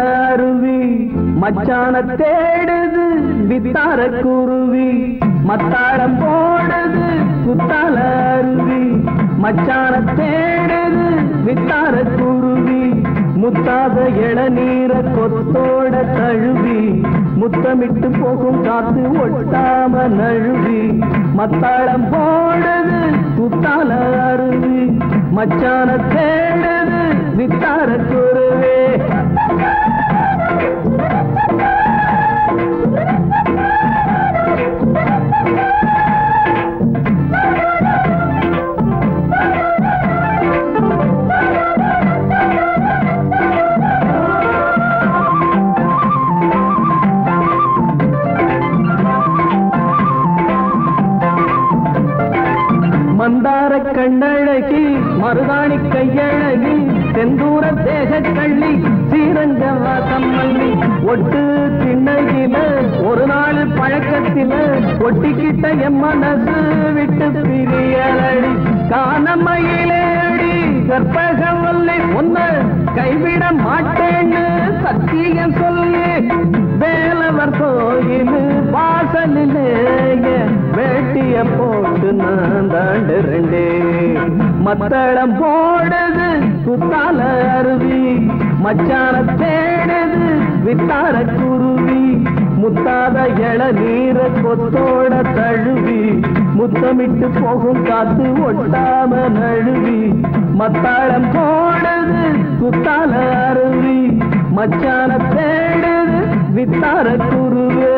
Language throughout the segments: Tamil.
அருவி மச்சான தேடுது வித்தார குருவி மத்தாளம் போடுது குத்தால அருவி மச்சான தேடுது வித்தார குருவி முத்தாத இளநீர கொத்தோட தழுவி முத்தமிட்டு போகும் காத்து ஒட்டாம நழுவி மத்தாளம் போடுது குத்தால அருவி மச்சான தேடுது வித்தார குருவி மந்தார கண்ணழகி மருதாணி கையழகி செந்தூர தேச கள்ளி ஸ்ரீரங்க வாசம்மல்லி ஒட்டு திண்ணகில ஒரு நாள் பழக்கத்தில ஒட்டிக்கிட்ட என் மனசு விட்டு பிரியலடி காணமயிலே அடி கற்பகவல்லை ஒன்ன கைவிட மாட்டேன்னு சத்தியம் சொல்லி வேலவர் கோயில் வாசலிலே வேட்டிய போட்டு நான் தாண்டு ரெண்டே மத்தளம் போடுது குத்தால அருவி மச்சான தேடுது வித்தார குருவி முத்தாத இளநீர கொத்தோட தழுவி முத்தமிட்டு போகும் காத்து ஒட்டாம நழுவி மத்தாளம் போடுது குத்தால அருவி மச்சான தேடுது வித்தார குருவே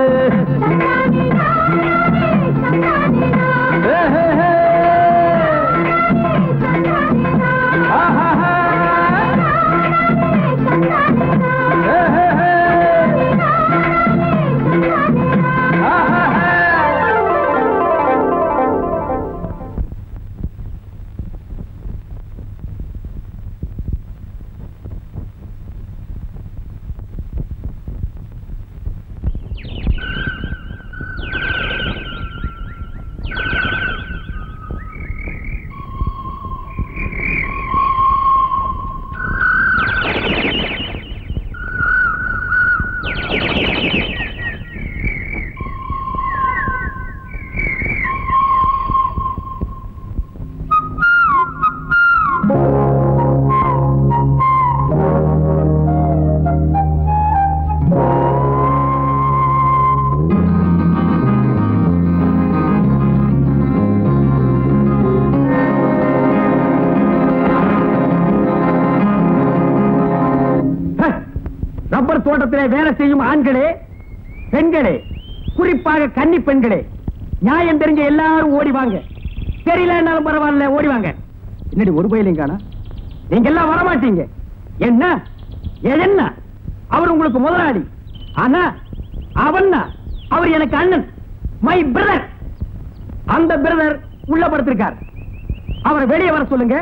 தோட்டத்திலே வேலை செய்யும் ஆண்களே பெண்களே குறிப்பாக கன்னி பெண்களே நியாயம் தெரிஞ்ச எல்லாரும் ஓடிவாங்க தெரியலன்னாலும் பரவாயில்ல ஓடிவாங்க என்னடி ஒரு பயிலையும் நீங்க எல்லாம் வரமாட்டீங்க என்ன என்ன அவர் உங்களுக்கு முதலாளி ஆனா அவன்னா அவர் எனக்கு அண்ணன் மை பிரதர் அந்த பிரதர் உள்ள படுத்திருக்கார் அவரை வெளியே வர சொல்லுங்க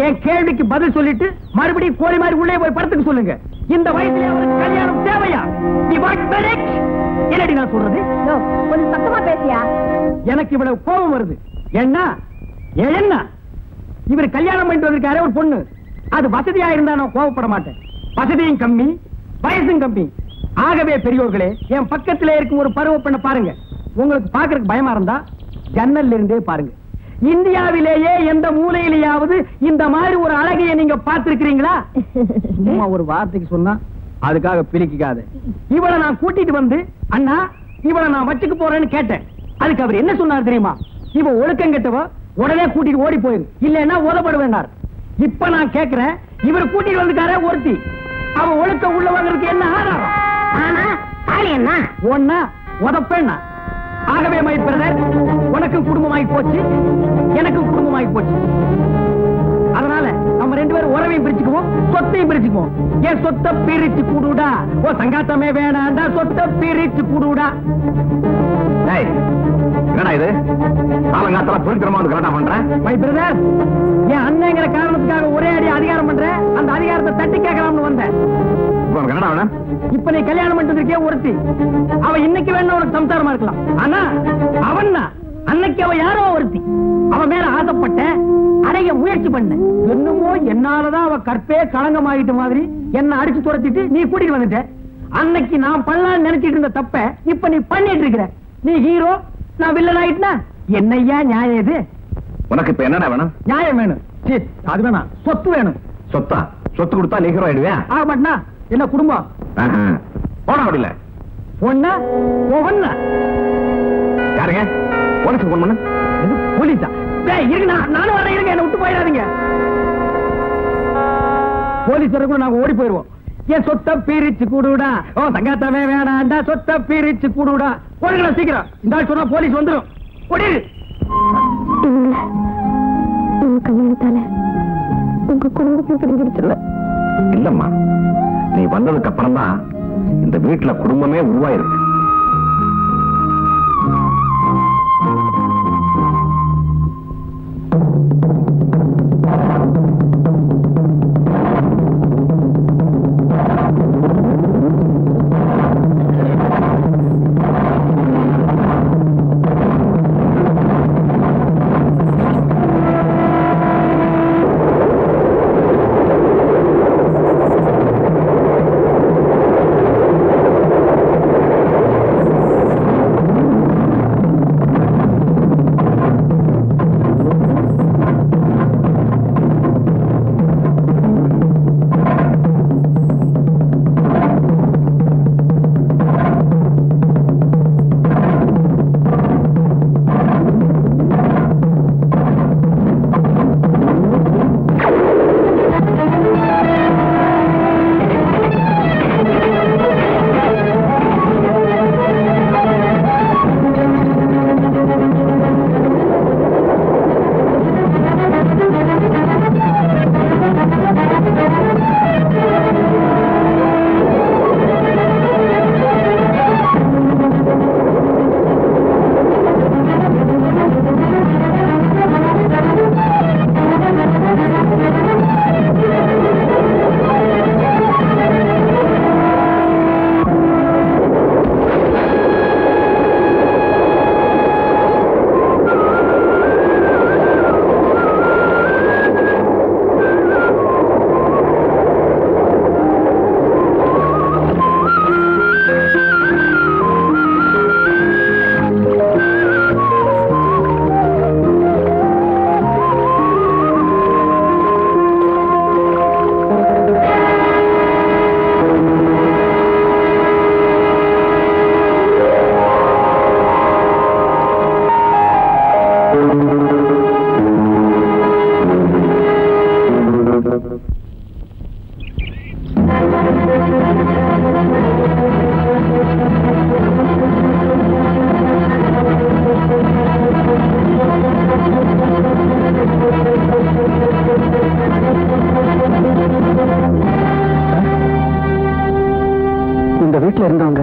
என் கேள்விக்கு பதில் சொல்லிட்டு மறுபடியும் கோழி மாதிரி உள்ளே போய் படுத்துக்க சொல்லுங்க இந்த வயசுல அவருக்கு கல்யாணம் தேவையா நீ வாட் பெரிக் என்னடி நான் சொல்றது கொஞ்சம் சத்தமா பேசியா எனக்கு இவ்வளவு கோபம் வருது என்ன என்ன இவர் கல்யாணம் பண்ணிட்டு வந்திருக்காரு ஒரு பொண்ணு அது வசதியா இருந்தா நான் கோபப்பட மாட்டேன் வசதியும் கம்மி வயசும் கம்மி ஆகவே பெரியோர்களே என் பக்கத்திலே இருக்கும் ஒரு பருவ பெண்ணை பாருங்க உங்களுக்கு பாக்குறதுக்கு பயமா இருந்தா ஜன்னல்ல இருந்தே பாருங்க இந்தியாவிலேயே எந்த மூலையிலேயாவது இந்த மாதிரி ஒரு அழகைய நீங்க பார்த்திருக்கிறீங்களா சும்மா ஒரு வார்த்தைக்கு சொன்னா அதுக்காக பிரிக்காத இவளை நான் கூட்டிட்டு வந்து அண்ணா இவளை நான் வச்சுக்க போறேன்னு கேட்டேன் அதுக்கு அவர் என்ன சொன்னார் தெரியுமா இவ ஒழுக்கம் கெட்டவ உடனே கூட்டிட்டு ஓடி போயிரு இல்லன்னா உதப்படுவேன்னார் இப்ப நான் கேட்கிறேன் இவர் கூட்டிட்டு வந்துட்டாரே ஒருத்தி அவ ஒழுக்கம் உள்ள வாங்குறதுக்கு என்ன ஆதாரம் என்ன ஒன்னா உதப்பேன்னா ஆகவே மை பிரதர் உனக்கும் குடும்பமாகி போச்சு எனக்கும் குடும்பமாகி போச்சு அதனால நம்ம ரெண்டு பேரும் உறவையும் பிரிச்சுக்குவோம் சொத்தையும் பிரிச்சுக்குவோம் என் சொத்தை பிரிச்சு கூடுடா ஓ சங்காத்தமே வேணாண்டா சொத்தை பிரிச்சு கூடுடா என்னடா இது காலங்காத்தல புரிக்கிறமா கரெக்டா பண்றேன் மை பிரதர் என் அண்ணங்கிற காரணத்துக்காக ஒரே அடி அதிகாரம் பண்றேன் அந்த அதிகாரத்தை தட்டி கேட்கலாம்னு வந்தேன் இப்ப நீ கல்யாணம் பண்ணிருக்கே ஒருத்தி அவ இன்னைக்கு வேணா உனக்கு சம்சாரமா இருக்கலாம் ஆனா அவன் அன்னைக்கு அவ யாரோ ஒருத்தி அவன் மேல ஆசைப்பட்ட அடைய முயற்சி பண்ண என்னமோ என்னாலதான் அவ கற்பே களங்கமாகிட்ட மாதிரி என்ன அடிச்சு துரத்திட்டு நீ கூட்டிட்டு வந்துட்ட. அன்னைக்கு நான் பண்ணலாம்னு நினைச்சிட்டு இருந்த தப்ப இப்ப நீ பண்ணிட்டு இருக்கிற. நீ ஹீரோ, நான் வில்லன் ஆயிட்டா என்னையா நியாயம் இது? உனக்கு இப்ப என்னடா வேணும்? நியாயம் வேணும். அது வேணாம், சொத்து வேணும். சொத்தா? சொத்து கொடுத்தா நீ ஹீரோ ஆயிடுவியா? ஆக மாட்டா? என்ன குடும்பம் போனா அப்படி இல்ல. பொண்ணா பொண்ணா? யாருங்க? போலீஸ் போன் பண்ணு. போலீஸா? இருங்க, நானும் வரேன். இருங்க, என்ன விட்டு போயிடாதீங்க. போலீஸ் வரக்கும் நாங்க ஓடி போயிருவோம். என் சொத்த பிரிச்சு கூடுடா. ஓ தங்காத்தவே வேணாண்டா, சொத்த பிரிச்சு கூடுடா. போடுங்களா சீக்கிரம். இந்த ஆள் சொன்னா போலீஸ் வந்துடும். ஓடிடு. கல்யாணத்தால உங்க குடும்பத்தை பிரிஞ்சிருச்சுல. இல்லம்மா, நீ வந்ததுக்கு அப்புறம் தான் இந்த வீட்டுல குடும்பமே உருவாயிருக்கு.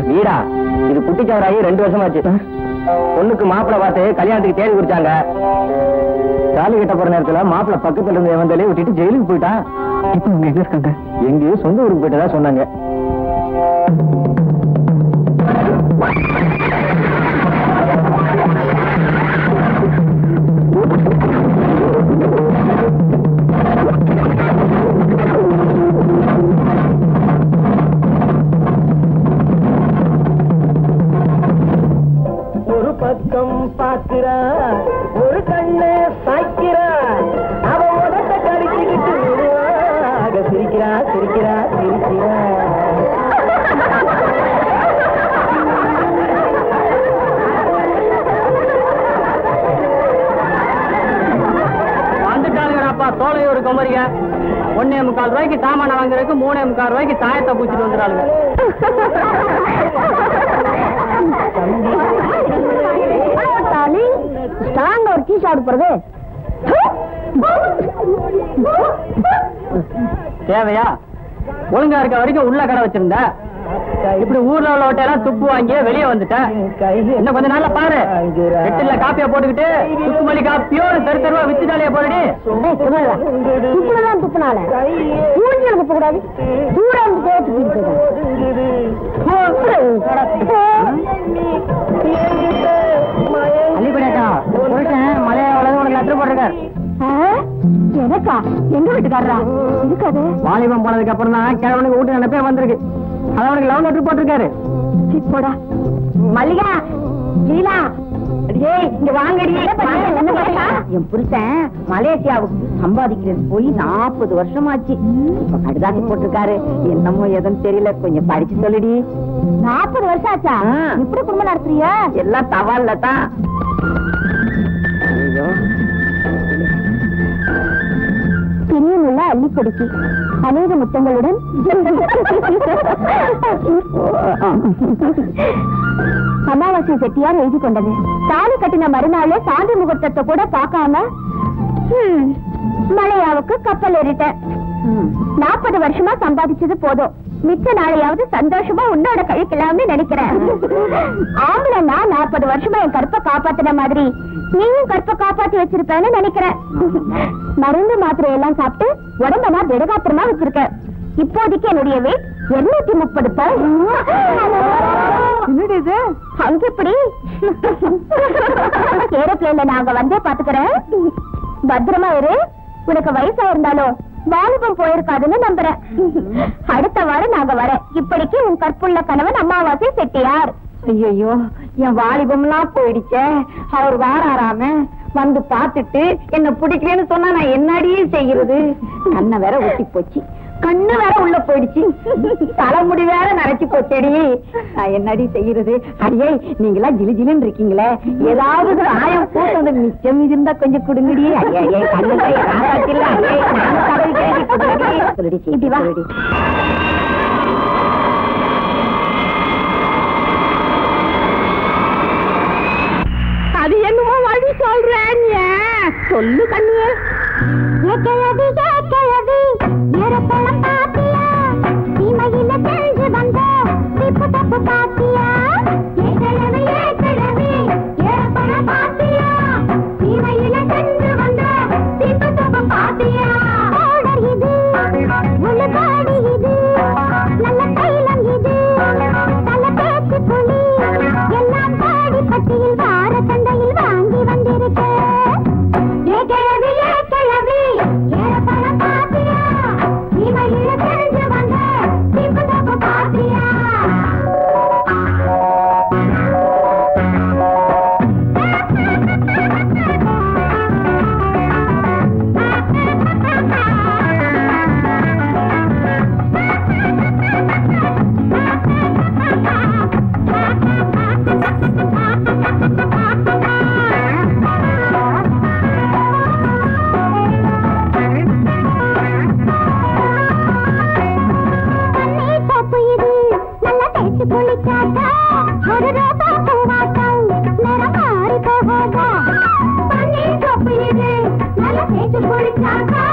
வீடா இது குட்டிச்சவராகி 2 வருஷமாச்சு. பொண்ணுக்கு மாப்பிளை பார்த்து கல்யாணத்துக்கு தேடி குடிச்சாங்க. தாலி கட்ட போற நேரத்துல மாப்பிளை பக்கத்துல இருந்து வந்தாலே விட்டுட்டு ஜெயிலுக்கு போயிட்டான். இப்ப அவங்க எங்க இருக்காங்க? எங்கேயோ சொந்த ஊருக்கு போயிட்டதா சொன்னாங்க. ஒரு பக்கம் பாக்குறா, ஒரு கண்ணு சாய்க்கிறா, அவ உடட்ட கடிச்சுக்கிட்டு சிரிக்கிறா சிரிக்கிறா சிரிக்கிறா. வந்துட்டாளுங்கடாப்பா தோலையூர் குமரிங்க. 1.25 ரூபாய்க்கு சாமான வாங்குறதுக்கு 3.25 ரூபாய்க்கு சாயத்தை பூச்சிட்டு வந்துடாளுங்க. ஒரு டீ ஷாட் போறது தேவையா? ஒழுங்கா இருக்க வரைக்கும் உள்ள கடை வச்சிருந்த. இப்படி ஊர்ல உள்ள ஓட்டையெல்லாம் துப்பு வாங்கி வெளியே வந்துட்டேன். இன்னும் கொஞ்ச நாள்ல பாரு, வெட்டில காப்பியா போட்டுக்கிட்டு துப்புமல்லி காப்பியோ தெரு தெருவா வித்துட்டாலே போறடி. துப்புனதான் துப்புனால மூஞ்சில துப்ப கூடாது. தூரம் மலையா உலகம் உனக்கு லெட்டர் போட்டிருக்காரு. எனக்கா? எங்க வீட்டுக்காரரா? இருக்காது. வாலிபம் போனதுக்கு அப்புறம் தான் கிழவனுக்கு வீட்டு நினைப்பே வந்திருக்கு. அவனுக்கு லவ் லெட்டர் போட்டிருக்காரு. போடா மல்லிகா, லீலா, இங்க வாங்கடி. என் புருஷன் மலேசியாவுக்கு சம்பாதிக்கிறது போய் 40 வருஷமாச்சு. இப்ப கடுதாசி போட்டிருக்காரு. என்னமோ எதுன்னு தெரியல, கொஞ்சம் படிச்சு சொல்லுடி. 40 வருஷம் ஆச்சா? எப்படி குடும்பம் நடத்துறிய? எல்லாம் தவால்ல தான். பிரியமுள்ள அள்ளிக்கொடுக்கி அநேக முத்தங்களுடன் அமாவாசை செட்டியார் எழுதி கொண்டது. தாலி கட்டின மறுநாளே சாந்தி முகூர்த்தத்தை கூட பார்க்காம மலையாவுக்கு கப்பல் ஏறிட்டேன். 40 வருஷமா சம்பாதிச்சது போதும், மிச்ச நாளையாவது சந்தோஷமா உன்னோட கழிக்கலாம்னு நினைக்கிறேன். ஆம்பளைன்னா 40 வருஷமா என் கற்பை காப்பாத்தின மாதிரி நீயும் கற்பை காப்பாத்தி வச்சிருப்பேன்னு நினைக்கிறேன். மருந்து மாத்திரை எல்லாம் சாப்பிட்டு உடம்ப நான் திடகாத்திரமா வச்சிருக்கேன். இப்போதைக்கு என்னுடைய வெயிட் 230 பவுன். அங்க எப்படி ஏரோப்ளேன்ல நாங்க வந்தே பாத்துக்கிறேன். பத்திரமா இரு. உனக்கு வயசா இருந்தாலும் வாலிபம் போயிருக்காதுன்னு நம்புறேன். அடுத்த வாரம் நாங்க வரேன். இப்படிக்கு உன் கற்புள்ள கணவன் அமாவாசை செட்டியார். ஐயோ, என் வாலிபம் எல்லாம் போயிடுச்சே. அவர் வாராராம வந்து பாத்துட்டு என்ன பிடிக்கலன்னு சொன்னா நான் என்னடியே செய்யறது? கண்ணை வேற ஒட்டி போச்சு, கண்ணு வேற உள்ள போயிடுச்சு, தலைமுடி வேற நரைச்சு போச்சடி. நான் என்னடி செய்யறது? அடியே, நீங்களா ஜிலி ஜிலின்னு இருக்கீங்களே, ஏதாவது ஆயம் போட்டு மிச்சம் இருந்தா கொஞ்சம் கொடுங்கடி. ஐயா கண்ணு இப்படி வா. அது என்னமோ வழி சொல்றேன், சொல்லு கண்ணு. ஏறப்பழம் பாத்தியா, சீமையில தெரிஞ்சு வந்த திப்பு தப்பு பாத்தியா. ஏற்கனவே ஏறப்பழம் பாத்தியா, சீமையில தெரிஞ்சு வந்த திப்பு தப்பு பாத்தியா. ஆர்டர் இது, முழுகாடி இது, நல்ல தைலம் இது, நல்ல பேச்சு புலி, எல்லாம் பாடி பட்டியில் வார சந்தையில் வாங்கி வந்திருக்க. ஏற்கனவே ஏறப்பழம் பாத்தியா, சீமையில தெரிஞ்சு வந்த திப்பு தப்பு பாத்தியா. ஒரு ரோபா பூவாட்டம் நிறம் மாறி போகாதா. பன்னீர் சொப்பு இது நல்ல தேய்ச்சி குளிச்சாக்கா.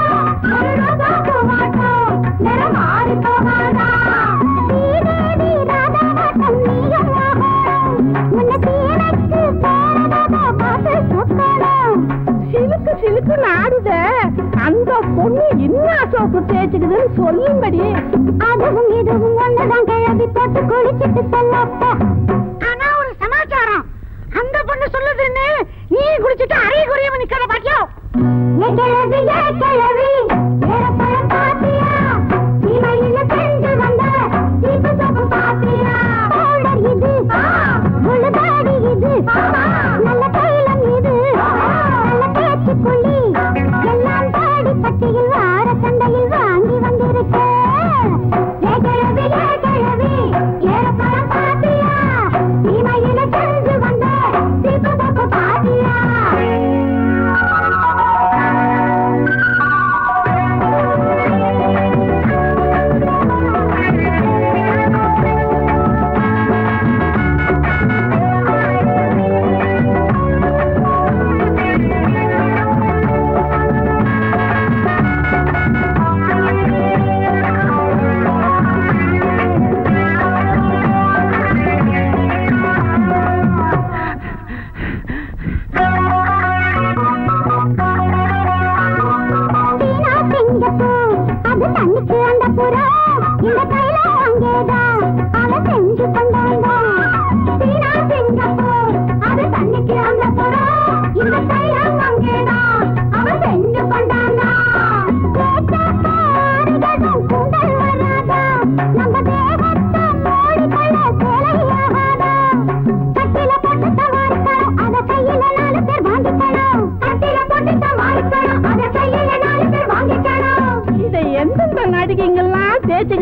ஒரு ரோபா பூவாட்டம் நிறம் மாறி போகாதா. ஸ்ரீதேவி ராதாவாட்டம் நீயும் முன்ன தீரக்கு போறதா பார்த்து சொக்கணும். சிலுக்கு சிலுக்கு நாடுத அந்த பொண்ணு என்ன சோப்பு தேய்ச்சிக்குதுன்னு சொல்லும்படி. அதுவும் இதுவும் ஒண்ணுதான் கிளம்பி போட்டு குளிச்சுட்டு சொல்லப்பா. ஆனா ஒரு சமாச்சாரம், அந்த பொண்ணு சொல்லுதுன்னு நீ குளிச்சுட்டு அரிய குறைய நிக்கிற பாட்டியோ. கிளவி கிளவி ஏறப்பழம் பாத்தியா, சீமையில தெரிஞ்சு வந்த தீப்பு சோப்பு பாத்தியா. பவுடர் இது, முழுதாடி இது, நல்ல தைலம் இது, நல்ல பேச்சு புள்ளி, எல்லாம் தாடி பட்டியில் வார சந்தையில் வாங்கி வந்திருக்க. கிளவி ஏறப்பழம் பாத்தியா, சீமையில தெரிஞ்சு வந்த தீப்பு சோப்பு பாத்தியா.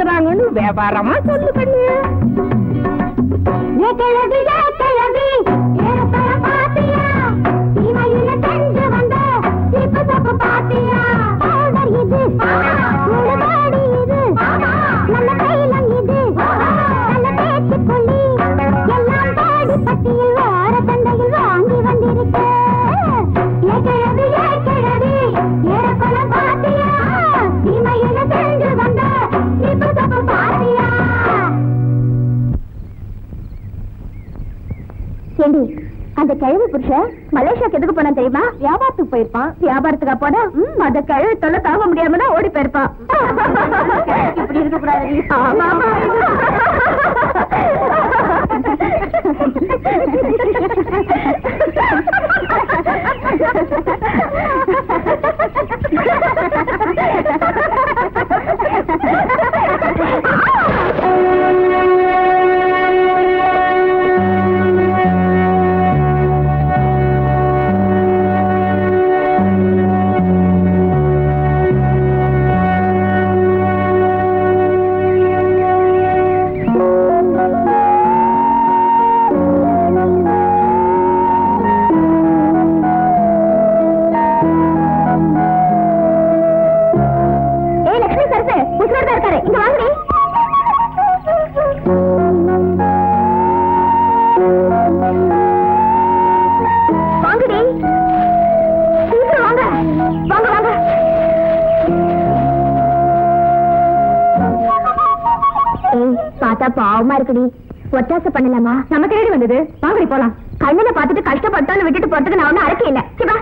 வாங்குறாங்கன்னு வியாபாரமா சொல்லு கண்ணு. அந்த கிழவி புருஷன் மலேசியாக்கு எதுக்கு போனா தெரியுமா? வியாபாரத்துக்கு போயிருப்பான். வியாபாரத்துக்கா போனா அந்த கிழவி தொல்லை தாங்க முடியாம தான் ஓடி போயிருப்பான். இப்படி இருக்க கூடாது. பாவமா இருக்குடி. ஒத்தாசை பண்ணலாமா? நம்ம தேடி வந்தது. வாங்கடி போலாம். கண்ணுல பாத்துட்டு கஷ்டப்பட்டாலும் விட்டுட்டு போறதுக்கு நான் ஒன்னும் அரைக்க இல்ல. சிவா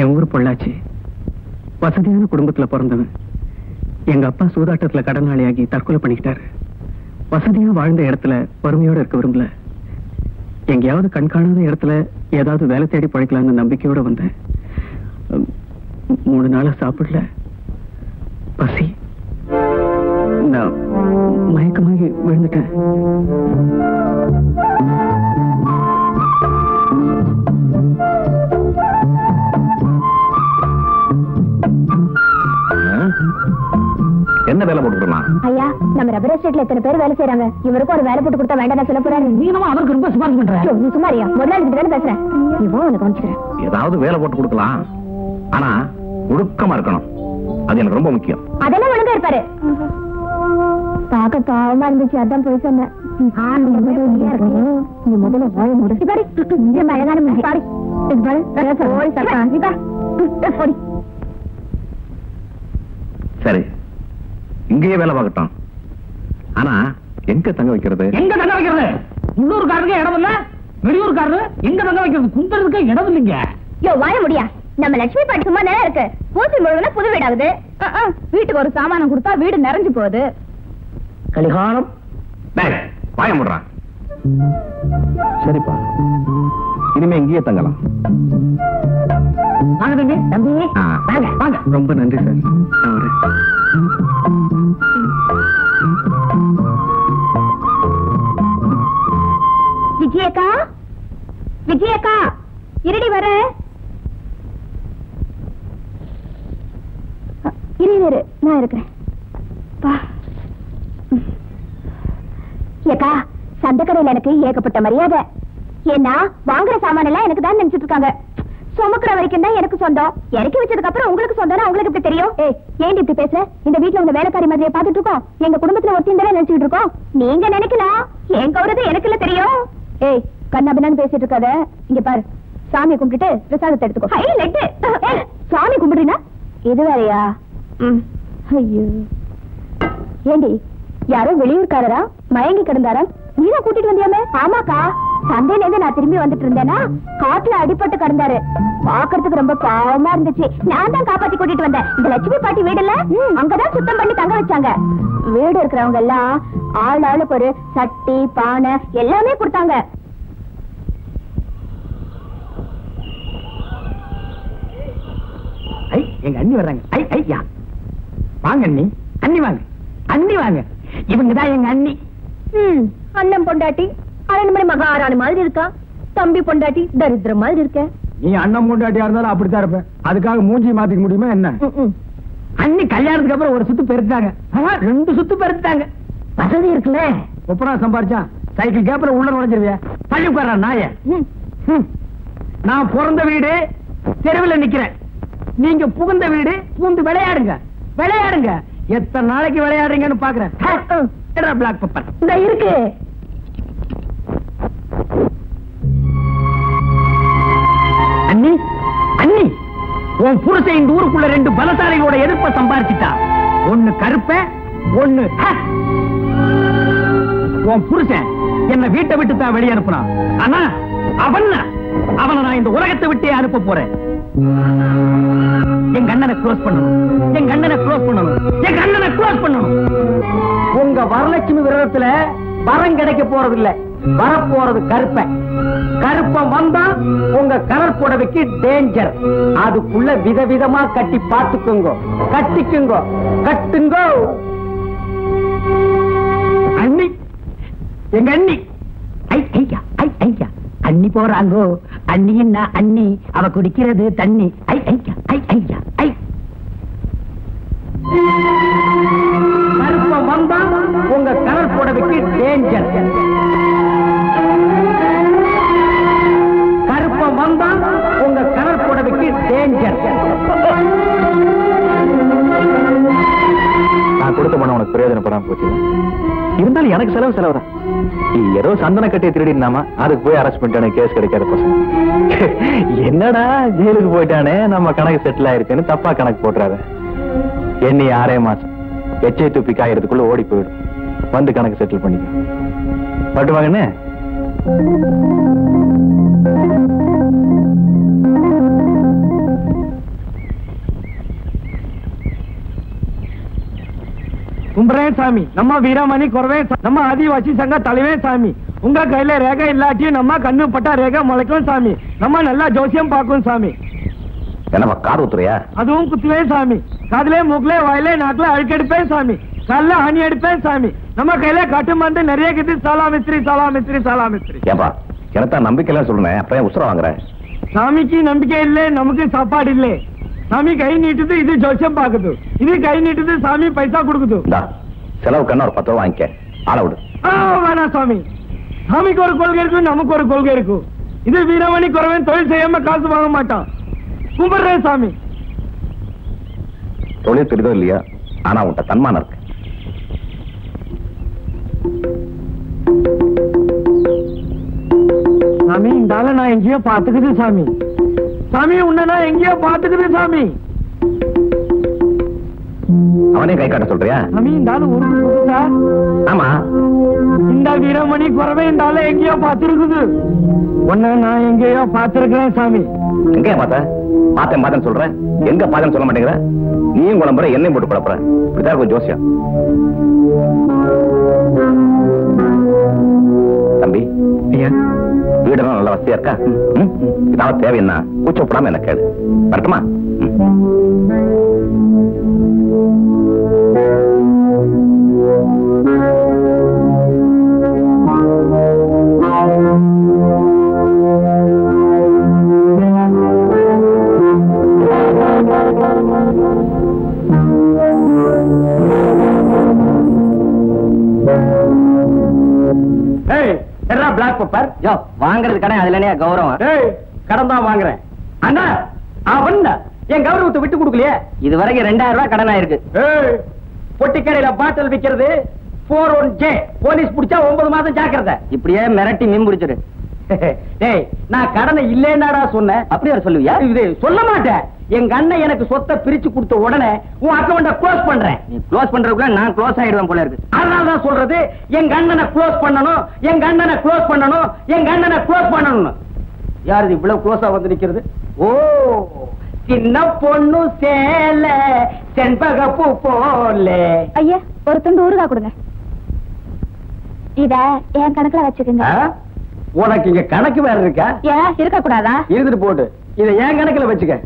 என் ஊர் பொள்ளாச்சி. வசதியான குடும்பத்துல பிறந்தவன். எங்க அப்பா சூதாட்டத்துல கடனாளியாகி தற்கொலை பண்ணிக்கிட்டாரு. வசதியா வாழ்ந்த இடத்துல வறுமையோட இருக்க விரும்பல. எங்கேயாவது கண்காணாத இடத்துல ஏதாவது வேலை தேடி பழைக்கலாம்னு நம்பிக்கையோட வந்தேன். 3 நாளா சாப்பிடல. பசி. நான் மயக்கமாகி விழுந்துட்டேன். என்ன வேலை போட்டுக்கலாம்? ஐயா, நம்ம ரப்பர் எஸ்டேட்ல எத்தனை பேர் வேலை செய்யறாங்க. இவருக்கும் ஒரு வேலை போட்டு கொடுத்தா வேண்டாம் சொல்ல போறாரு. நீங்க அவருக்கு ரொம்ப சிபாரிசு பண்ற. நீ சுமாரியா முதலாளி கிட்ட பேசுறேன். இவன் உனக்கு கவனிச்சுக்கிறேன். ஏதாவது வேலை போட்டு கொடுக்கலாம். ஆனா ஒழுக்கமா இருக்கணும். அது எனக்கு ரொம்ப முக்கியம். அதெல்லாம் ஒழுங்கா இருப்பாரு. பார்க்க பாவமா இருந்துச்சு. அதான் போய் சொன்னேன். நீ முதல்ல வாய மூடு. அழகான பாடி சரி, இங்கேயே வேலை பார்க்கட்டும். ஆனா எங்க தங்க வைக்கிறது? எங்க தங்க வைக்கிறது? உள்ளூர்காரருக்கு இடம் இல்ல, வெளியூர்காரரு எங்க தங்க வைக்கிறது? குந்தருக்கு இடம் இல்லைங்க. யோ வாய முடியா. நம்ம லட்சுமி பாட்டு சும்மா நேரம் இருக்கு. பூசி முழுவதுல புது வீடாகுது. வீட்டுக்கு ஒரு சாமானம் கொடுத்தா வீடு நிறைஞ்சு போகுது. கலிகாலம். வாய முடுறான். சரிப்பா, இனிமே இங்கேயே தங்கலாம். வாங்க தம்பி. தம்பி வாங்க வாங்க. ரொம்ப நன்றி சார். நான் வரேன். விஜயக்கா, விஜயக்கா இருடி வர. இரு நான் இருக்கிறேன். ஏக்கா, சந்தைக்கடையில் எனக்கு ஏகப்பட்ட மரியாதை. ஏன்னா வாங்குற சாமான எல்லாம் எனக்கு தான் நினைச்சிட்டு இருக்காங்க. சுமக்கிற வரைக்கும் தான் எனக்கு சொந்தம். இறக்கி வச்சதுக்கு அப்புறம் உங்களுக்கு சொந்தம் உங்களுக்கு எப்படி தெரியும்? ஏன் இப்படி பேசுற? இந்த வீட்டுல உங்க வேலைக்காரி மாதிரியை பாத்துட்டு இருக்கோம். எங்க குடும்பத்துல ஒருத்தையும் தானே நினைச்சிட்டு இருக்கோம். நீங்க நினைக்கலாம் என் கௌரவம் எனக்கு இல்ல தெரியும். கண்ணாபின்னு பேசிட்டு இருக்காத. இங்க பாரு, சாமி கும்பிட்டுட்டு பிரசாதத்தை எடுத்துக்கோ. சாமி கும்பிடுறீனா? இது வேறையா? ஐயோ, ஏண்டி யாரோ வெளியூர்காரரா மயங்கி கிடந்தாரா? நீதான் கூட்டிட்டு வந்தியாமே? ஆமாக்கா, சந்தையில இருந்து நான் திரும்பி வந்துட்டு இருந்தேன்னா காட்டுல அடிபட்டு கிடந்தாரு. பாக்குறதுக்கு ரொம்ப பாவமா இருந்துச்சு. நான் தான் காப்பாத்தி கூட்டிட்டு வந்தேன். இந்த லட்சுமி பாட்டி வீடுல அங்கதான் சுத்தம் பண்ணி தங்க வச்சாங்க. வீடு இருக்கிறவங்க எல்லாம் ஆளுக்கு ஒரு சட்டி பானை எல்லாமே கொடுத்தாங்க. எங்க அண்ணி வர்றாங்க. ஐயா வாங்க அண்ணி. அண்ணி வாங்க, அண்ணி வாங்க. இவங்கதான் எங்க அண்ணி. அண்ணன் பொண்டாட்டி அரண்மனை மகாராணி மாதிரி இருக்கா. தம்பி பொண்டாட்டி தரித்திரம் மாதிரி இருக்க. நீ அண்ணன் பொண்டாட்டியா இருந்தாலும் அப்படித்தான் இருப்பேன். அதுக்காக மூஞ்சி மாத்திக்க முடியுமா என்ன? அண்ணி கல்யாணத்துக்கு அப்புறம் ஒரு சுத்து பெருத்தாங்க. 2 சுத்து பெருத்தாங்க. வசதி இருக்குல்ல. ஒப்பனா சம்பாரிச்சான் சைக்கிள் கேப்ல உள்ள நுழைஞ்சிருவியா? தள்ளி உட்கார்றா நாய. நான் பிறந்த வீடு தெருவில் நிக்கிறேன். நீங்க புகுந்த வீடு புகுந்து விளையாடுங்க, விளையாடுங்க. எத்தனை நாளைக்கு விளையாடுறீங்கன்னு பாக்குறேன். பிளாக் பேப்பர் இந்த இருக்கு. அண்ணி, அண்ணி, உன் புருஷன் இந்த ஊருக்குள்ள 2 பலசாலிகளோட எதிர்ப்ப சம்பாரிச்சிட்டா. ஒண்ணு கருப்ப, ஒண்ணு உன் புருஷன் என்ன வீட்டை விட்டு தான் வெளியே அனுப்புறான். ஆனா அவனை நான் இந்த உலகத்தை விட்டே அனுப்ப போறேன். எங்க அண்ணனை க்ளோஸ் பண்ணணும், எங்க அண்ணனை க்ளோஸ் பண்ணணும், எங்க அண்ணனை க்ளோஸ் பண்ணணும். உங்க வரலட்சுமி விரதத்துல வரம் கிடைக்க போறது இல்ல, வரப்போறது கருப்பன். கருப்பன் வந்தா உங்க கலர் புடவைக்கு டேஞ்சர். அதுக்குள்ள விதவிதமா கட்டி பாத்துக்குங்க, கட்டிக்குங்க, கட்டுங்க. அண்ணி, எங்க அண்ணி. ஐயா ஐயா அண்ணி போறாங்கோ. அண்ணின்னா அண்ணி, அவ குடிக்கிறது தண்ணி. ஐயா ஐயா ஐ. கருப்பம் வந்தா உங்க கலர் புடவைக்கு டேஞ்சர். கருப்பம் வந்தா உங்க கலர் புடவைக்கு டேஞ்சர். நான் கொடுத்த பணம் உனக்கு பிரயோஜனப்படாம போச்சு. இருந்தாலும் எனக்கு செலவு தான். ஏதோ சந்தன கட்டியை திருடினாமா, அதுக்கு போய் அரெஸ்ட் பண்ணிட்டானே, கேஸ் கிடைக்காத பசங்க. என்னடா ஜெயிலுக்கு போயிட்டானே, நம்ம கணக்கு செட்டில் ஆயிருக்குன்னு தப்பா கணக்கு போட்டுறாரு. எண்ணி 6 மாசம் எச்சை துப்பி காயறதுக்குள்ள ஓடி போயிடும். வந்து கணக்கு செட்டில் பண்ணிக்க. பட்டு வாங்கன்னு கும்பரேன் சாமி, நம்ம வீரமணி குறவே, நம்ம ஆதிவாசி சங்க தலைவே சாமி. உங்க கையில ரேகை இல்லாட்டியும் நம்ம கண்ணு பட்டா ரேகை முளைக்கும் சாமி. நம்ம நல்லா ஜோசியம் பார்க்கும் சாமி. என்னப்பா காது ஊத்துறியா? அதுவும் குத்துவேன் சாமி. காதுலே மூக்குலே வாயிலே நாக்குல அழுக்கெடுப்பேன் சாமி. காலில் ஆணி எடுப்பேன் சாமி. நம்ம கையில கட்டு மருந்து நிறைய கிட்டு சாலா மிஸ்திரி, சாலா மிஸ்திரி, சாலா மிஸ்திரி. ஏப்பா எனத்தா நம்பிக்கைலாம் சொல்றேன், அப்புறம் உசுர வாங்குறேன். சாமிக்கு நம்பிக்கை இல்லை, நமக்கு சாப்பாடு இல்லை. சாமி கை நீட்டுது, இது ஜோசியம் பாக்குது. இது கை நீட்டுது, சாமி பைசா கொடுக்குது. செலவு கண்ணா ஒரு 10 ரூபா வாங்கிக்க, ஆள விடு. வேணாம் சாமி. சாமிக்கு ஒரு கொள்கை இருக்கு, நமக்கு ஒரு கொள்கை இருக்கு. இது வீரமணி குறவன் தொழில் செய்யாம காசு வாங்க மாட்டான். கும்பிடுறேன் சாமி. தொழில் தெரியுதோ இல்லையா, ஆனா உன்ட்ட தன்மானம் இருக்கு. சாமி இந்த ஆளை நான் எங்கேயோ பாத்துக்குது சாமி. சாமி உன்ன நான் எங்கேயோ பாத்துக்குது சாமி. அவனே கை காட்ட சொல்றியா? சாமி இந்த ஆளு உருகுதா? ஆமா, இந்த வீரமணி குறவை இந்த ஆளை எங்கேயோ பாத்துருக்குது. உன்ன நான் எங்கேயோ பாத்துருக்கிறேன் சாமி. எங்கேயா பார்த்தேன் சொல்றேன், எங்க பார்த்தேன்னு சொல்ல மாட்டேங்கிற. நீயும் குழம்புற, என்னையும் போட்டு குழப்புற. இப்படிதான் இருக்கும் ஜோசியம். தம்பி, வீடெல்லாம் நல்ல வசதியா இருக்கா? இதாவது தேவை என்ன, கூச்சப்படாம என்ன கேடு. வரட்டுமா? பிளாக் பேப்பர் வாங்குறது கடை, அதுல கௌரவம். கடன் தான் வாங்குறேன். அண்ணா அவன் என் கௌரவத்தை விட்டு கொடுக்கலையே. இது வரைக்கும் 2000 ரூபாய் கடன் ஆயிருக்கு. பொட்டிக்கடையில பாட்டில் விக்கிறது 41J. போலீஸ் பிடிச்சா 9 மாசம் ஜாக்கிரதை. இப்படியே மிரட்டி மீன் பிடிச்சிரு. டேய் நான் கடனை இல்லேன்னாடா சொன்னேன். அப்படியே சொல்லுவியா? இது சொல்ல மாட்டேன். எங்க அண்ணன் எனக்கு சொத்தை பிரிச்சு கொடுத்த உடனே உன் அக்கௌண்ட க்ளோஸ் பண்றேன். நீ க்ளோஸ் பண்றதுக்குள்ள நான் க்ளோஸ் ஆயிடுவேன் போல இருக்கு. அதனாலதான் சொல்றது எங்க அண்ணனை க்ளோஸ் பண்ணணும், எங்க அண்ணனை க்ளோஸ் பண்ணணும், எங்க அண்ணனை க்ளோஸ் பண்ணணும். யார் இது இவ்வளவு க்ளோஸா வந்து நிக்கிறது? ஓ, சின்ன பொண்ணு சேல செண்பகப்பூ போல. ஐயா ஒரு துண்டு ஊறுகாய் கொடுங்க. இத என் கணக்குல வச்சுக்கோங்க. உனக்கு இங்க கணக்கு வேற இருக்கா? ஏன் இருக்க கூடாதா? இருந்துட்டு போட்டு இத என் கணக்குல வச்சுக்க.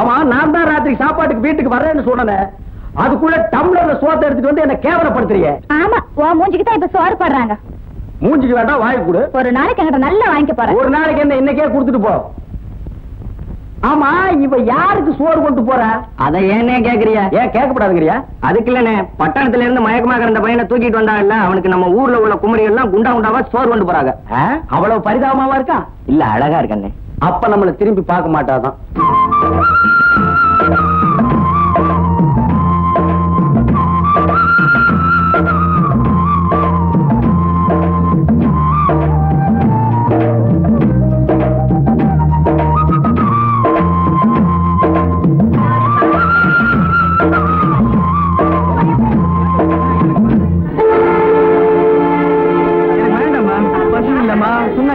ஆமா, நான் தான் ராத்திரி சாப்பாட்டுக்கு வீட்டுக்கு வரேன்னு சொன்னேன், அதுக்குள்ள டம்ளர்ல சோத்தை எடுத்துட்டு வந்து என்ன கேவலப்படுத்துறீங்க. ஆமா, உன் மூஞ்சிக்கு தான் இப்ப சோறு போடுறாங்க. மூஞ்சிக்கு வேண்டாம், வாங்கி கொடு. ஒரு நாளைக்கு என்கிட்ட நல்லா வாங்கிக்க போறேன். ஒரு நாளைக்கு என்ன இன்னைக்கே கொடுத்துட்டு போ. ஆமா, இவ யாருக்கு சோறு கொண்டு போறா? அதை ஏன்னே கேக்குறியா? ஏன் கேட்கப்படாதுங்கிறியா? அதுக்கு இல்லனே, பட்டணத்துல இருந்து மயக்கமா கிடந்த பையனை தூக்கிட்டு வந்தாங்கல்ல, அவனுக்கு நம்ம ஊர்ல உள்ள குமரிகள் எல்லாம் குண்டா குண்டாவா சோறு கொண்டு போறாங்க. அவ்வளவு பரிதாபமாவா இருக்கா? இல்ல, அழகா இருக்கண்ணே. அப்ப நம்மள திரும்பி பார்க்க மாட்டாதான்.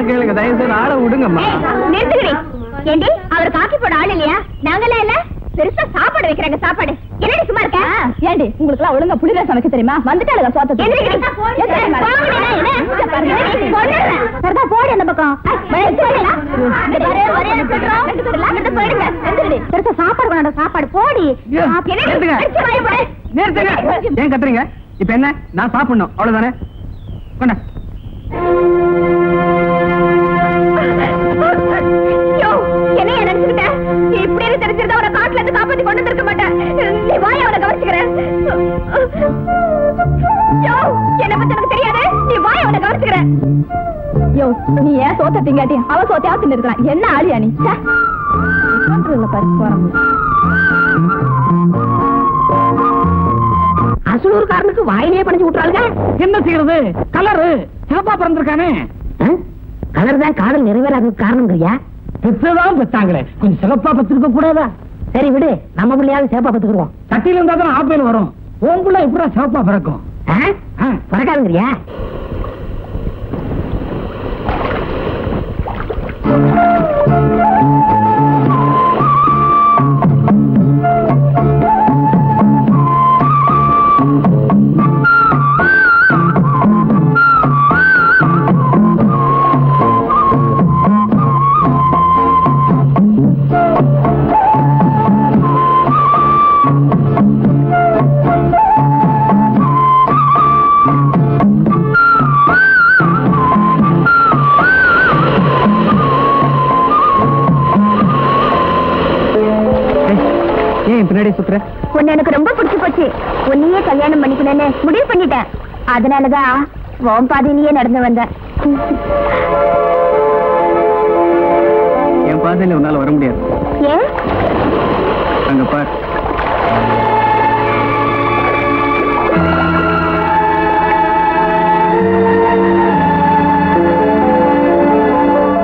கேளுங்க, தயவு செய்து ஆள விடுங்கம்மா. ஏண்டி அவர் காக்கி போட ஆள் இல்லையா? நாங்களே இல்ல பெருசா சாப்பாடு வைக்கிறாங்க. சாப்பாடு என்னடி சும்மா இருக்க? ஏண்டி உங்களுக்கு எல்லாம் ஒழுங்கா புளிரா சமைக்க தெரியுமா? வந்துட்டாளுங்க சோத்த. போடி அந்த பக்கம். பெருசா சாப்பாடு கொண்டாட. சாப்பாடு போடி. ஏன் கத்துறீங்க? இப்ப என்ன, நான் சாப்பிடணும் அவ்வளவுதானே? கொண்டா. என்ன நினைச்சுக்கிட்ட? இப்படி தெரிஞ்சிருந்தா அவரை காட்டுல இருந்து காப்பாத்தி கொண்டு இருக்க மாட்டேன். நீ வாய அவனை கவனிச்சுக்கிறேன். என்ன பத்தி எனக்கு தெரியாது. நீ வாய அவனை கவனிச்சுக்கிறேன். யோ, நீ ஏன் சோத்த திங்காட்டி அவன் சோத்தையா தின்னு இருக்கலாம். என்ன ஆளியா நீ? அசலூர்காரனுக்கு வாயிலே பணிஞ்சு விட்டுறாளுங்க. என்ன செய்யறது? கலரு சிறப்பா பிறந்திருக்கானே. கலர் தான் காதல் நிறைவேறாததுக்கு காரணம்ங்கய்யா. பெற்றதான் பெற்றாங்களே, கொஞ்சம் சிறப்பா பெற்றிருக்க கூடாதா? சரி விடு, நம்ம பிள்ளையாவது சிறப்பா பெற்றுக்குருவோம். சட்டியில இருந்தா தான் ஆப்பையில வரும். உன் பிள்ளை இப்படி சிறப்பா பிறக்கும். பிறக்காதுங்கிறியா? உன்னை எனக்கு ரொம்ப பிடிச்சு போச்சு. உன்னையே கல்யாணம் பண்ணிக்கணும்னு முடிவு பண்ணிட்டேன். அதனாலதான் உன் பாதையிலேயே நடந்து வந்தேன். என் பாதையில உன்னால வர முடியாது. ஏன்? அங்க பார்.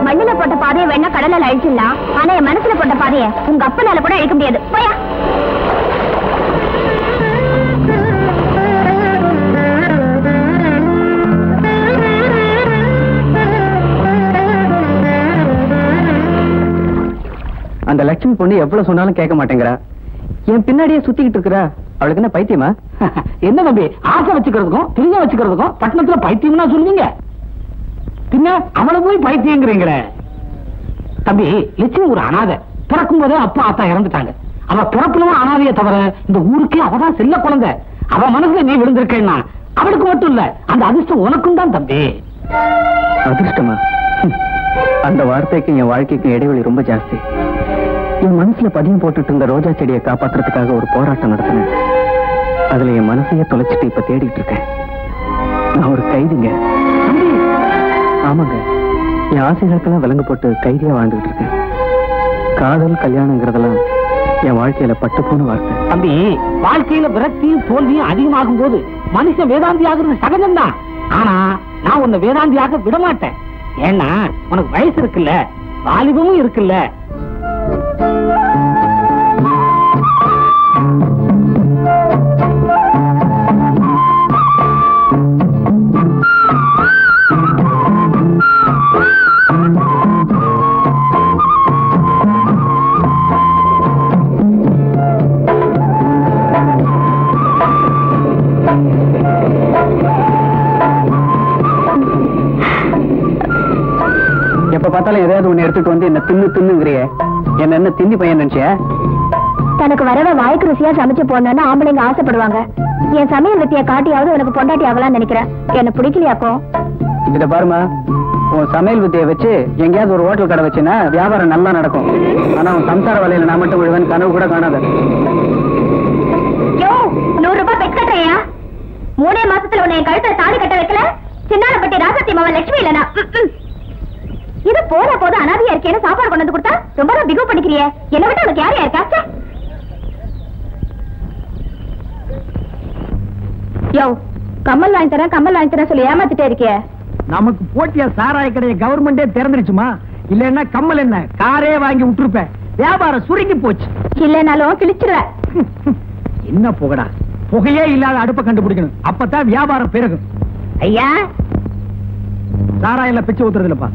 மண்ணில போட்ட பாதையை வேணா கடலால அழிச்சிடலாம். ஆனா என் மனசுல போட்ட பாதையை உங்க அப்பனால கூட அழிக்க முடியாது. போயா. அந்த லட்சுமி பொண்ணு எவ்வளவு சொன்னாலும் கேட்க மாட்டேங்கிறா. என் பின்னாடியே சுத்திக்கிட்டு இருக்கிறா. அவளுக்கு என்ன பைத்தியமா? என்ன தம்பி, ஆசை வச்சுக்கிறதுக்கும் திரிஞ்ச வச்சுக்கிறதுக்கும் பட்டணத்துல பைத்தியம்னா சொல்லுவீங்க? பின்ன அவளை போய் பைத்தியங்கிறீங்களே. தம்பி, லட்சுமி ஒரு அனாதை. பிறக்கும் போதே அப்பா ஆத்தா இறந்துட்டாங்க. அவ பிறப்புலவும் அனாதையை தவிர இந்த ஊருக்கே அவதான் செல்ல குழந்தை. அவ மனசுல நீ விழுந்திருக்கேன்னா அவளுக்கு மட்டும் இல்ல, அந்த அதிர்ஷ்டம் உனக்கும் தான் தம்பி. அதிர்ஷ்டமா? அந்த வார்த்தைக்கு என் வாழ்க்கைக்கு இடைவெளி ரொம்ப ஜாஸ்தி. என் மனசுல பதியம் போட்டுட்டு இருந்த ரோஜா செடியை காப்பாத்துறதுக்காக ஒரு போராட்டம் நடத்தினேன். அதுல என் மனசையே தொலைச்சிட்டு இப்ப தேடிட்டு இருக்கேன். நான் ஒரு கைதிங்க. ஆமாங்க, என் ஆசைகளுக்கெல்லாம் விலங்கு போட்டு கைதியா வாழ்ந்துகிட்டு இருக்கேன். காதல் கல்யாணங்கிறதெல்லாம் என் வாழ்க்கையில பட்டு போன வார்த்தை. தம்பி, வாழ்க்கையில விரக்தியும் தோல்வியும் அதிகமாகும் போது மனுஷன் வேதாந்தி ஆகுறது சகஜம்தான். ஆனா நான் உன்னை வேதாந்தியாக விட மாட்டேன். ஏன்னா உனக்கு வயசு இருக்குல்ல, வாலிபமும் இருக்குல்ல. எப்ப பார்த்தாலும் ஏதாவது ஒண்ணு எடுத்துட்டு வந்து என்ன தின்னுங்கிறிய, என்ன தின்னி பையன் நினைச்சிய? தனக்கு வரவ வாய்க்கு ருசியா சமைச்சு போடணும்னு ஆம்பளைங்க ஆசைப்படுவாங்க. என் சமையல் வித்தியை காட்டியாவது உனக்கு பொண்டாட்டி ஆகலாம்னு நினைக்கிறேன். என்ன பிடிக்கலையாக்கும்? இத பாருமா, உன் சமையல் வித்தியை வச்சு எங்கேயாவது ஒரு ஹோட்டல் கடை வச்சுன்னா வியாபாரம் நல்லா நடக்கும். ஆனா உன் சம்சார வலையில நான் மட்டும் விழுவேன் கனவு கூட காணாத. 100 ரூபாய் பெட் கட்டுறியா? 3 மாசத்துல உன்னை என் கழுத்தை தாலி கட்ட வைக்கல. சின்னாரப்பட்டி ராசத்தி மாவன் லட்சுமி இல்லனா இது போற போது அனாதையா இருக்கேன்னு சாப்பாடு கொண்டு வந்து கொடுத்தா ரொம்ப பிகு பண்ணிக்கிறியே. என்ன விட்டு உனக்கு யாரையா இருக்கா? யோ, கம்மல் வாங்கி தரேன் சொல்லி ஏமாத்திட்டே இருக்கிய. நமக்கு போட்டியா சாராய கடையை கவர்மெண்டே திறந்துருச்சுமா? இல்லன்னா கம்மல் என்ன காரே வாங்கி விட்டுருப்பேன். வியாபாரம் சுருங்கி போச்சு. இல்லனாலும் கிழிச்சிருவேன். என்ன புகடா, புகையே இல்லாத அடுப்பை கண்டுபிடிக்கணும். அப்பதான் வியாபாரம் பெருகும். ஐயா, சாராயில பிச்சை ஊத்துறது இல்லப்பா.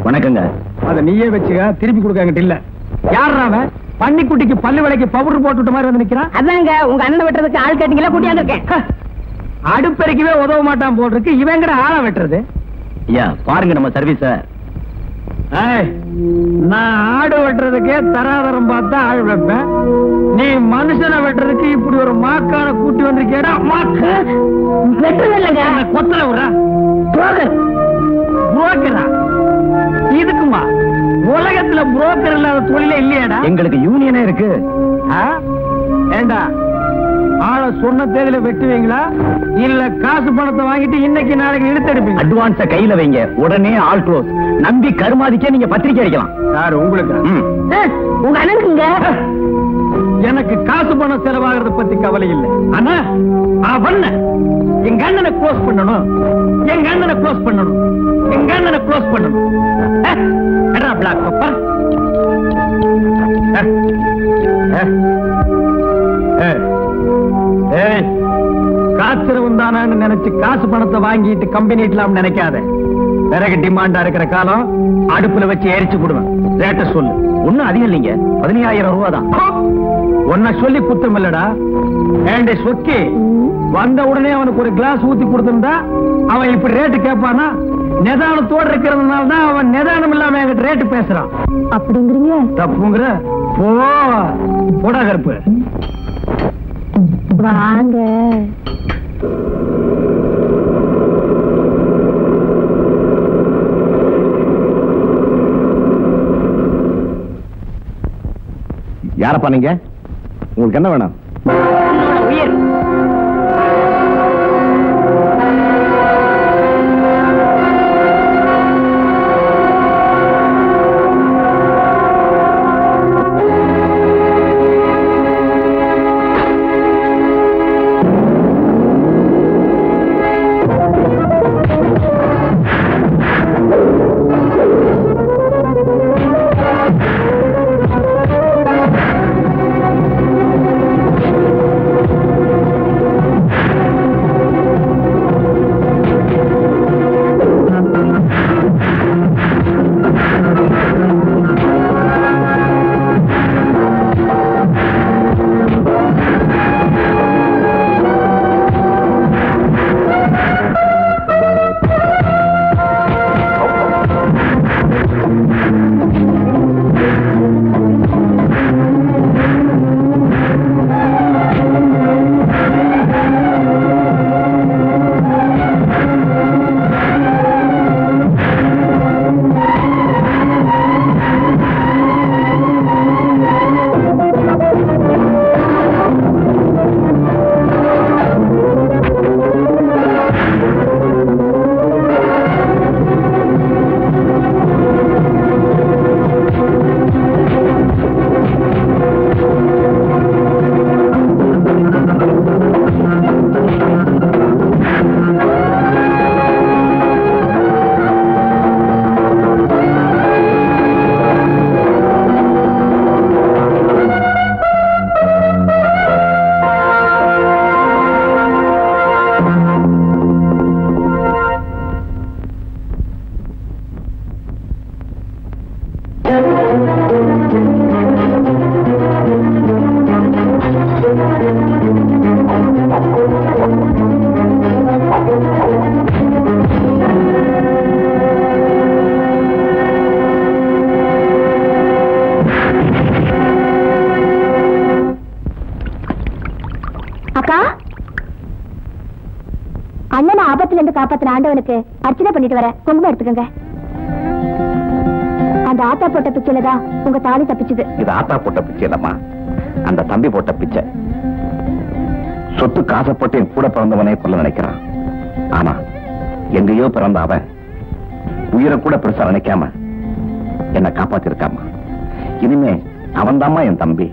வணக்கங்க. அத நீயே வச்சுக்க, திருப்பி கொடுக்க இல்ல. யாரு பன்னிக்குட்டிக்கு பல்லு விலைக்கு பவுடர் போட்டு மாதிரி வந்து நிக்கிறான்? அதாங்க உங்க அண்ணன் வெட்டுறதுக்கு ஆள் கேட்டீங்களா? கூட்டியாந்து இருக்கேன். அடுப்பெருக்கவே உதவ மாட்டான் போல் இருக்கு. இவங்கிற ஆளை வெட்டுறது. ஐயா பாருங்க நம்ம சர்வீஸ. நான் ஆடு வெட்டுறதுக்கே தராதரம் பார்த்தா ஆள் வைப்பேன். நீ மனுஷனை வெட்டுறதுக்கு இப்படி ஒரு மாக்கான கூட்டி வந்திருக்கேடா. மாக்கு வெட்டுறது இல்லைங்க, கொத்தல விடுறா. புரோக்கரா? இதுக்குமா உலகத்துல புரோக்கர் இல்லாத தொழிலே இல்லையாடா? எங்களுக்கு யூனியனே இருக்கு. ஏண்டா ஆளை சொன்ன தேதியில வெட்டுவீங்களா இல்ல காசு பணத்தை வாங்கிட்டு இன்னைக்கு நாளைக்கு இழுத்தெடுப்பீங்க? அட்வான்ஸ கையில வைங்க, உடனே ஆல் க்ளோஸ். நம்பி கருமாதிக்கே நீங்க பத்திரிக்கை அடிக்கலாம். யாரு உங்களுக்கு? உங்க அண்ணனுக்குங்க. எனக்கு காசு பணம் செலவாகிறத பத்தி கவலை இல்லை. ஆனா அவன் எங்க அண்ணனை க்ளோஸ் பண்ணணும், எங்க அண்ணனை க்ளோஸ் பண்ணணும், எங்க அண்ணனை க்ளோஸ் பண்ணணும். பிளாக் பப்பா காசுரவம் தானு நினைச்சு காசு பணத்தை வாங்கிட்டு கம்பெனி இட்லாம் நினைக்காத. பிறகு டிமாண்டா இருக்கிற காலம் அடுப்புல வச்சு எரிச்சு கொடுவேன். ரேட்ட சொல்லு. ஒண்ணும் அதிகம் இல்லைங்க, 15,000 ரூபா தான். உன்னை சொல்லி குத்தம் இல்லடா. ஏண்டே சொக்கி, வந்த உடனே அவனுக்கு ஒரு கிளாஸ் ஊத்தி கொடுத்திருந்தா அவன் இப்படி ரேட்டு கேட்பானா? நிதானத்தோடு இருக்கிறதுனால தான் அவன் நிதானம் இல்லாம என்கிட்ட ரேட்டு பேசுறான். அப்படிங்கிறீங்க? தப்புங்கிற போடா கருப்பு. வாங்க. யாரப்பா நீங்க? உங்களுக்கு என்ன வேணும்? உயிர். அக்கா, அண்ணனை ஆபத்துல இருந்து காப்பாத்தின ஆண்டவனுக்கு அர்ச்சனை பண்ணிட்டு வர குங்குமம் எடுத்துக்கங்க. அந்த ஆத்தா போட்ட பிச்சையில தான் உங்க தாலி தப்பிச்சுது. இது ஆத்தா போட்ட பிச்சை இல்லம்மா, அந்த தம்பி போட்ட பிச்சை. சொத்து காசப்பட்டு என் கூட பிறந்தவனே கொல்ல நினைக்கிறான். ஆனா எங்கேயோ பிறந்த அவன் உயிரை கூட பெருசா நினைக்காம என்ன காப்பாத்திருக்காமா. இனிமே அவன் தாம்மா என் தம்பி.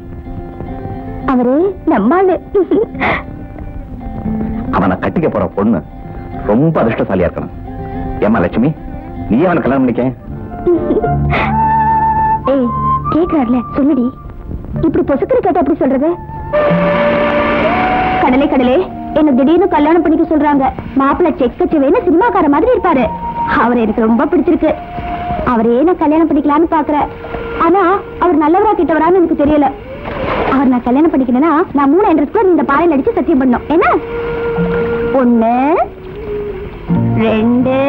அவரே நம்மாளு. அவனை கட்டிக்க போற பொண்ணு ரொம்ப அதிர்ஷ்டசாலியா இருக்கணும். ஏமா லட்சுமி, நீயே அவனை கல்யாணம் பண்ணிக்க. ஏய், கேக்குறாருல சொல்லுடி. இப்படி பொசுக்கிற கேட்ட எப்படி சொல்றது? கடலே கடலே, என்ன திடீர்னு கல்யாணம் பண்ணிக்க சொல்றாங்க. மாப்பிள்ள செக் கச்சவேன்னு சினிமாக்கார மாதிரி இருப்பாரு. அவரை எனக்கு ரொம்ப பிடிச்சிருக்கு. அவரே நான் கல்யாணம் பண்ணிக்கலான்னு பாக்குறேன். ஆனா அவர் நல்லவரா கிட்டவரான்னு எனக்கு தெரியல. அவர் நான் கல்யாணம் பண்ணிக்கணும்னா நான் 3 என்ட்ரஸ்க்குள்ள இந்த பாறையில் அடிச்சு சத்தியம் பண்ணணும். என்ன? 1 2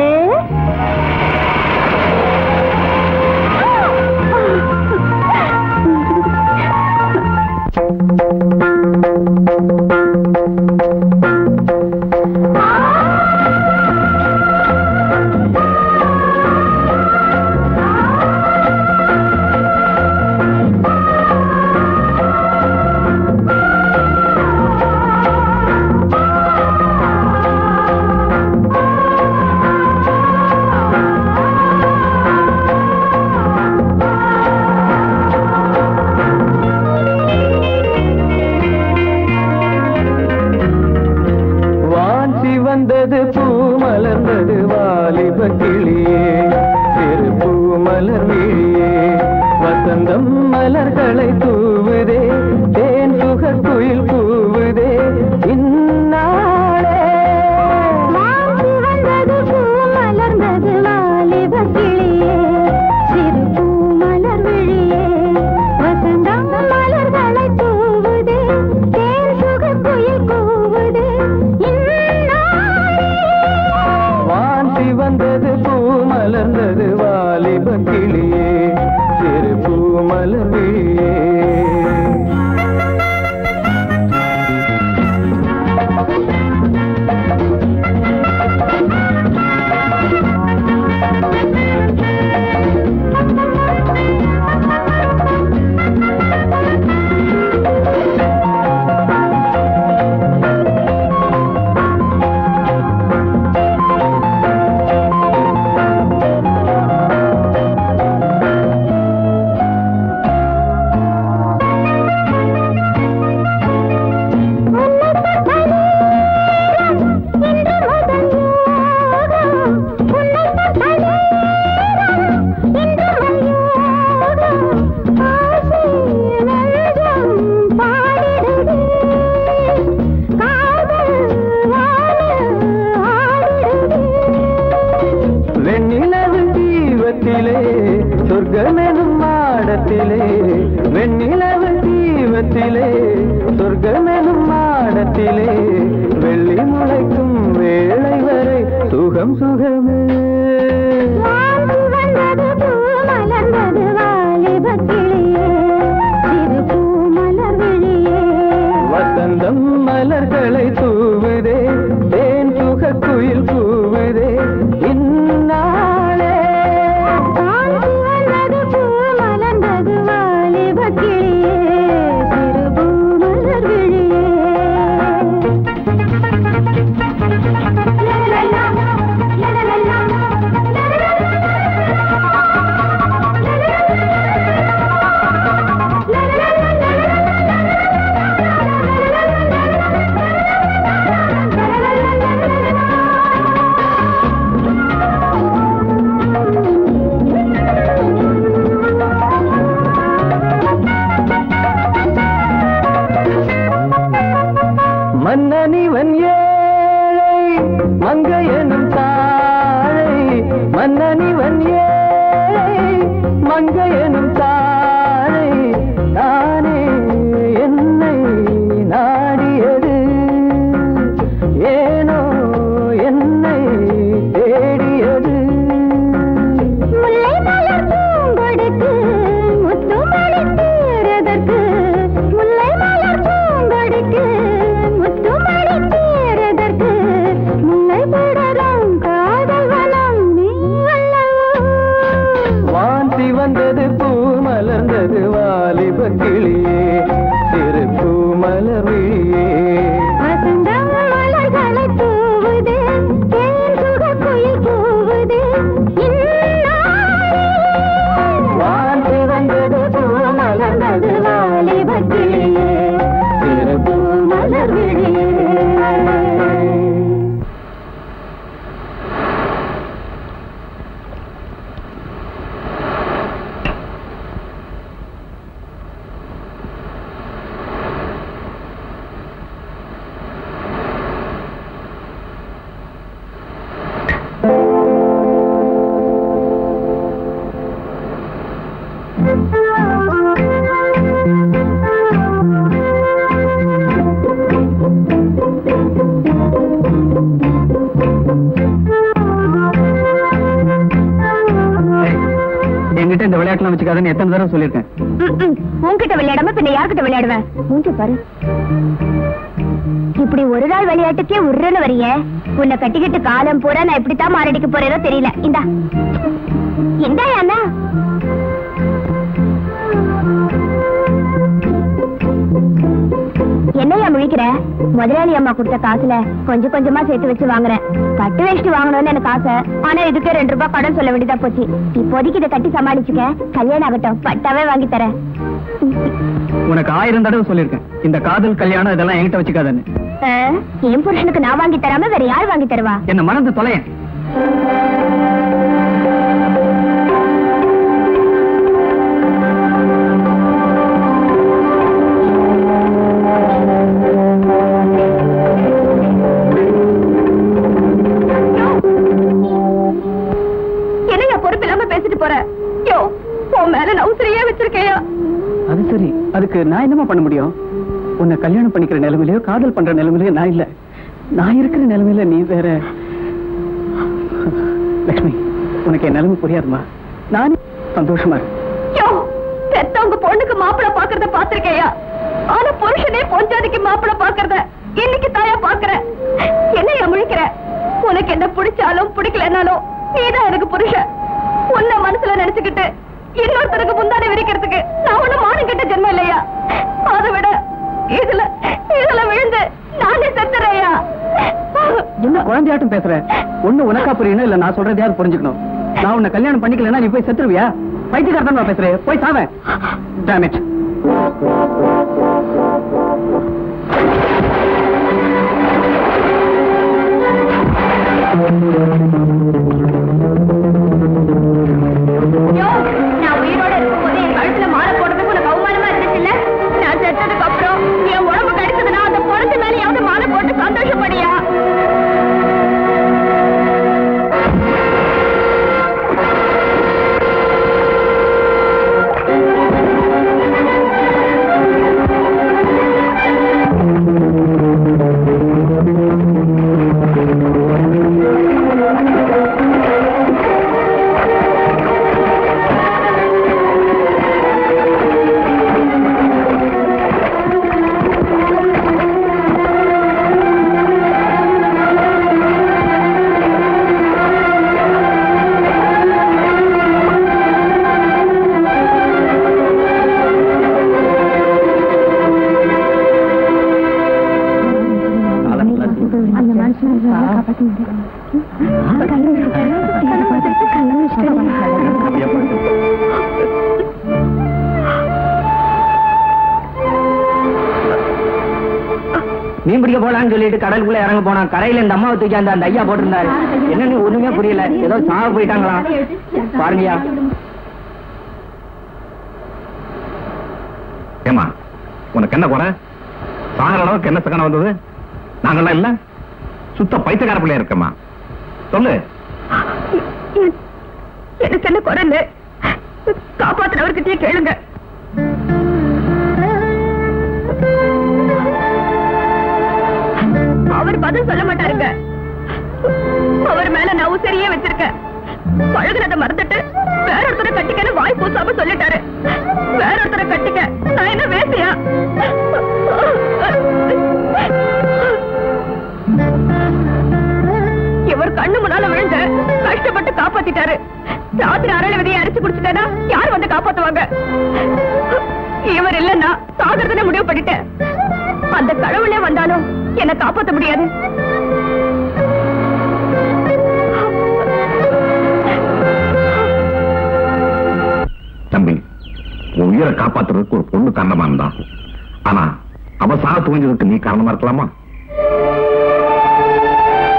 வந்தது பூ மலர்ந்தது வாலிப கிளியே, திரு பூ மலர் விழியே, வசந்தம் மலர்களை தூவுதே, தேன் சுகர் குயில் கூவுதே இந்நாளே. வந்தது பூ மலர்ந்தது வாலிப கிளியே, திரு பூ மலர் விழியே, வசந்தம் மலர்களை தூவுதே, தேன் சுகர் குயில் கூவுதே. வந்தது பூ மலர்ந்தது வாலிப கிளியே, சிறு பூ மலர் விழியே. சொர்க்கமெனும் மாடத்திலே, வெண்ணிலவு தீவத்திலே, சொர்க்கமெனும் மாடத்திலே, வெள்ளி முளைக்கும் வேளை வரை சுகம் சுகமே. வந்தது பூ மலர்ந்தது வாலிப கிளியே, சிறு பூ மலர் விழியே, வசந்தம் மலர்களை தூவுதே, தேன் சுகர் குயில் கூவுதே இந்நாளே. வந்தது பூ மலர்ந்தது வாலிப கிளியே, சிறு பூ மலர் விழியே. மன்னனிவன் ஏழை மங்கையனும் தாழை, மன்னனிவன் ஏழை மங்கையனும் தாழை, நானே என்னை நாடியது ஏனோ என்னை தேடியது. முல்லை மலர் பூங்கொடுக்கு முத்துமணி தேரதற்கு, முல்லை மலர் பூங்கொடுக்கு முத்துமணி இந்த விளையாட்டுலாம் வச்சுக்காதன்னு எத்தனை தடவை சொல்லியிருக்கேன். உன்கிட்ட விளையாடாம பின்ன யார்கிட்ட விளையாடுவேன்? மூஞ்சி பாரு. இப்படி ஒரு நாள் விளையாட்டுக்கே உருன்னு வரிய. உன்னை கட்டிக்கிட்டு காலம் பூரா நான் எப்படித்தான் மாரடிக்க போறேனோ தெரியல. இந்தா இந்தா அண்ணா. என்னையா முழிக்கிற? முதலாளி அம்மா கொடுத்த காசுல கொஞ்சம் கொஞ்சமா சேர்த்து வச்சு வாங்குறேன். கட்டு வேஷ்டி வாங்கணும்னு எனக்கு ஆசை. ஆனா இதுக்கே 2 ரூபாய் கடன் சொல்ல வேண்டியதா போச்சு. இப்போதைக்கு இதை கட்டி சமாளிச்சுக்க. கல்யாணம் ஆகட்டும், பட்டாவே வாங்கி தரேன். உனக்கு 1000 தடவை சொல்லியிருக்கேன், இந்த காதல் கல்யாணம் இதெல்லாம் என்கிட்ட வச்சுக்காதன்னு. என் புருஷனுக்கு நான் வாங்கி தராம வேற யார் வாங்கி தருவா? என்ன மறந்து தொலையேன். அது சரி, அதுக்கு நான் என்னமா பண்ண முடியும்? உன்னை கல்யாணம் பண்ணிக்கிற நிலைமையிலயோ காதல் பண்ற நிலைமையிலயோ நான் இல்ல. நான் இருக்கிற நிலைமையில நீ வேற. லட்சுமி, உனக்கு என் நிலைமை புரியாதுமா. நான் சந்தோஷமா பெத்தவங்க பொண்ணுக்கு மாப்பிள்ள பாக்குறத பாத்திருக்கையா? ஆனா புருஷனே பொஞ்சாதிக்கு மாப்பிள்ள பாக்குறத இன்னைக்கு தாயா பாக்குற. என்னையா முழிக்கிற? உனக்கு என்ன பிடிச்சாலும் பிடிக்கலனாலும் நீதான் எனக்கு புருஷன். உன்னை மனசுல நினைச்சுக்கிட்டு இன்னொருத்தருக்கு முந்தானே விரிக்கிறதுக்கு நான் ஒண்ணு மானம் கெட்ட ஜென்மம் இல்லையா? அதை விட இதுல விழுந்து நானே செத்துறையா? என்ன குழந்தையாட்டும் பேசுற? ஒண்ணு உனக்கா புரியணும், இல்ல நான் சொல்றதையாவது புரிஞ்சுக்கணும். நான் உன்னை கல்யாணம் பண்ணிக்கலன்னா நீ போய் செத்துருவியா? பைத்தியக்காரன் பேசுறேன், போய் சாவேன். Damn it. நான் உயிரோட இருக்கும்போது என் கழுத்துல மாலை போடுறதுக்கு உனக்கு அவமானமா இருந்துச்சு இல்ல? நான் செத்ததுக்கு அப்புறம் என் உடம்பு கிடைச்சதுன்னா அந்த பொண்ணு மேலேயாவது மாலை போட்டு சந்தோஷப்படியா? மீன் பிடிக்க போலான்னு சொல்லிட்டு கடலுக்குள்ள இறங்க போனா கரையில இந்த அம்மாவை தூக்கி அந்த ஐயா போட்டிருந்தாரு. என்னன்னு ஒண்ணுமே புரியல. ஏதோ சாக போயிட்டாங்களா பாருங்கயா. ஏமா, உனக்கு என்ன குறை? சாகர அளவுக்கு என்ன சகனம் வந்தது? நாங்கெல்லாம் இல்ல, சுத்த பைத்தியக்கார பிள்ளையா இருக்கமா. சொல்லு. எனக்கு என்ன குறை? காப்பாத்தினவர்கிட்டயே கேளுங்க. அவர் பதில் சொல்ல மாட்டாருங்க. அவர் மேல நான் உசரியே வச்சிருக்கேன். பழகுனதை மறந்துட்டு வேற ஒருத்தரை கட்டிக்கன்னு வாய் பூசாம சொல்லிட்டாரு. வேற ஒருத்தரை கட்டிக்க நான் என்ன வேசியா? இவர் கண்ணு முன்னால விழுந்து கஷ்டப்பட்டு காப்பாத்திட்டாரு. ராத்திரி அரளி விதையை அரைச்சு குடிச்சுட்டேன்னா யார் வந்து காப்பாத்துவாங்க? இவர் இல்லன்னா சாகறதுன்னு முடிவு பண்ணிட்டேன். அந்த கடவுளே வந்தாலும் என்ன காப்பாற்ற முடியாது. தம்பி, உன் உயிரை காப்பாத்துறதுக்கு ஒரு பொண்ணு காரணமா இருந்தா, ஆனா அவ சாக துவஞ்சதுக்கு நீ காரணமா இருக்கலாமா?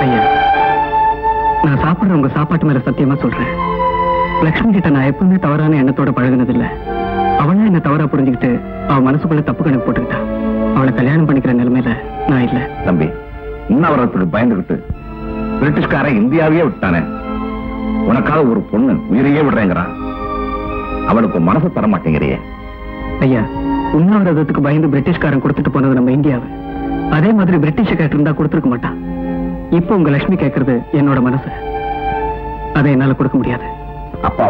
ஐயா, நான் சாப்பிடுற உங்க சாப்பாட்டு மேல சத்தியமா சொல்றேன். லட்சுமி கிட்ட நான் எப்பவுமே தவறான எண்ணத்தோட பழகுனதில்லை. அவனா என்ன தவறா புரிஞ்சுக்கிட்டு அவ மனசுக்குள்ள தப்பு கணக்கு போட்டுக்கிட்டா. அவளை கல்யாணம் பண்ணிக்கிற நிலைமையில நான் இல்ல. தம்பி, இன்னவரத்துக்கு பயந்துகிட்டு பிரிட்டிஷ்கார இந்தியாவையே விட்டானே, உனக்காக ஒரு பொண்ணு உயிரையே விடுறேங்கிறான். அவனுக்கு மனசு தர மாட்டேங்கிறியே. ஐயா, உண்ணாவிரதத்துக்கு பயந்து பிரிட்டிஷ்காரன் கொடுத்துட்டு போனது நம்ம இந்தியாவை. அதே மாதிரி பிரிட்டிஷ் கேட்டிருந்தா கொடுத்துருக்க மாட்டான். இப்ப உங்க லட்சுமி கேட்கறது என்னோட மனசு. அதை என்னால கொடுக்க முடியாது. அப்ப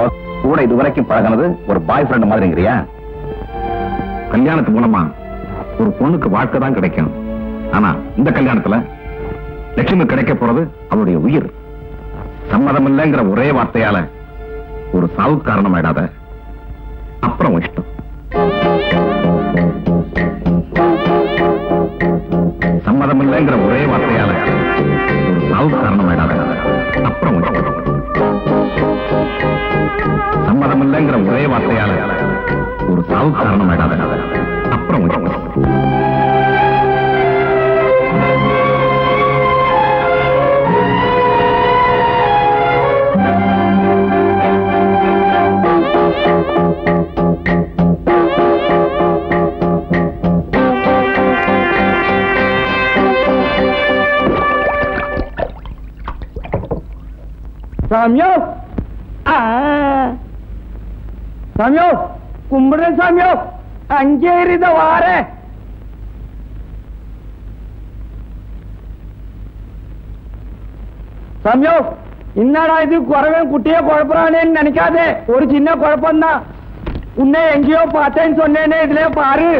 கூட இதுவரைக்கும் பழகினது ஒரு பாய் ஃப்ரெண்ட் மாதிரிங்கிறியா? கல்யாணத்து மூலமா ஒரு பொண்ணுக்கு வாழ்க்கை தான் கிடைக்கும். ஆனா இந்த கல்யாணத்துல லட்சுமி கிடைக்க போறது அவருடைய உயிர். சம்மதம் இல்லைங்கிற ஒரே வார்த்தையால ஒரு சாவு காரணம் ஆயிடாத. அப்புறம் இஷ்டம். சம்மதம் இல்லைங்கிற ஒரே வார்த்தையால ஒரு சாவு காரணம் ஆயிடாத. அப்புறம் இஷ்டம். சம்மதம் இல்லைங்கிற ஒரே வார்த்தையால ஒரு சாவு காரணம் ஆயிடாத. அப்புறம் இஷ்டம். சாமியோ, சாமியோ, கும்பிடுறேன் சாமியோ, அங்கே இருந்த வார. சாமியோ, என்னடா இது குறவே குட்டியே குழப்பறானேன்னு நினைக்காதே. ஒரு சின்ன குழப்பம்தான். உன்னை எங்கேயோ பார்த்தேன்னு சொன்னேனே, இதுல பாரு.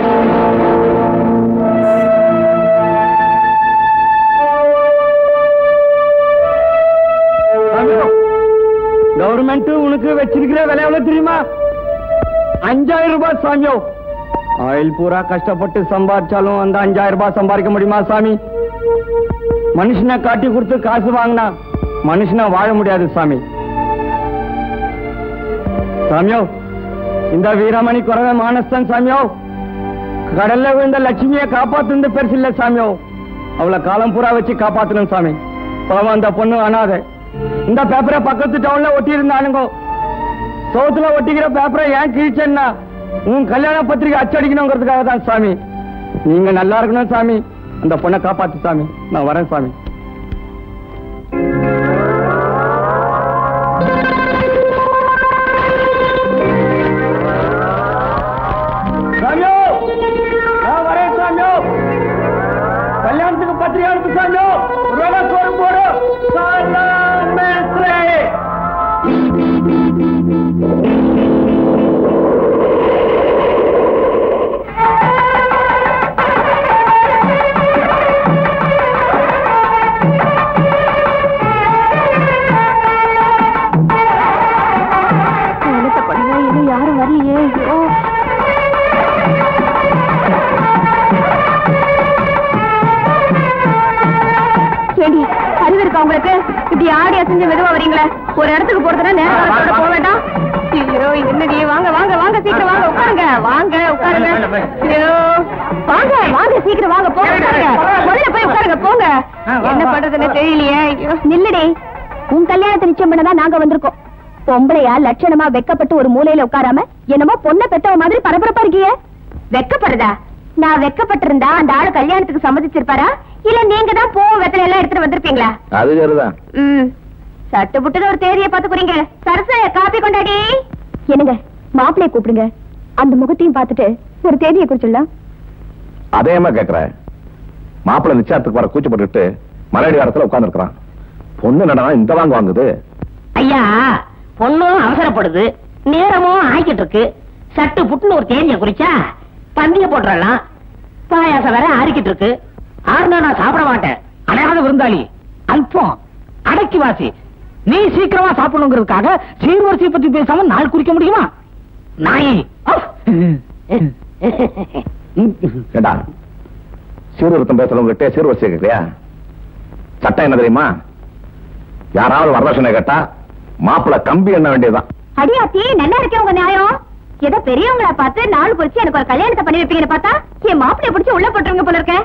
கவர்மெண்ட் உனக்கு வச்சிருக்கிற விலை எவ்வளவு தெரியுமா? 5000 ரூபாய் சாமியோ. ஆயில் பூரா கஷ்டப்பட்டு சம்பாதிச்சாலும் அந்த 5000 ரூபாய் சம்பாதிக்க முடியுமா சாமி? மனுஷனை காட்டி கொடுத்து காசு வாங்கினா மனுஷனை வாழ முடியாது சாமி. சாமியோ, இந்த வீரமணி குறவை மானஸ்தன் சாமியோ. கடல்ல விழுந்த லட்சுமியை காப்பாத்துறது பெருசு இல்ல சாமியோ. அவளை காலம் பூரா வச்சு காப்பாத்தணும் சாமி. பாவம் அந்த பொண்ணு அனாதை. இந்த பேப்பரை பக்கத்து டவுன்ல ஒட்டி இருந்தானுங்க. சோத்துல ஒட்டிக்கிற பேப்பரை ஏன் கிழிச்சேன்னா உன் கல்யாண பத்திரிகை அச்சடிக்கணுங்கிறதுக்காக தான் சாமி. நீங்க நல்லா இருக்கணும் சாமி. அந்த பொண்ணை காப்பாத்து சாமி. நான் வரேன் சாமி. சாமியோ, நான் வரேன் சாமியோ. கல்யாணத்துக்கு பத்திரிகை அனுப்பு சாமியோ. ஒரு வேளை சோறு போடு. யாரும் வரலையே. ஏண்டி அறிவு இருக்கா உங்களுக்கு? இப்படி ஆடி அசைஞ்சு மெதுவா வரீங்களே. ஒரு இடத்துக்கு போறதுனா நேரம் போக வேண்டாம். ஐயோ, என்னடி? வாங்க வாங்க வாங்க, சீக்கிரம் வாங்க, உட்காருங்க. வாங்க உட்காருங்க. ஐயோ, வாங்க வாங்க, சீக்கிரம் வாங்க, போங்க, உட்காருங்க. முதல்ல போய் உட்காருங்க, போங்க. என்ன பண்றதுன்னு தெரியலையே. நில்லுடி. உன் கல்யாணத்தை நிச்சயம் பண்ணதான் நாங்க வந்திருக்கோம். பொம்பளையா லட்சணமா வெக்கப்பட்டு ஒரு மூலையில உட்காராம என்னமோ பொண்ணை பெத்தவ மாதிரி பரபரப்பா இருக்கீங்க. வெக்கப்படுதா? நான் வெக்கப்பட்டிருந்தா அந்த ஆளு கல்யாணத்துக்கு சம்மதிச்சிருப்பாரா? இல்ல நீங்க தான் பூ வெத்தலை எல்லாம் எடுத்துட்டு வந்திருப்பீங்களா? அது சரிதான். சட்டு புட்டு ஒரு தேதியை பாத்துக்குறீங்க. சரசு, காப்பி கொண்டாடி. என்னங்க, மாப்பிள்ளைய கூப்பிடுங்க. அந்த முகத்தையும் பார்த்துட்டு ஒரு தேதியை குறிச்சிடலாம். அதேமா கேக்குற. மாப்பிள்ளை நிச்சயத்துக்கு வர கூச்சப்பட்டு மலையடி வாரத்துல உட்கார்ந்து இருக்கிறான். பொண்ணு நடனா இந்த வாங்குது. ஐயா, பொண்ணும் அவசரப்படுது, நேரமும் ஆகிட்டு இருக்கு. சட்டு புட்டுன்னு ஒரு தேதியை குறிச்சா பந்திய போட்டுறலாம். பாயாசம் வேற ஆறிக்கிட்டு இருக்கு. ஆறுனா நான் சாப்பிட மாட்டேன். அடையாத விருந்தாளி, அல்பம், அடக்கி வாசி. நீ சீக்கிரமா சாப்பிடணுங்கிறதுக்காக சீர்வரிசை பத்தி பேசாம நாள் குறிக்க முடியுமா? நாய் ஏண்டா, சீர்வரிசம் பேசுறவங்கிட்ட சீர்வரிசை கேட்கலையா? சட்டம் என்ன தெரியுமா? யாராவது வரதட்சணை கேட்டா மாப்பிள்ள கம்பி எண்ண வேண்டியதுதான். அடியாத்தி, நல்லா இருக்கே உங்க நியாயம். ஏதோ பெரியவங்களா பார்த்து நாள் குறிச்சு எனக்கு ஒரு கல்யாணத்தை பண்ணி வைப்பீங்கன்னு பார்த்தா என் மாப்பிளைய பிடிச்சி உள்ள போட்டுருங்க போல இருக்க.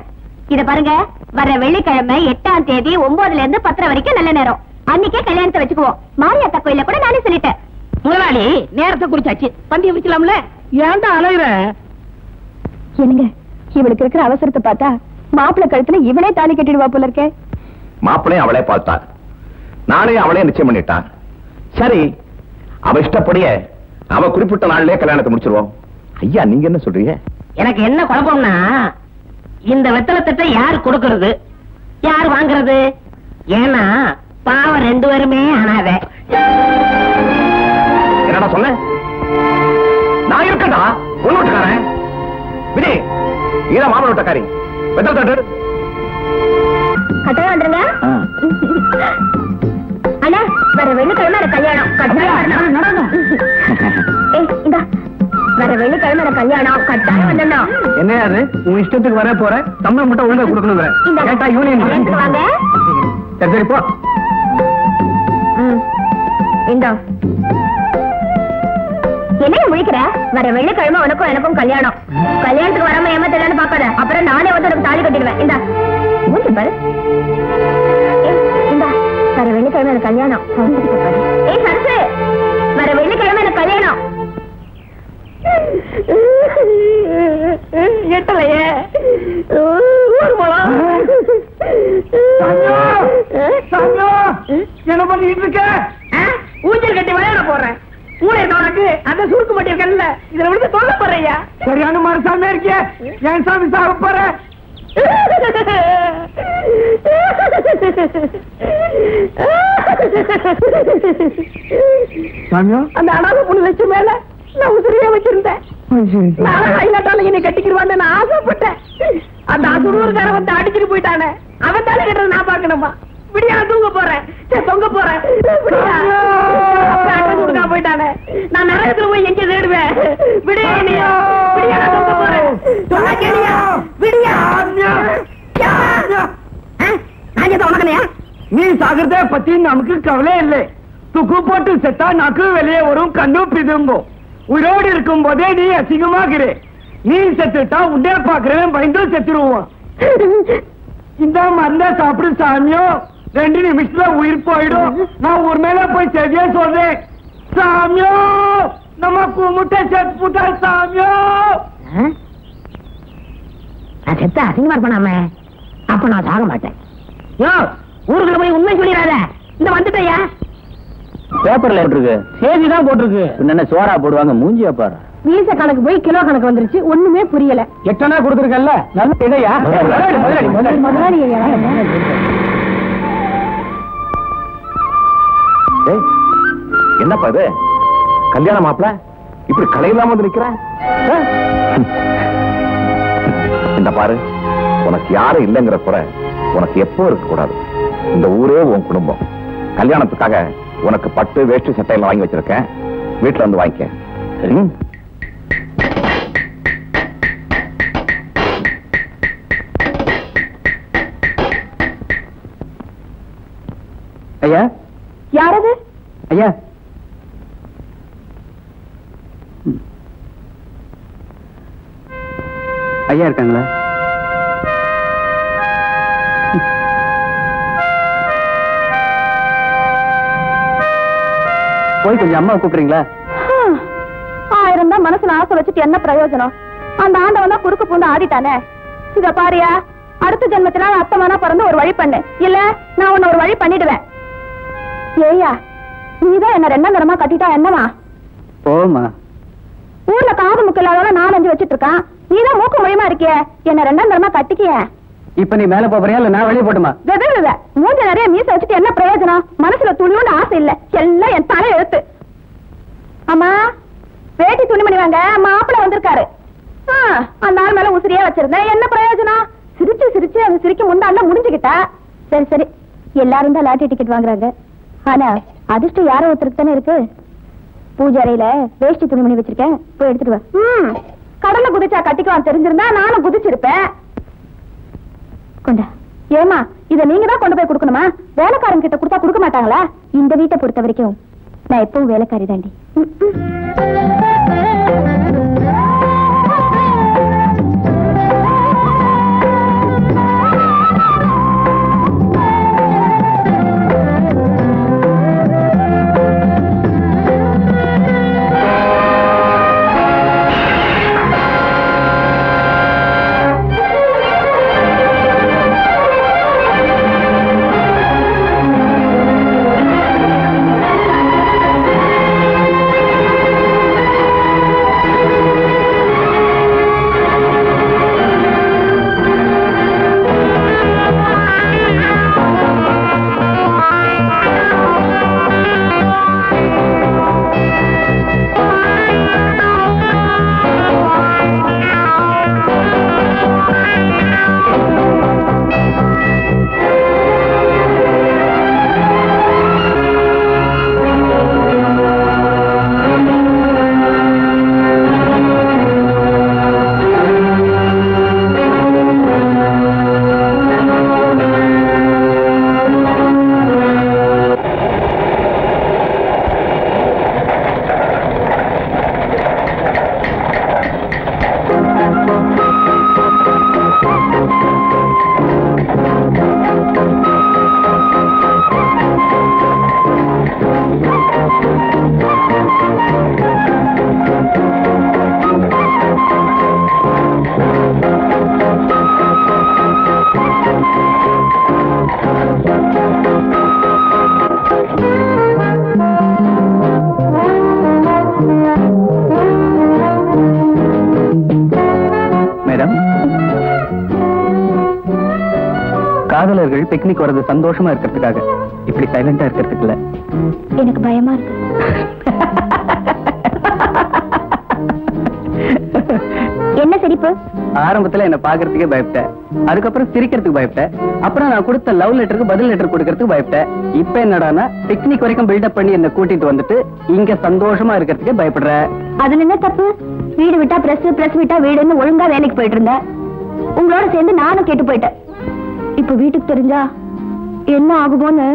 இத பாருங்க, வர வெள்ளிக்கிழமை 8ஆம் தேதி 9ல இருந்து 10 வரைக்கும் நல்ல நேரம். அன்னைக்கே கல்யாணத்தை வச்சுக்குவோம். மாரியாத்தா கோயில கூட நானே சொல்லிட்டேன். முதலாளி, நேரத்தை குறிச்சாச்சு, பந்திய பிடிக்கலாம்ல. ஏன்டா அலையுற? என்னங்க, இவளுக்கு இருக்கிற அவசரத்தை பார்த்தா மாப்பிள்ளை கழுத்துல இவளே தாலி கட்டிடுவா போல இருக்க. மாப்பிள்ளையும் அவளே பார்த்தா, நானே அவளே நிச்சயம் பண்ணிட்டான். சரி, அவ இஷ்டப்படியே அவ குறிப்பிட்ட நாள்லயே கல்யாணத்தை முடிச்சிருவோம். ஐயா, நீங்க என்ன சொல்றீங்க? எனக்கு என்ன குழப்பம்னா, இந்த வெத்தலை தட்டை யார் கொடுக்கறது, யார் வாங்குறது? ஏன்னா பாவம் 2 பேருமே அனாதை. என்னடா நான் சொன்னேன்? நான் இருக்கட்டா பொண்ணு வீட்டுக்காரன். விதி இதான் மாமன் வீட்டுக்காரி. வெத்தல் தட்டு கட்டாயம் வந்துருங்க. அண்ணா வர வெள்ளிக்கிழமை கல்யாணம் கட்டாயம். இந்தா வர வெள்ளிக்கிழமை கல்யாணம் கட்டாயம் வந்துடணும். என்ன அது உன் இஷ்டத்துக்கு வர போற சம்பளம் மட்டும் ஒழுங்கா கொடுக்கணும். கேட்டா யூனியன் வாங்க. சரி போ. இந்தா என்ன முடிக்கிற? வர வெள்ளிக்கிழமை உனக்கும் எனக்கும் கல்யாணம். கல்யாணத்துக்கு வராம ஏமாத்தலன்னு பாக்காத. அப்புறம் நானே வந்து உனக்கு தாலி கட்டிடுவேன். இந்தா மூஞ்சி பாரு. இந்தா வர வெள்ளிக்கிழமை எனக்கு கல்யாணம். ஏய் சரசு, வர வெள்ளிக்கிழமை எனக்கு கல்யாணம். எட்டலையே என்ன பண்ணிட்டு இருக்க? ஊஞ்சல் கட்டி விளையாட போறேன். மூளை இருக்க உனக்கு அந்த சுருக்கு மட்டி இருக்கல, இதுல விழுந்து தொல்ல போறியா? சரியான மரசாமி இருக்கிய. என் சாமி சாக போற. சாமியா அந்த அனாதை பொண்ணு வச்ச மேல நான் உசுரியா வச்சிருந்தேன். நான் கைநாட்டால என்னை கட்டிக்கிடுவான்னு நான் ஆசைப்பட்டேன். அந்த அசுரூருக்காரன் வந்து அடிச்சுட்டு போயிட்டானே, அவன் தானே கட்டுறது நான் பாக்கணுமா? விடியா தூங்க போறேன், தொங்க போறேன். கொடுக்கா போயிட்டானே, நான் நரகத்துல போய் எங்க தேடுவேன்? விடியா விடியா தூங்க போறேன். சொன்னா கேளியா? விடியா உனக்கனையா? நீ சாகிறத பத்தி நமக்கு கவலை இல்லை. துக்கு போட்டு செத்தா நாக்கு வெளியே வரும், கண்ணும் பிதுங்கும். உயிரோடு இருக்கும் போதே நீ அசிங்கமாகிற. நீ செத்துட்டா உடனே பாக்குறவன் பயந்து செத்துருவான். இந்த மருந்த சாப்பிடு சாமியோ, 2 நிமிஷத்துல உயிர் போயிடும். நான் ஒரு மேல போய் செய்தியே சொல்றேன். சாமியோ நம்ம கும்பிட்ட செத்து புட்டா சாமியோ. நான் செத்த அசிங்கமா இருப்பானாம, அப்ப நான் சாக மாட்டேன். யோ ஊருக்குள்ள போய் உண்மை சொல்லிடாத. இந்த வந்துட்டயா? பேப்பர்ல இருக்கு, சேதிதான் போட்டிருக்கு. என்ன சோறா போடுவாங்க, மூஞ்சியா பாரு. வீச கணக்கு போய் கிலோ கணக்கு வந்துருச்சு. ஒண்ணுமே புரியல. 8 அணா கொடுத்துருக்கல, நல்ல இடையா. என்னப்பா இது? கல்யாண மாப்பிள இப்படி கலையில்லாம வந்து நிக்கிற? இந்த பாரு, உனக்கு யாரும் இல்லைங்கிற குறை உனக்கு எப்போ இருக்க கூடாது. இந்த ஊரே உன் குடும்பம். கல்யாணத்துக்காக உனக்கு பட்டு வேஷ்டி சட்டையில வாங்கி வச்சிருக்கேன். வீட்டுல வந்து வாங்கிக்க. சரி? ஐயா யாரது? ஐயா ஐயா இருக்காங்களா? போய் கொஞ்சம் அம்மா கூப்பிடுறீங்களா? 1000 தான் மனசுல ஆசை வச்சுட்டு என்ன பிரயோஜனம்? அந்த ஆண்டவன் தான் குறுக்கு பூந்து ஆடிட்டானே. இத பாரியா, அடுத்த ஜென்மத்தில அத்தமானா பிறந்து ஒரு வழி பண்ணு, இல்ல நான் உன்ன ஒரு வழி பண்ணிடுவேன். ஏய்யா, நீதான் என்ன 2ஆம் தரமா கட்டிட்டா என்னமா? போமா. ஊர்ல காது முக்கு இல்லாதவள 4-5 வச்சிட்டு இருக்கான். நீதான் மூக்கு மொழியமா இருக்கிய, என்ன 2ஆம் தரமா கட்டிக்கிய. இப்ப நீ மேல போறியா இல்ல நான் வெளியே போட்டுமா? மூஞ்ச நிறைய மீச வச்சுட்டு என்ன பிரயோஜனம்? மனசுல துணியோட ஆசை இல்ல, எல்லாம் என் தலை எழுத்து. அம்மா வேட்டி துணிமணி வாங்க மாப்பிள்ள வந்திருக்காரு. அந்த ஆள் மேல உசிரியா வச்சிருந்தேன், என்ன பிரயோஜனம்? சிரிச்சு சிரிச்சு அது சிரிக்க முன்னால முடிஞ்சுக்கிட்டா. சரி சரி, எல்லாரும் தான் லாட்டரி டிக்கெட் வாங்குறாங்க. ஆனா அதிர்ஷ்டம் யாரோ ஒருத்தருக்கு தானே இருக்கு. பூஜை அறையில வேஷ்டி துணிமணி வச்சிருக்கேன், போய் எடுத்துட்டு வா. கடல்ல குதிச்சா கட்டிக்குவான் தெரிஞ்சிருந்தா நானும் குதிச்சிருப்பேன். கொண்டா. ஏமா, இத நீங்க தான் கொண்டு போய் கொடுக்கணுமா? வேலைக்காரன் கிட்ட கொடுத்தா கொடுக்க மாட்டாங்களா? இந்த வீட்டை பொறுத்த வரைக்கும் நான் எப்பவும் வேலைக்காரி தாண்டி. பெண்கள் பிக்னிக் வர்றது சந்தோஷமா இருக்கிறதுக்காக, இப்படி சைலண்டா இருக்கிறதுக்கு இல்ல. எனக்கு பயமா இருக்கு. என்ன சிரிப்பு? ஆரம்பத்துல என்ன பாக்குறதுக்கே பயப்பட்டேன், அதுக்கப்புறம் சிரிக்கிறதுக்கு பயப்பட்டேன், அப்புறம் நான் கொடுத்த லவ் லெட்டருக்கு பதில் லெட்டர் கொடுக்கறதுக்கு பயப்பட்டேன். இப்ப என்னடானா பிக்னிக் வரைக்கும் பில்டப் பண்ணி என்ன கூட்டிட்டு வந்துட்டு இங்க சந்தோஷமா இருக்கிறதுக்கே பயப்படுற. அதுல என்ன தப்பு? வீடு விட்டா பிரஸ், பிரஸ் விட்டா வீடுன்னு ஒழுங்கா வேலைக்கு போயிட்டு இருந்தேன். உங்களோட சேர்ந்து நானும் கேட்டு போயிட்டேன். இப்ப வீட்டுக்கு தெரிஞ்சா என்ன ஆகுமோன்னு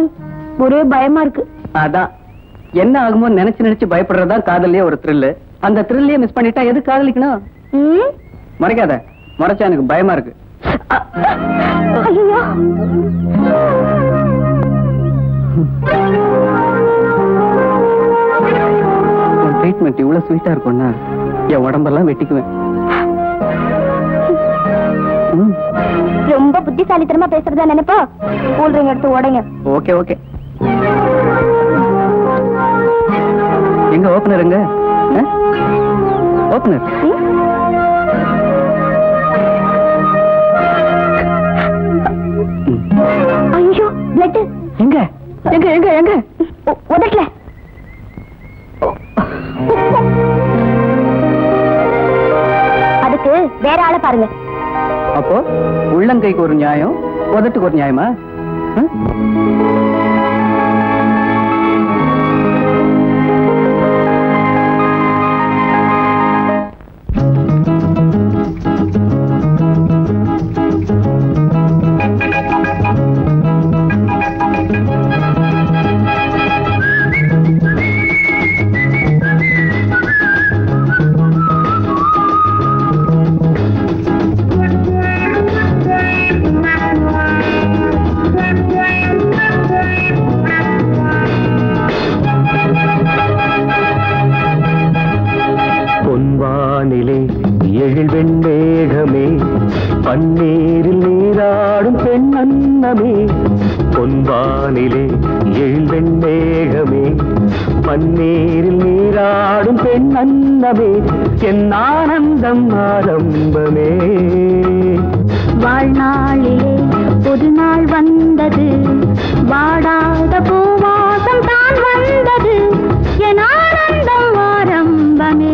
ஒரே பயமா இருக்கு. அதான் என்ன ஆகுமோ நினைச்சு நினைச்சு பயப்படுறதா காதலியே ஒரு த்ரில்லு. அந்த த்ரில்லையே மிஸ் பண்ணிட்டா எது காதலிக்கணும்? மறைக்காத, மறைச்சா எனக்கு பயமா இருக்கு. ஐயோ, ட்ரீட்மெண்ட் இவ்வளவு ஸ்வீட்டா இருக்கும்னா என் உடம்பெல்லாம் வெட்டிக்குவேன். ரொம்ப புத்திசாலித்தனமா பேசுறதா நினைப்பா. கூல்ட்ரிங்க் எடுத்து உடைங்க. Okay okay. எங்க ஓபனர்? எங்க ஓபனர்? ஐயோ, பிளட் எங்க எங்க எங்க எங்க? உதட்டல. அதுக்கு வேற ஆளை பாருங்க. அப்போ உள்ளங்கைக்கு ஒரு நியாயம், உதட்டுக்கு ஒரு நியாயமா? பொன்வானிலே எழில் வெண்மேகமே, பன்னீரில் நீராடும் பெண் அன்னமே. பொன்வானிலே எழில் வெண்மேகமே, பன்னீரில் நீராடும் பெண் அன்னமே. என் ஆனந்தம் ஆரம்பமே. வாழ்நாளிலே ஒரு நாள் வந்தது, வாடாத பூவாசம் தான் வந்தது. என் ஆனந்தம் ஆரம்பமே.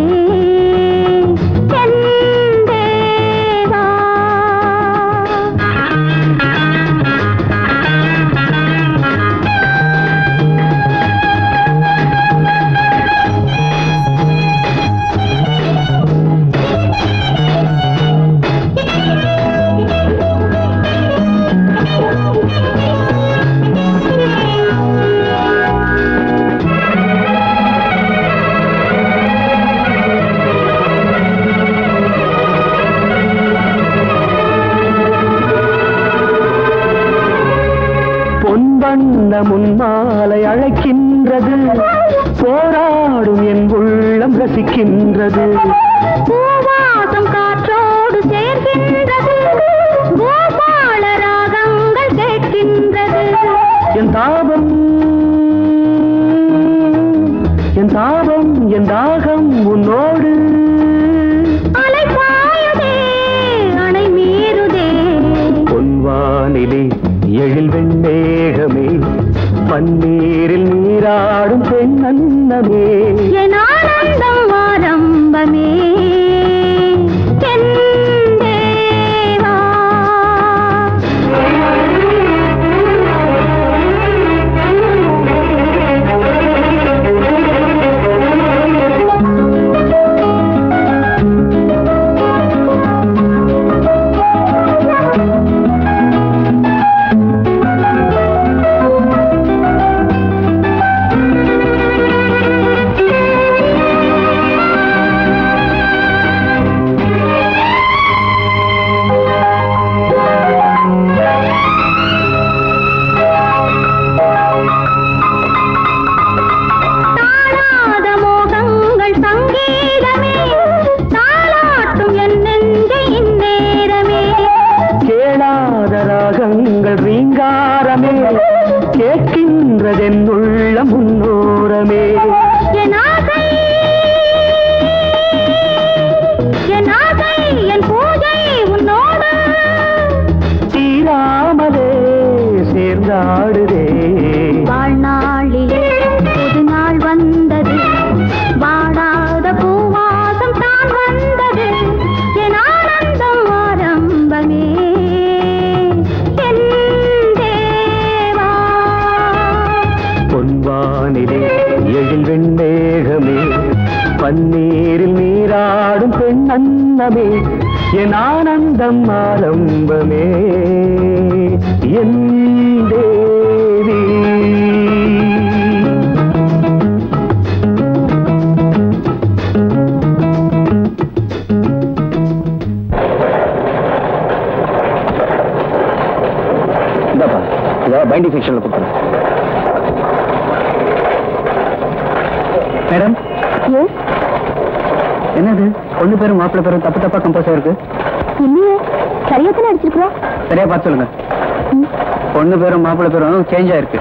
முன்மாலை அழைக்கின்றது, போராடும் என் உள்ளம் ரசிக்கின்றது. பூவாசம் காற்றோடு சேர்க்கின்றது, கோபால ராகங்கள் கேட்கின்றது. என் தாபம் என் தாபம் என் தாகம் உன்னோடு. அலை பாயுதே, அணை மீறுதே. பொன்வானிலே எழில் வெண்மேகமே, பன்னீரில் நீராடும் பெண் அன்னமே. என் ஆனந்தம் ஆரம்பமே. சேர்ந்தாடுதே. வாழ்நாளிலே புது நாள் வந்தது, வாடாத பூவாசம் தான் வந்தது, என் ஆனந்தம் ஆரம்பமே. என் தேவா பொன்வானிலே எழில் வெண்மேகமே, பன்னீரில் நீராடும் பெண் அன்னமே, என் ஆனந்தம் ஆரம்பமே. என் தேவி இந்தாப்பா, இதை பைண்டிங் செக்ஷன்ல கொடுத்துருங்க. மேடம், என்னது பொண்ணு பேரும் மாப்பிள்ளை பேரும் தப்பு தப்பா கம்போஸ் ஆயிருக்கு? இல்லையே, சரியா தானே அடிச்சிருக்கிறோம். சரியா பார்த்து சொல்லுங்க. பொண்ணு பேரும் மாப்பிள்ளை பேரும் சேஞ்ச் ஆயிருக்கு.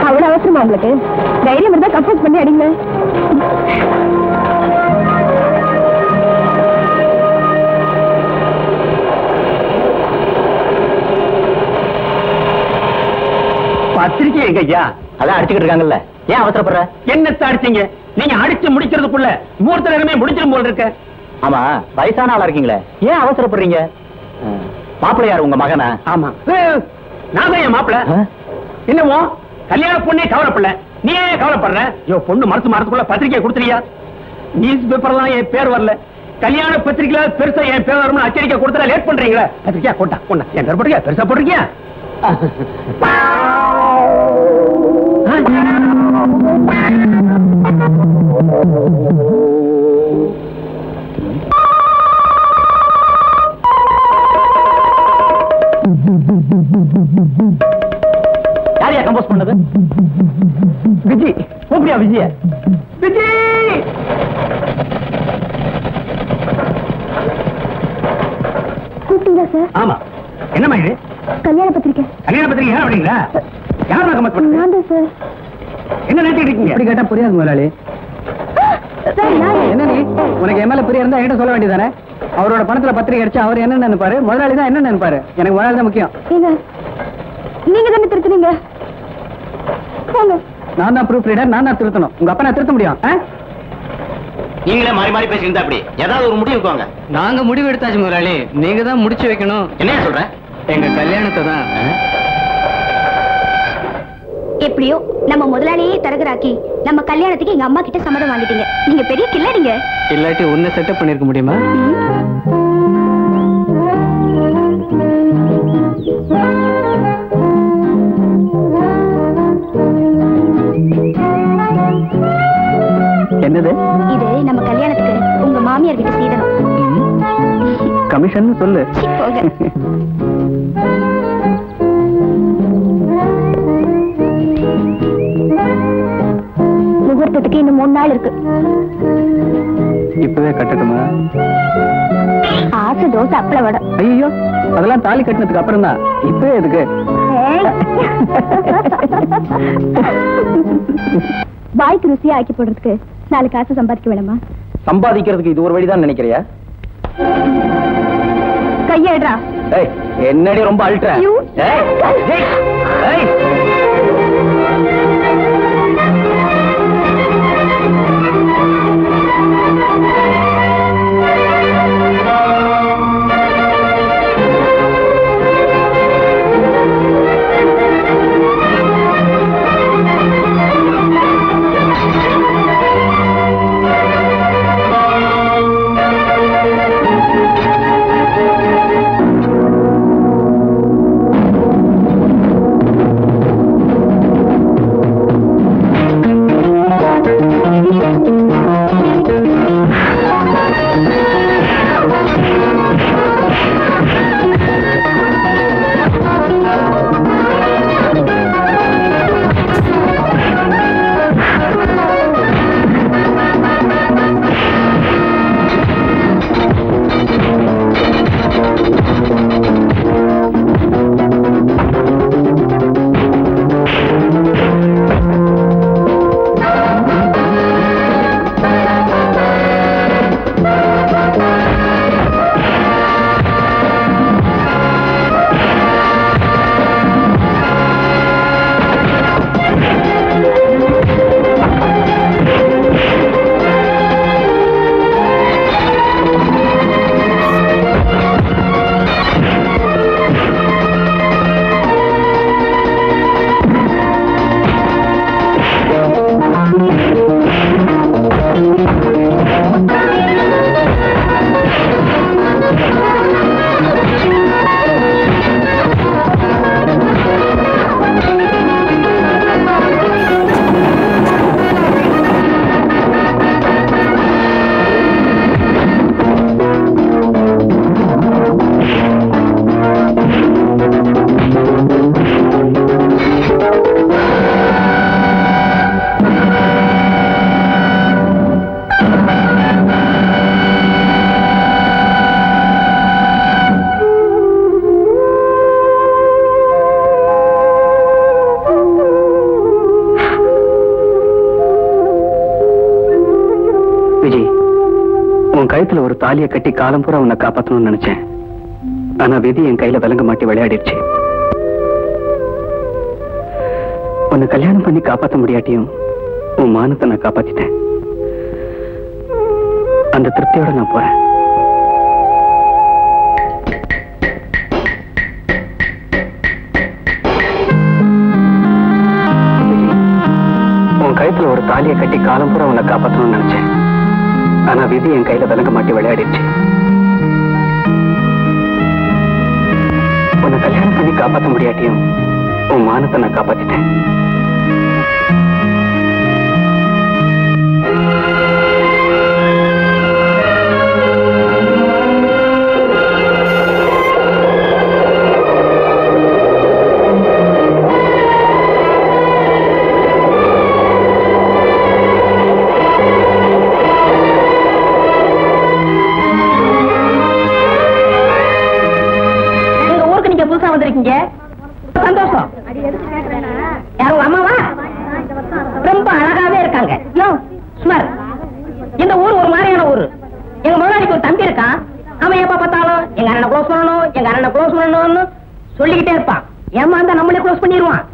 அவ்வளவு அவசரமா உங்களுக்கு? தைரியம் இருந்தா கம்போஸ் பண்ணி அடிங்க. பத்திரிக்கை எங்க ஐயா? அதான் அடிச்சுக்கிட்டு இருக்காங்கல்ல, ஏன் அவசரப்படுற? என்னத்த அடிச்சீங்க? நீங்க அடிச்சு முடிக்கிறதுக்குள்ள முகூர்த்த நேரமே முடிச்சிடும் போல இருக்க. ஆமா, வயசான ஆளா இருக்கீங்களே, ஏன் அவசரப்படுறீங்க? மாப்பிள்ளை யாரு, உங்க மகனா? ஆமா, நான் தான் என் மாப்பிள்ள. என்னவோ கல்யாண பொண்ணே கவலைப்படல, நீ ஏன் கவலைப்படுற? பொண்ணு மரத்து மரத்துக்குள்ள பத்திரிக்கை கொடுத்துறியா? நியூஸ் பேப்பர்லாம் என் பேர் வரல, கல்யாண பத்திரிக்கையில பெருசா என் பேர் வரும்னு அச்சடிக்கை கொடுத்தா லேட் பண்றீங்களா? பத்திரிக்கையா கொண்டா கொண்டா, என் பேர் போட்டிருக்கியா? பெருசா போட்டிருக்கியா? யாரையா கம்போஸ் பண்ணது? விஜய். கூப்பிடியா விஜய? விஜய் கூப்பிட்டீங்களா சார்? ஆமா. என்னமா இது? கல்யாண பத்திரிக்கை. கல்யாண பத்திரிக்கை யார் பண்ணீங்களா? யார் கம்போஸ் பண்ணீங்க? நான் தான் சார். என்ன நினைச்சிட்டு இருக்கீங்க? இப்படி கேட்டா புரியாது முதலாளி. என்ன நீ, உனக்கு எம்எல்ஏ பிரியா இருந்தா என்கிட்ட சொல்ல வேண்டியதானே? அவரோட பணத்துல பத்திரிக்கை அடிச்சா அவர் என்ன நினைப்பாரு? முதலாளி தான் என்ன நினைப்பாரு? எனக்கு முதலாளி தான் முக்கியம். நீங்க தானே திருத்துனீங்க. நான் தான் ப்ரூஃப் ரீடர், நான் தான் திருத்தணும். உங்க அப்பா நான் திருத்த முடியும்? நீங்களே மாறி மாறி பேசியிருந்தா அப்படி ஏதாவது ஒரு முடிவுக்கு வாங்க. நாங்க முடிவு எடுத்தாச்சு முதலாளி, நீங்க தான் முடிச்சு வைக்கணும். என்ன சொல்றேன்? எங்க கல்யாணத்தை தான். எப்படியோ நம்ம முதலாளியே தரகராக்கி நம்ம கல்யாணத்துக்கு எங்க அம்மா கிட்ட சம்மதம் வாங்கிட்டீங்க. நீங்க பெரிய கில்லாடிங்க. இல்லாட்டி உன்னை செட்டப் பண்ணிருக்க முடியுமா? என்னது இது? நம்ம கல்யாணத்துக்கு உங்க மாமியார் கிட்ட சீதனம். கமிஷன் சொல்லு. முகூர்த்தத்துக்கு இன்னும் 3 நாள் இருக்கு. இப்பவே கட்டட்டுமா? ஆசை தோசை அப்பள வடை. ஐயோ, அதெல்லாம் தாலி கட்டினதுக்கு அப்புறம் தான். இப்பவே எதுக்கு? வாய்க்கு ருசியா ஆக்கி போடுறதுக்கு 4 காசு சம்பாதிக்க வேணுமா? சம்பாதிக்கிறதுக்கு இது ஒரு வழிதான் நினைக்கிறியா? கையேடுறா. என்னடி ரொம்ப அல்ட்ற? கழுத்துல ஒரு தாலியை கட்டி காலம் பூரா உன்னை காப்பாத்தணும்னு நினைச்சேன். ஆனா விதி என் கையில விலங்க மாட்டி விளையாடிடுச்சு. உன்னை கல்யாணம் பண்ணி காப்பாற்ற முடியாட்டியும் உன் மானத்தை நான் காப்பாத்திட்டேன். அந்த திருப்தியோட நான் போறேன். உன் கழுத்துல ஒரு தாலியை கட்டி காலம் பூரா உன்னை காப்பாற்றணும்னு நினைச்சேன். ஆனா விதி என் கையில விலங்க மாட்டி விளையாடிடுச்சு. உன்னை கல்யாணம் பண்ணி காப்பாற்ற முடியாட்டியும் உன் மானத்தை நான் காப்பாத்திட்டேன். சந்தோஷம். யாரும் அம்மாவா? ரொம்ப அழகாவே இருக்காங்க. இந்த ஊர் ஒரு மாதிரியான ஊரு. எங்க முதலாளிக்கு ஒரு தம்பி இருக்கான். அவன் எப்ப பார்த்தாலும் எங்க அண்ணனை க்ளோஸ் பண்ணணும், எங்க அண்ணனை க்ளோஸ் பண்ணணும்னு சொல்லிக்கிட்டே இருப்பான். ஏமாந்தா நம்மளே க்ளோஸ் பண்ணிடுவான்.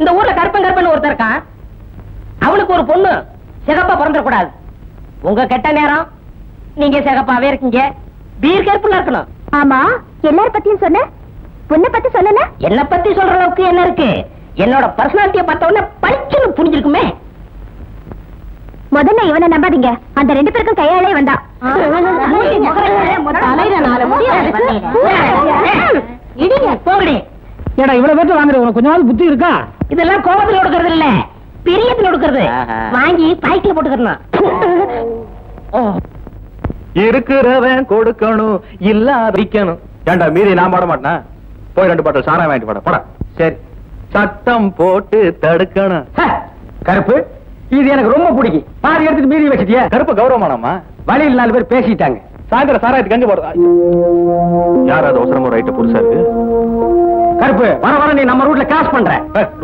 இந்த ஊர்ல கருப்பன் ஒருத்தர் இருக்கான். அவனுக்கு ஒரு பொண்ணு சிகப்பா பிறந்துடக்கூடாது. உங்க கெட்ட நேரம், நீங்க சிகப்பாவே இருக்கீங்க. பீர் கேர்ஃபுல்லா இருக்கணும். ஆமா, எல்லார பத்தியும் சொன்ன, உன்னை பத்தி சொல்லல. என்ன பத்தி சொல்ற அளவுக்கு என்ன இருக்கு? என்னோட பர்சனாலிட்டியை பார்த்த உடனே பளிச்சுன்னு புரிஞ்சிருக்குமே. முதல்ல இவனை நம்பாதீங்க. அந்த 2 பேருக்கும் கையாலே வந்தா இவ்வளவு பேர் வாங்குற உனக்கு கொஞ்சமாவது புத்தி இருக்கா? இதெல்லாம் கோபத்தில் கொடுக்கறது இல்ல, பிரியத்தில் கொடுக்கறது. வாங்கி பைக்கில் போட்டுக்கணும். இருக்கிறவன் கொடுக்கணும், இல்லாதிக்கணும். ஏண்டா மீறி நான் பாட மாட்டேன். போய் 2 பாட்டில் சாராயம் வாங்கிட்டு போட போட. சரி, சட்டம் போட்டு தடுக்கணும். கருப்பு, இது எனக்கு ரொம்ப பிடிக்கும். பாதி எடுத்துட்டு மீறி வச்சிட்டியா? கருப்பு கௌரவமானம்மா. வழியில் 4 பேர் பேசிட்டாங்க. சாயந்தரம் சாராயத்துக்கு கஞ்சி போடுறா. யாராவது அவசரமா ரைட்டு புதுசா இருக்கு. கருப்பு, வர நீ நம்ம ரூட்ல கிராஸ் பண்ற.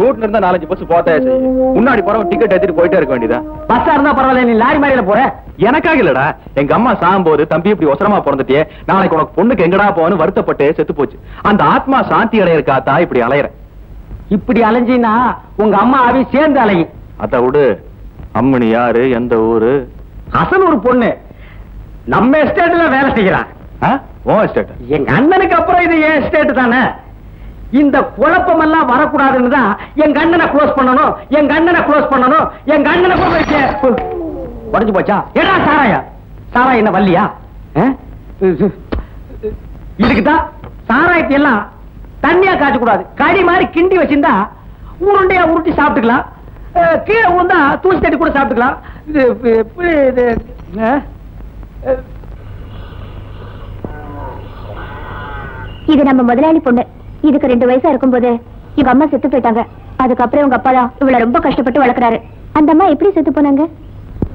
ரூட்ல இருந்தா 4-5 பஸ் போத்தே செய்யும். முன்னாடி போறவன் டிக்கெட் எடுத்துட்டு போயிட்டே இருக்க வேண்டியதா? பஸ்ஸா இருந்தா பரவாயில்ல, நீ லாரி மாதிரில போற. எனக்காக இல்லடா, எங்க அம்மா சாகும்போது தம்பி இப்படி ஒசரமா பிறந்துட்டே, நாளைக்கு உனக்கு பொண்ணுக்கு எங்கடா போன்னு வருத்தப்பட்டு செத்து போச்சு. அந்த ஆத்மா சாந்தி அடையறக்காத்தா இப்படி அலையற. இப்படி அலைஞ்சினா உங்க அம்மா ஆவி சேர்ந்து அலையும். அத விடு. அம்மணி யாரு, எந்த ஊரு? அசல் ஒரு பொண்ணு நம்ம எஸ்டேட்ல வேலை செய்யறான். எங்க அண்ணனுக்கு அப்புறம் இது என் எஸ்டேட் தானே. இந்த குழப்பம் எல்லாம் வரக்கூடாதுன்னு தான் எங்க அண்ணனை க்ளோஸ் பண்ணணும், எங்க அண்ணனை க்ளோஸ் பண்ணணும், எங்க அண்ணனை உடஞ்சு போச்சா? ஏடா சாராயா, சாராய என்ன வல்லியா? இதுக்குதான் சாராயத்தை எல்லாம் தண்ணியா காய்ச்ச கூடாது. கறி மாதிரி கிண்டி வச்சிருந்தா உருண்டையா உருட்டி சாப்பிட்டுக்கலாம். கீழே விழுந்தா தூசி தட்டி கூட சாப்பிட்டுக்கலாம். இது நம்ம முதலாளி பொண்ணு. இதுக்கு 2 வயசா இருக்கும்போது இவங்க அம்மா செத்து போயிட்டாங்க. அதுக்கப்புறம் உங்க அப்பா தான் இவளை ரொம்ப கஷ்டப்பட்டு வளர்க்கறாரு. அந்த அம்மா எப்படி செத்து போனாங்க?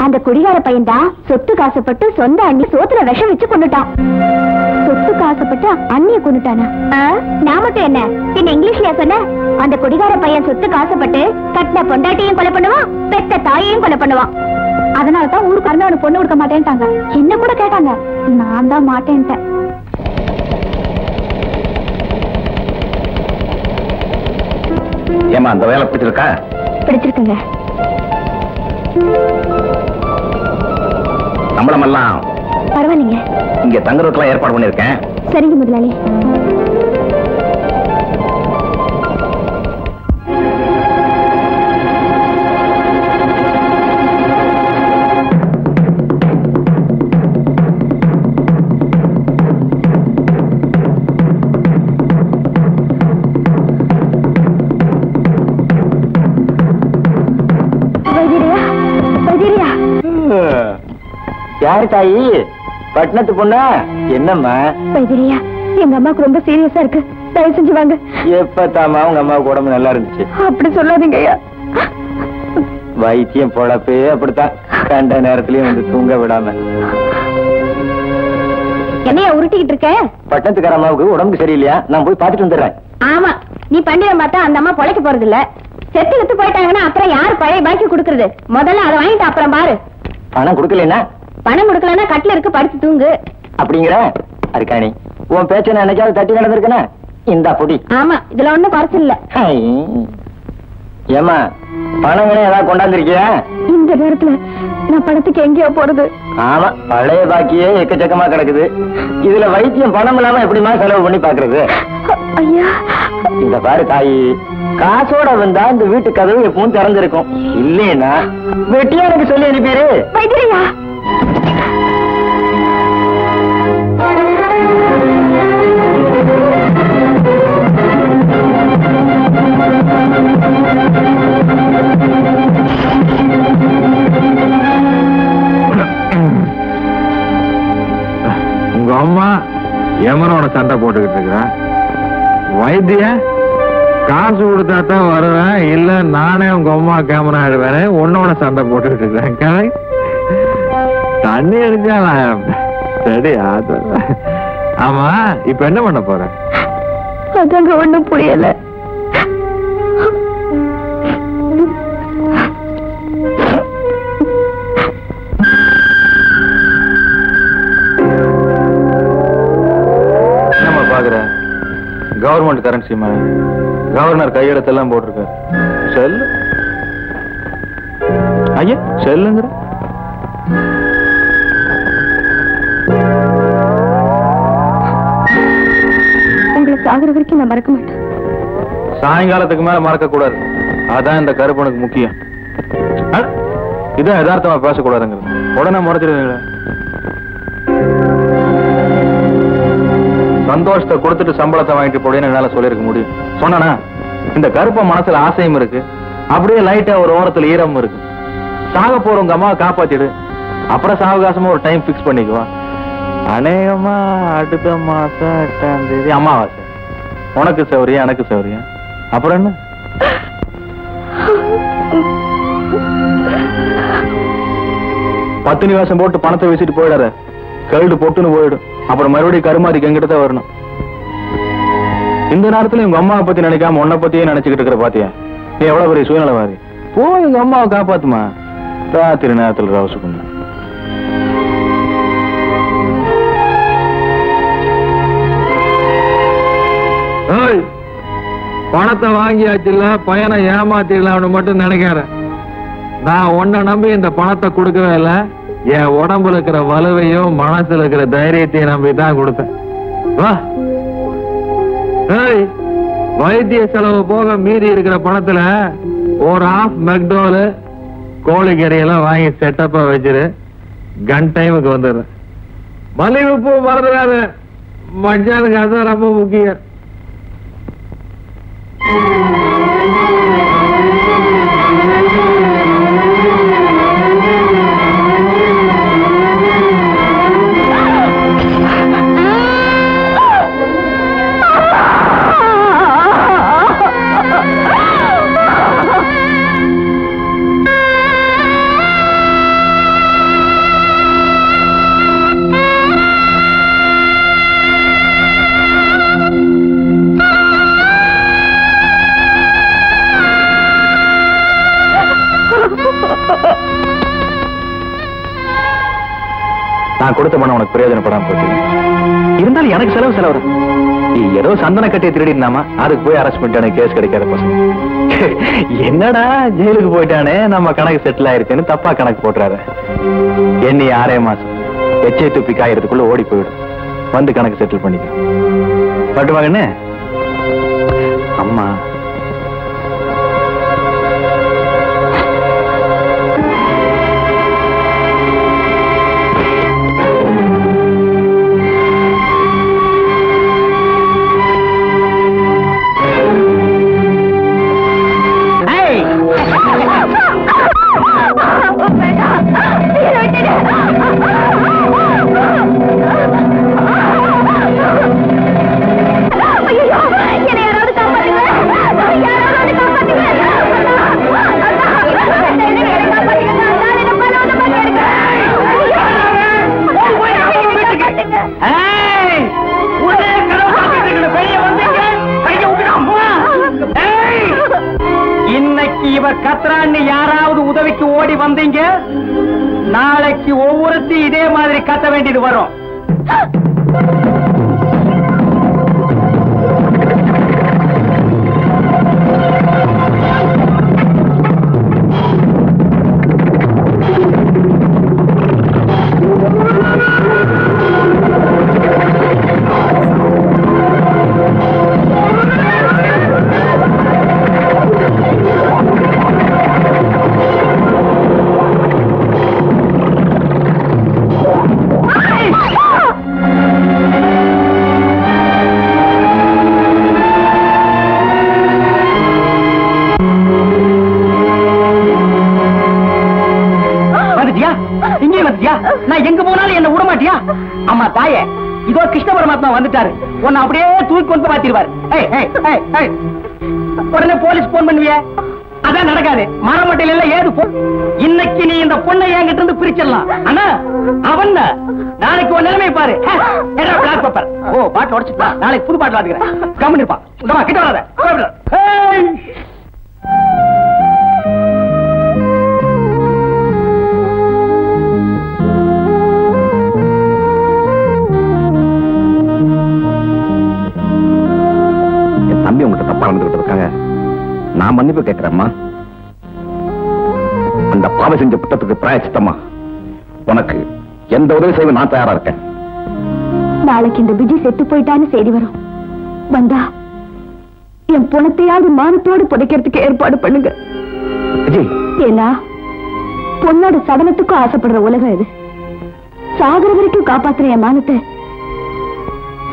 அந்த குடிகார பையன் தான் சொத்து காசப்பட்டு சொந்த அண்ணி சோத்துல விஷம் வச்சு கொண்டுட்டான். சொத்து காசப்பட்டு அண்ணிய கொண்டுட்டானா? நான் மட்டும் என்ன பின்ன இங்கிலீஷ்லயா சொன்ன? அந்த குடிகார பையன் சொத்து காசப்பட்டு கட்டின பொண்டாட்டியும் கொலை பண்ணுவான், பெத்த தாயையும் கொலை பண்ணுவான். அதனாலதான் ஊருக்கு அவனு பொண்ணு கொடுக்க மாட்டேன்ட்டாங்க. என்ன கூட கேட்டாங்க, நான் தான் மாட்டேன்ட்டேன். ஏமா அந்த வேலை பிடிச்சிருக்கா? பிடிச்சிருக்குங்க. சம்பளம் எல்லாம் பரவாயில்லைங்க. இங்க தங்குறதுக்கெல்லாம் ஏற்பாடு பண்ணிருக்கேன். சரிங்க முதலாளி. யாரு தாயி? பட்டணத்து பொண்ணா? என்னம்மா? வைத்திரியா, எங்க அம்மாவுக்கு ரொம்ப சீரியஸா இருக்கு, தயவு செஞ்சு வாங்க. எப்பத்தாமா உங்க அம்மாவுக்கு உடம்பு நல்லா இருந்துச்சு? அப்படி சொல்லாதீங்க ஐயா. வைத்தியம் பொழப்பே அப்படித்தான், கண்ட நேரத்திலயும் வந்து தூங்க விடாம. என்னையா உருட்டிக்கிட்டு இருக்க? பட்டணத்துக்கார அம்மாவுக்கு உடம்புக்கு சரியில்லையா, நான் போய் பாத்துட்டு வந்துடுறேன். ஆமா, நீ பண்டிகை பார்த்தா அந்த அம்மா பொழைக்க போறது இல்ல. செத்து வித்து போயிட்டாங்கன்னா அப்புறம் யாரு பழைய பாக்கி கொடுக்கறது? முதல்ல அதை வாங்கிட்டு அப்புறம் பாரு. பணம் கொடுக்கலன்னா பணம் கொடுக்கலன்னா கட்டில இருக்கு படுத்து தூங்கு. அப்படிங்கிற அருக்காணி உன் பேச்ச நான் என்னைக்காவது தட்டி நடந்திருக்கேனா? இந்த பொடி. ஆமா, இதுல ஒண்ணும் குறைச்சல் இல்ல. ஏமா பணம் ஏதாவது கொண்டாந்துருக்கியா? இந்த நேரத்துல நான் பணத்துக்கு எங்கேயோ போறது? ஆமா, பழைய பாக்கியே எக்கச்சக்கமா கிடக்குது. இதுல வைத்தியம் பணம் இல்லாம எப்படிமா செலவு பண்ணி பாக்குறது? ஐயா, இந்த பாரு தாயி, காசோட வந்தா இந்த வீட்டு கதவு எப்பவும் திறந்திருக்கும். இல்லைன்னா வெட்டியா எனக்கு சொல்லி அனுப்பிடு. வைத்தியா, உங்க அம்மா எமனோட சண்டை போட்டுக்கிட்டு இருக்கிறான். வைத்திய காசு கொடுத்தா தான் வருவேன், இல்ல நானே உங்க அம்மா கேமரா ஆயிடுவேன். உன்னோட சண்டை போட்டுக்கிட்டு இருக்கிறேன். தண்ணி அடிச்சா சரி. ஆமா, இப்ப என்ன பண்ண போற? அதாங்க ஒண்ணும் புரியல. கவர்மெண்ட் கரன்சி கவர்னர் கையெழுத்தெல்லாம் போட்டிருக்க. செல்லு ஐயா, செல்லுங்கிற. உங்களை சாகுற வரைக்கும் நான் மறக்க மாட்டேன். சாயங்காலத்துக்கு மேல மறக்க கூடாது. அதான் இந்த கருப்பனுக்கு முக்கியம். இதான் யதார்த்தமா பேசக்கூடாதுங்கிறது. உடனே முறைச்சிருவீங்களா? சந்தோஷத்தை கொடுத்துட்டு சம்பளத்தை வாங்கிட்டு போடுன்னு என்னால சொல்லிருக்க முடியும். சொன்னா இந்த கருப்ப மனசுல ஆசையும் இருக்கு, அப்படியே லைட்டா ஒரு ஓரத்துல ஈரமும் இருக்கு. சாக போறவங்க அம்மாவை காப்பாத்திடு, அப்புறம் சாவகாசமா ஒரு டைம் பிக்ஸ் பண்ணிக்குவா. அநேகமா அடுத்த மாசம் 8ஆம் தேதி அமாவாசை. உனக்கு சௌரியம், எனக்கு சௌரியம். அப்புறம் என்ன? பத்தினி வேஷம் போட்டு பணத்தை வீசிட்டு போயிடாத. கழுடு பொட்டுன்னு போயிடும். அப்புறம் மறுபடியும் கருமாதிக்கு எங்கிட்ட தான் வரணும். இந்த நேரத்துல உங்க அம்மாவை பத்தி நினைக்காம உன்னை பத்தியே நினைச்சுக்கிட்டு இருக்கிற பாத்தியா? நீ எவ்வளவு பெரிய சூழ்நிலைவாதி. போய் உங்க அம்மாவை காப்பாத்துமா. ராத்திரி நேரத்துல ரவசுக்குங்க. பணத்தை வாங்கியாச்சுல்ல, பையனை ஏமாத்திடலாம்னு மட்டும் நினைக்காத. நான் உன்னை நம்பி இந்த பணத்தை கொடுக்கவே இல்லை. என் உடம்புல இருக்கிற வலுவையும் மனசுல இருக்கிற தைரியத்தையும் நம்பி தான் கொடுத்தேன். வா, வைத்திய செலவு போக மீதி இருக்கிற பணத்துல ஒரு ½ மெக்டோல் கோழிக்கறியெல்லாம் வாங்கி செட்டப்பா வச்சிரு. கன் டைமுக்கு வந்துடுறேன். மல்லிகைப்பூ மறந்துடாத. மச்சானுக்கு அதுதான் ரொம்ப முக்கியம். நான் கொடுத்த பணம் உனக்கு பிரயோஜனப்படாம போச்சு. இருந்தாலும் எனக்கு செலவு நீ ஏதோ சந்தன கட்டியை திருடினாமா, அதுக்கு போய் அரெஸ்ட் பண்ணிட்டானே, கேஸ் கிடைக்காத பசங்க. என்னடா ஜெயிலுக்கு போயிட்டானே, நம்ம கணக்கு செட்டில் ஆயிருச்சுன்னு தப்பா கணக்கு போட்டுறாரு. எண்ணி 6 மாசம் எச்சை துப்பி காயறதுக்குள்ள ஓடி போயிடும். வந்து கணக்கு செட்டில் பண்ணிக்க. பட்டு மகனே, அம்மா இன்னைக்கு இவர் கத்ரான்னு யாராவது உதவிக்கு ஓடி வந்தீங்க, நாளைக்கு ஒவ்வொருத்தையும் இதே மாதிரி கத்த வேண்டியது வரும். நான் எங்க போனாலும் என்ன விட மாட்டியா? அம்மா தாயே, இதோ கிருஷ்ண பரமாத்மா வந்துட்டாரு. உன்னை அப்படியே தூக்கி கொண்டு மாத்திருவாரு. உடனே போலீஸ் போன் பண்ணுவிய? அதான் நடக்காது. மரமட்டையில எல்லாம் ஏது போ. இன்னைக்கு நீ இந்த பொண்ணை என்கிட்ட இருந்து பிரிச்சிடலாம். ஆனா அவன் நாளைக்கு ஒரு நிலைமை பாரு. Black paper. ஓ, பாட்டில் உடச்சுட்டா. நாளைக்கு புது பாட்டில் வாத்துக்கிறேன். கம்மன் இருப்பான். கிட்ட வராத. தம்பி உங்ககிட்ட தப்பா நடந்துகிட்டதுக்காக நான் மன்னிப்பு கேட்கிறேம்மா. அந்த பாவ செஞ்ச குற்றத்துக்கு பிராயச்சித்தமா உனக்கு எந்த உதவி செய்ய நான் தயாரா இருக்கேன். நாளைக்கு இந்த பிஜி செத்து போயிட்டான்னு செய்தி வரும். வந்தா என் பணத்தையாவது மானத்தோடு புதைக்கிறதுக்கு ஏற்பாடு பண்ணுங்க. ஏன்னா பொண்ணோட சடலத்துக்கும் ஆசைப்படுற உலகம் இது. சாகர வரைக்கும் காப்பாத்துற என் மானத்தை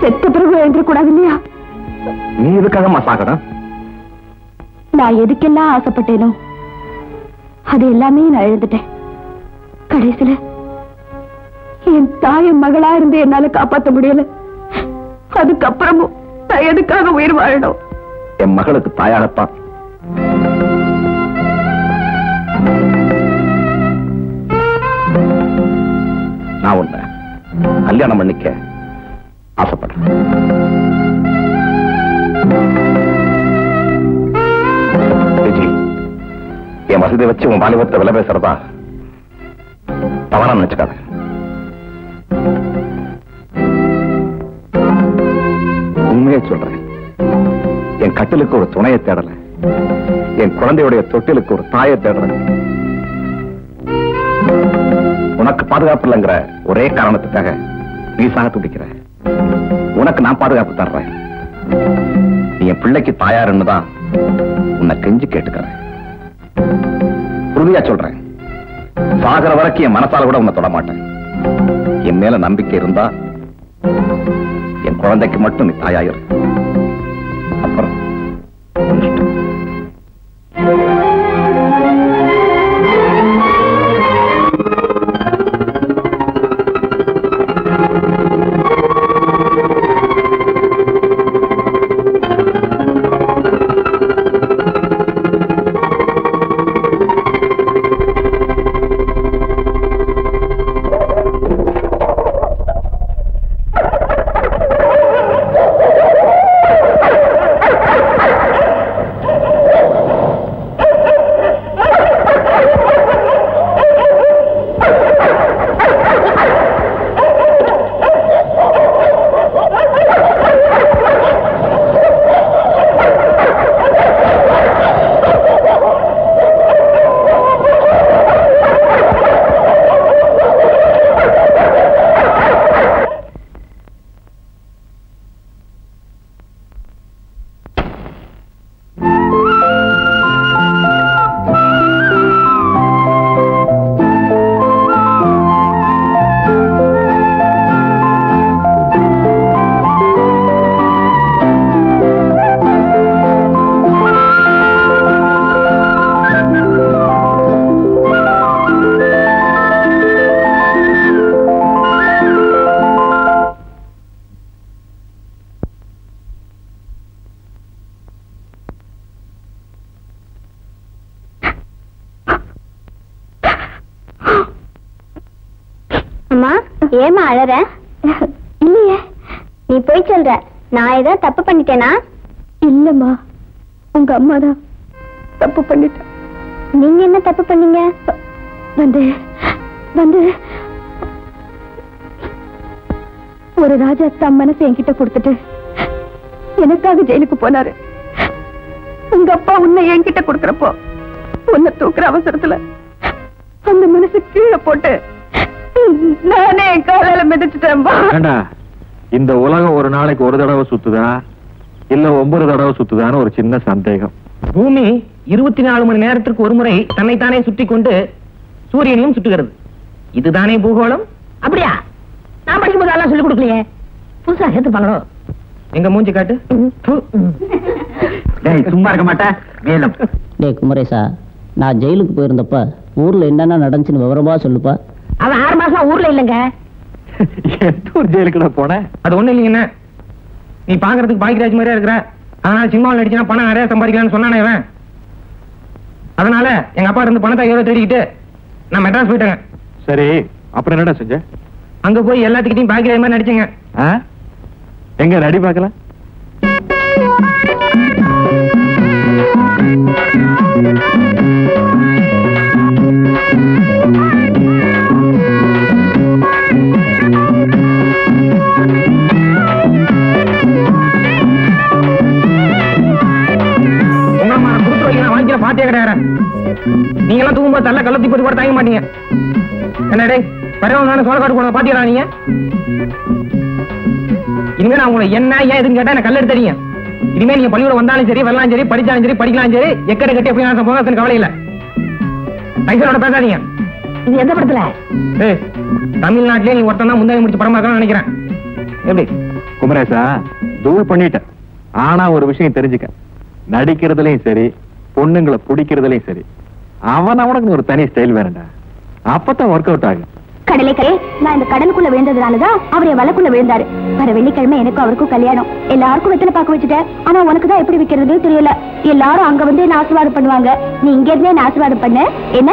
செத்த பிறகு எழுந்திரக்கூடாது இல்லையா? நீ எதுக்காக சாகணும்? நான் எதுக்கெல்லாம் ஆசைப்பட்டேனோ அது எல்லாமே நான் எழுந்துட்டேன். கடைசியில என் தாயின் மகளா இருந்து என்னால காப்பாற்ற முடியல. அதுக்கப்புறமும் நான் எதுக்காக உயிர் வாழணும்? என் மகளுக்கு தாயாகத்தான். நான் உன்னை கல்யாணம் பண்ணிக்க ஆசைப்படுறேன். என் வசதியை வச்சு உன் வாலிபத்தை விலை பேசுறதா தவறா நினைச்சுக்காத. உண்மையை சொல்றேன். என் கட்டிலுக்கு ஒரு துணையை தேடல, என் குழந்தையுடைய தொட்டிலுக்கு ஒரு தாயை தேடுறேன். உனக்கு பாதுகாப்பு இல்லைங்கிற ஒரே காரணத்துக்காக நீ சாக துடிக்கிற. உனக்கு நான் பாதுகாப்பு தர்றேன். நீ என் பிள்ளைக்கு தாயாருன்னு தான் உன்னை கெஞ்சி கேட்டுக்கிறேன். உறுதியா சொல்றேன், சாகர வரைக்கும் என் மனசால கூட உன்னை தொட மாட்டேன். என் மேல நம்பிக்கை இருந்தா என் குழந்தைக்கு மட்டும் நீ தாயாயிரு. அப்புறம் ஏமா அழற? இல்லையே. நீ போய் சொல்ற. நான் ஏதாவது தப்பு பண்ணிட்டேனா? இல்லம்மா, உங்க அம்மா தான் தப்பு பண்ணிட்டேன். நீங்க என்ன தப்பு பண்ணீங்க? வந்து வந்து ஒரு ராஜா தம் மனசை என்கிட்ட கொடுத்துட்டு எனக்காக ஜெயிலுக்கு போனாரு. உங்க அப்பா உன்னை என்கிட்ட கொடுக்கறப்போ உன்னை தூக்குற அவசரத்துல அந்த மனசு கீழே போட்டு நானே என் காலையில மிதிச்சுட்டேன். இந்த உலகம் ஒரு நாளைக்கு ஒரு தடவை சுத்துதா இல்ல 9 தடவை சுத்துதான்னு ஒரு சின்ன சந்தேகம். பூமி 24 மணி நேரத்திற்கு ஒரு முறை தன்னைத்தானே சுற்றி கொண்டு சூரியனையும் சுற்றுகிறது. இதுதானே பூகோளம். அப்படியா? நான் படிக்கும்போது எல்லாம் சொல்லிக் கொடுக்கலையே, புதுசா சேர்த்துப்பாங்களோ? எங்க மூஞ்சி காட்டு. சும்மா இருக்க மாட்டேன் மேலும். டேய் குமரேசா, நான் ஜெயிலுக்கு போயிருந்தப்ப ஊர்ல என்னென்ன நடந்துச்சுன்னு விவரமா சொல்லுப்பா. அவன் 6 மாசம் ஊர்ல இல்லைங்க. எந்த ஒரு ஜெயிலுக்குள்ள போனேன்? அது ஒண்ணு இல்லைங்கண்ணா, நீ பாக்குறதுக்கு பாக்கியராஜ் மாதிரியா இருக்கிற. அதனால சினிமாவில் நடிச்சுனா பணம் நிறைய சம்பாதிக்கலாம்னு சொன்னானே இவன். அதனால எங்க அப்பா இருந்து பணத்தை எவ்வளவு தேடிக்கிட்டு நான் மெட்ராஸ் போயிட்டேங்க. சரி, அப்புறம் என்னடா செஞ்ச? அங்க போய் எல்லாத்துக்கிட்டையும் பாக்கியராஜ் மாதிரி நடிச்சுங்க. எங்க நடி பார்க்கலாம்? பாட்டியே கிடையாது. நீங்க எல்லாம் தூங்கும்போது தள்ள கள்ளத்தி போட்டு கூட தாங்க மாட்டீங்க. என்னடே பரவாயில்ல சோழக்காடு போன பாத்தியா நீங்க? இனிமே நான் உங்களை என்ன ஏன் எதுன்னு கேட்டா எனக்கு கல் எடுத்தீங்க. இனிமே நீங்க பள்ளிக்கூட வந்தாலும் சரி வரலாம் சரி படிச்சாலும் சரி படிக்கலாம் சரி எக்கடை கட்டி எப்படி போக கவலை இல்ல. பைசனோட பேசாதீங்க. இது எந்த படத்துல? தமிழ்நாட்டிலே நீ ஒருத்தன் தான் முந்தாதி முடிச்சு படமா இருக்கான்னு நினைக்கிறேன். எப்படி குமரேசா, தூள் பண்ணிட்ட. ஆனா ஒரு விஷயம் தெரிஞ்சுக்க, நடிக்கிறதுலயும் சரி பொண்ணுங்களை பிடிக்கிறதுலயும் சரி அவனுக்கு ஒரு தனி ஸ்டைல் வேறண்டா. அப்பதான் ஒர்க் அவுட் ஆகும். கடலைக்கே, நான் இந்த கடலுக்குள்ள விழுந்ததுனாலதான் அவர் என் வலைக்குள்ள விழுந்தாரு. வர வெள்ளிக்கிழமை எனக்கும் அவருக்கும் கல்யாணம். எல்லாருக்கும் வெத்தலை பாக்க வச்சுட்டேன். ஆனா உனக்கு தான் எப்படி வைக்கிறதுன்னு தெரியல. எல்லாரும் அங்க வந்து என்ன ஆசீர்வாதம் பண்ணுவாங்க. நீ இங்க இருந்தே என்ன ஆசீர்வாதம் பண்ணு என்ன?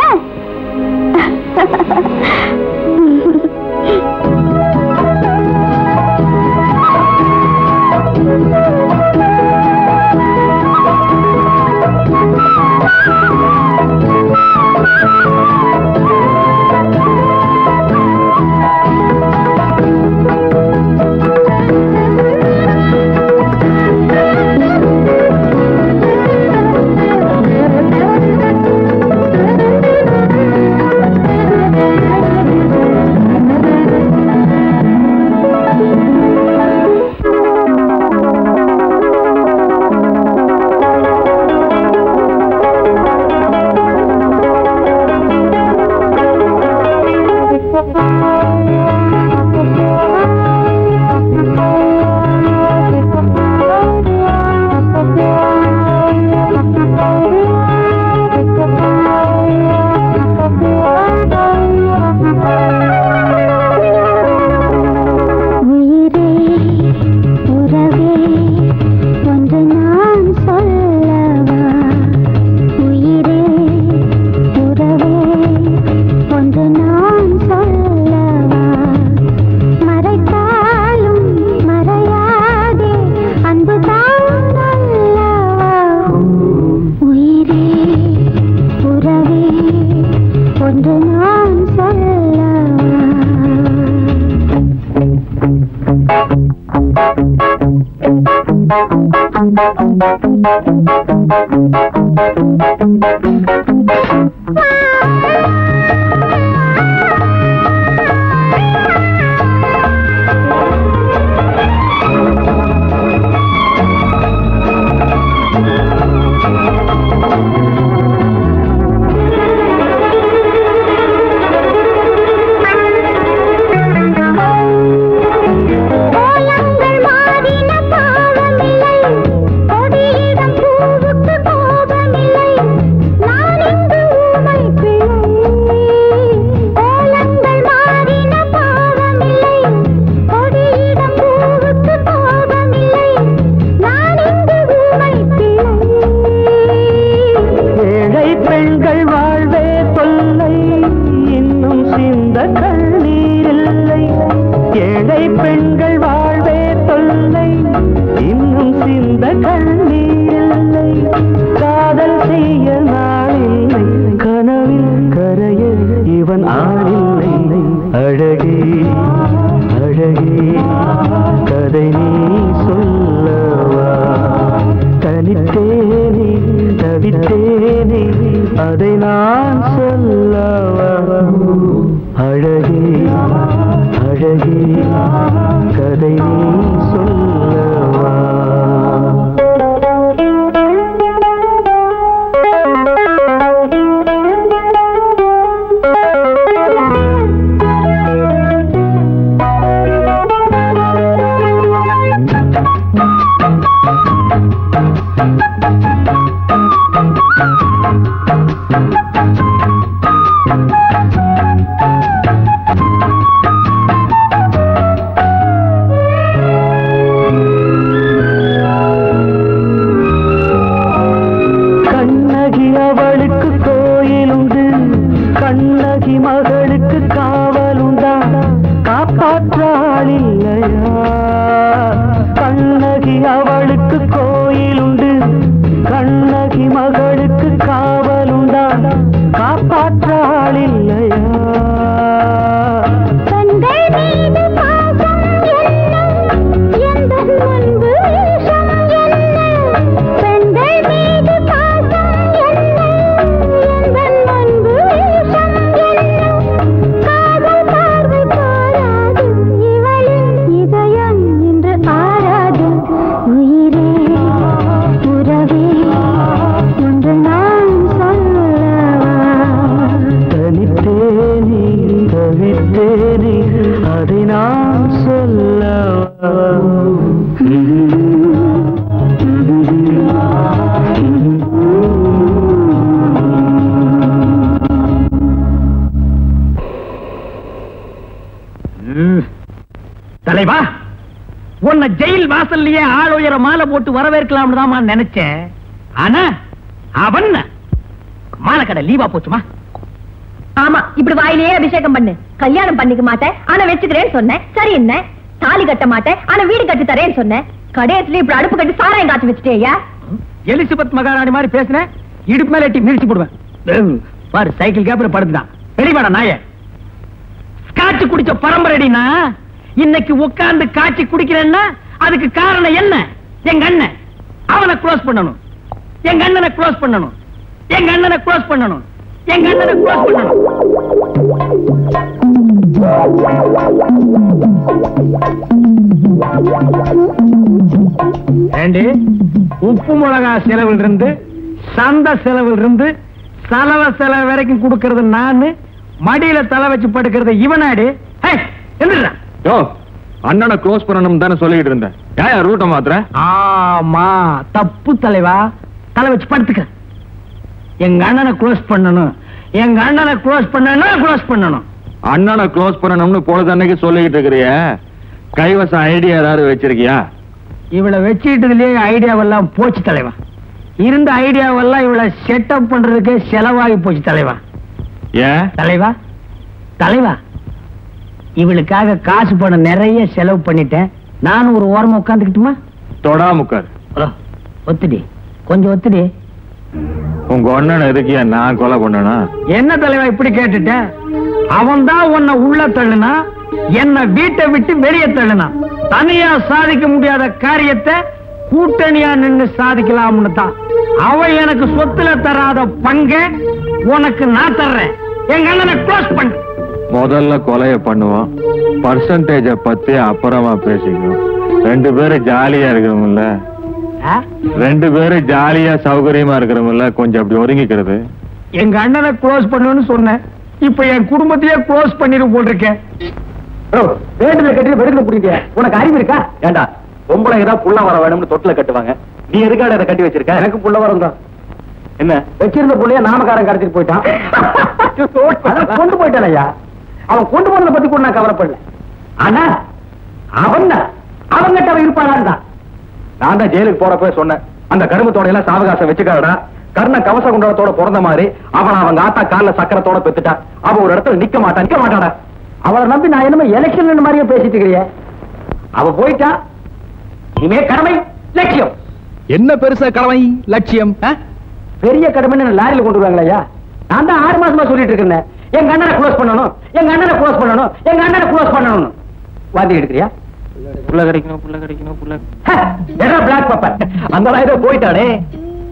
காதல் செய்ய நாளில்லை, கனவில் கரைய இவன் ஆளில்லை. அழகே அழகே கதை நீ சொல்லவா தனித்தேனே தவித்தேனே அதை நான் சொல்லவா அழகே அழகே கதை நீ சொல்லவா தலைவா, உன்னை ஜெயில் வாசல்லையே ஆள் உயர மாலை போட்டு வரவேற்கலாம்னு தான் நினைச்சேன். ஆனா அவன் மாலை கடை லீவா போச்சுமா. ஆமா, இப்படி வாயிலேயே அபிஷேகம் பண்ணு. கல்யாணம் பண்ணிக்க மாட்டேன் ஆனா வச்சுக்கிறேன்னு சொன்னேன். சரி, என்ன தாலி கட்ட மாட்டேன் ஆனா வீடு கட்டி தரேன்னு சொன்னேன். கடையத்துல இப்படி அடுப்பு கட்டி சாராயம் காய்ச்சி வச்சுட்டேயா? எலிசபெத் மகாராணி மாதிரி பேசுனேன், இடுப்பு மேல எட்டி மிதிச்சு போடுவேன். பாரு, சைக்கிள் கேப்ல படுத்துதான். வெளிவாடா நாய. காய்ச்சி குடிச்ச பரம்பரைடினா இன்னைக்கு உட்கார்ந்து காய்ச்சி குடிக்கிறேன்னா அதுக்கு காரணம் என்ன? எங்க அண்ணன். அவனை க்ளோஸ் பண்ணணும். எங்க அண்ணனை க்ளோஸ் பண்ணணும். எங்க அண்ணனை க்ளோஸ் பண்ணணும். எங்க அண்ணனை க்ளோஸ் பண்ணணும். ஏண்டி, உப்பு மிளகா செலவில் இருந்து சந்தை செலவில் இருந்து செலவு செலவு வரைக்கும் கொடுக்கறது நானு, மடியில தலை வச்சு படுக்கிறது இவனாடி. யோ, அண்ணனை க்ளோஸ் பண்ணணும் தானே சொல்லிட்டு இருந்தேன். ஏன் ரூட்ட மாத்திர? ஆமா, தப்பு தலைவா. தலை வச்சு படுத்துக்க. எங்க அண்ணனை க்ளோஸ் பண்ணணும். எங்க அண்ணனை க்ளோஸ் பண்ணணும். க்ளோஸ் பண்ணணும். அண்ணனை க்ளோஸ் பண்ணணும்னு பொழுதன்னைக்கு சொல்லிக்கிட்டு இருக்கிறிய, கைவசம் ஐடியா ஏதாவது வச்சிருக்கியா? இவளை வச்சுக்கிட்டதுலயே ஐடியாவெல்லாம் போச்சு தலைவா. இருந்த ஐடியாவெல்லாம் இவளை செட்டப் பண்றதுக்கு செலவாகி போச்சு தலைவா. ஏன் தலைவா? தலைவா, இவளுக்காக காசு பணம் நிறைய செலவு பண்ணிட்டேன். நானும் ஒரு ஓரமா உட்காந்துக்கிட்டுமா? தொடாமுக்கார். ஒத்துடி, கொஞ்சம் ஒத்துடி. உங்க அண்ணனை எதுக்கியா நான் கொலை பண்ணனா? என்ன தலைவா இப்படி கேட்டுட்ட? அவன் தான் உன்னை உள்ள தள்ளுனா, என்ன வீட்டை விட்டு வெளியே தள்ளுனா. தனியா சாதிக்க முடியாத காரியத்தை கூட்டணியா நின்று சாதிக்கலாம்னு தான். அவன் எனக்கு சொத்துல தராத பங்க உனக்கு நான் தர்றேன். எங்க அண்ணனை க்ளோஸ் பண்ணு. முதல்ல கொலைய பண்ணுவோம், பர்சன்டேஜ பத்தி அப்புறமா பேசிக்கணும். ரெண்டு பேரும் ஜாலியா இருக்கிறோம்ல, ரெண்டு பேரும் ஜாலியா சௌகரியமா இருக்கிறோம்ல, கொஞ்சம் அப்படி ஒதுங்கிக்கிறது. எங்க அண்ணனை க்ளோஸ் பண்ணுன்னு சொன்னேன். இப்ப என் குடும்பத்தையே க்ளோஸ் பண்ணிரு போட்டிருக்கேன். வேண்டுதல கட்டி வெடுக்கல புடிங்க. உனக்கு அறிவு இருக்கா? ஏண்டா, பொம்பளை ஏதாவது புள்ள வர வேணும்னு தொட்டில கட்டுவாங்க. நீ எதுக்காக அதை கட்டி வச்சிருக்க? எனக்கு புள்ள வரும் தான். என்ன வச்சிருந்த புள்ளைய நாமக்காரன் கடத்திட்டு போயிட்டான். கொண்டு போயிட்டான் ஐயா. அவன் கொண்டு போனதை பத்தி கூட நான் கவலைப்படல. ஆனா அவங்கிட்ட அவன் இருப்பானான் தான். நான் தான் ஜெயிலுக்கு போறப்ப சொன்னேன், அந்த கருமத்தோட எல்லாம் சாவகாசம் வச்சுக்காடா. கர்ண கவச குண்டலத்தோட பிறந்த மாதிரி அவன் அவங்க ஆத்தா கால சக்கரத்தோட பெத்துட்டான். அவன் ஒரு இடத்துல நிக்க மாட்டாடா. அவளை நம்பி நான் என்னமோ எலெக்ஷன் மாதிரியே பேசிட்டு இருக்கிறேன். அவ போயிட்டா, இனிமே கடமை லட்சியம். என்ன பெருசா கடமை லட்சியம்? பெரிய கடமைன்னு லாரியில கொண்டு வருவாங்களா? நான் தான் 6 மாசமா சொல்லிட்டு இருக்கேன். எங்க அண்ணனை க்ளோஸ் பண்ணணும், எங்க அண்ணனை க்ளோஸ் பண்ணணும், எங்க அண்ணனை க்ளோஸ் பண்ணணும். வாந்தி எடுக்கிறியா? புள்ள கிடைக்கணும், புள்ள கிடைக்கணும், புள்ள. Black paper. அந்த நாய் ஏதோ போயிட்டானே.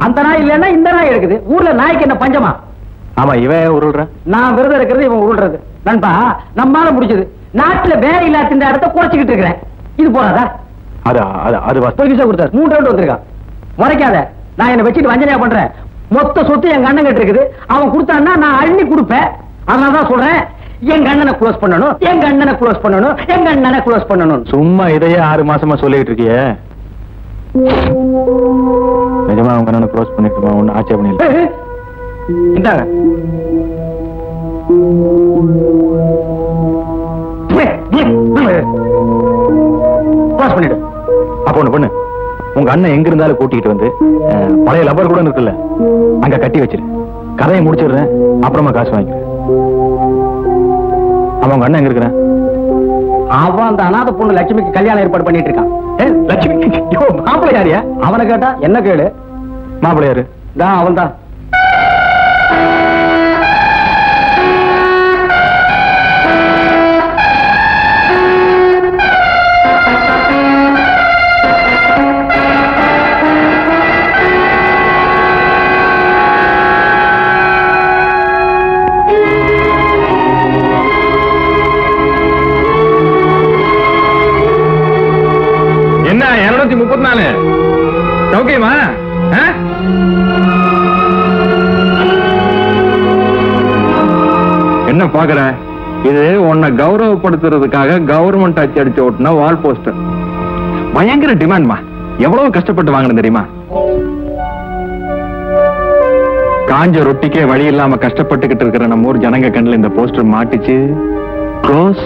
அந்த நாய் இல்லன்னா இந்த நாய் இருக்குது. ஊர்ல நாய்க்கு என்ன பஞ்சமா? ஆமா, இவன் உருள்ற. நான் விரதம் இருக்கிறது, இவன் உருள்றது. நண்பா, நம்மால முடிச்சது. நாட்டுல வேலை இல்லாத இந்த இடத்த குறைச்சிக்கிட்டு இருக்கிறேன். இது போறாதா? அது பரிசா கொடுத்தாரு. 3 ரவுண்ட் வந்திருக்கான். முறைக்காத. நான் என்ன வச்சுட்டு வஞ்சனையா பண்றேன். மொத்த சொத்து எங்க அண்ணன் கிட்ட இருக்குது. அவன் கொடுத்தான்னா நான் அள்ளி கொடுப்பேன். அதனாலதான் சொல்றேன், எங்க அண்ணனை க்ளோஸ் பண்ணணும், எங்க அண்ணனை க்ளோஸ் பண்ணணும், எங்க அண்ணனை க்ளோஸ் பண்ணணும். சும்மா இதையே 6 மாசமா சொல்லிட்டு இருக்கிய. நிஜமா அவங்க அண்ணனை க்ளோஸ் பண்ணிட்டுமா? ஒண்ணு ஆட்சேபம் இல்லை. இந்தாங்க. க்ளோஸ் பண்ணிடு. அப்ப ஒண்ணு பண்ணு, உங்க அண்ணன் எங்க இருந்தாலும் கூட்டிட்டு வந்து பழைய லப்பர் கூட இருக்குல்ல, அங்க கட்டி வச்சிரு. கதையை முடிச்சிடுறேன், அப்புறமா காசு வாங்கிக்கிறேன். அவன் உங்க அண்ணன் எங்க இருக்கிறேன்? அவன் அந்த அநாத பொண்ணு லட்சுமிக்கு கல்யாணம் ஏற்பாடு பண்ணிட்டு இருக்கான். லட்சுமி மாப்பிள்ளை யாரியா? அவனை கேட்டா என்ன கேளு. மாப்பிள்ளை யாரு? அவன் தான். என்ன 234 சௌக்கியமா? என்ன பாக்குற? இது உன்னை கௌரவப்படுத்துறதுக்காக கவர்மெண்ட் அடிச்சு ஓட்டுன வால் போஸ்டர். பயங்கர டிமாண்ட்மா. எவ்வளவு கஷ்டப்பட்டு வாங்கணும் தெரியுமா? காஞ்ச ரொட்டிக்கே வழி இல்லாம கஷ்டப்பட்டுக்கிட்டு இருக்கிற நம்ம ஊர் ஜனங்க கண்ணில் இந்த போஸ்டர் மாட்டிச்சு. க்ளோஸ்.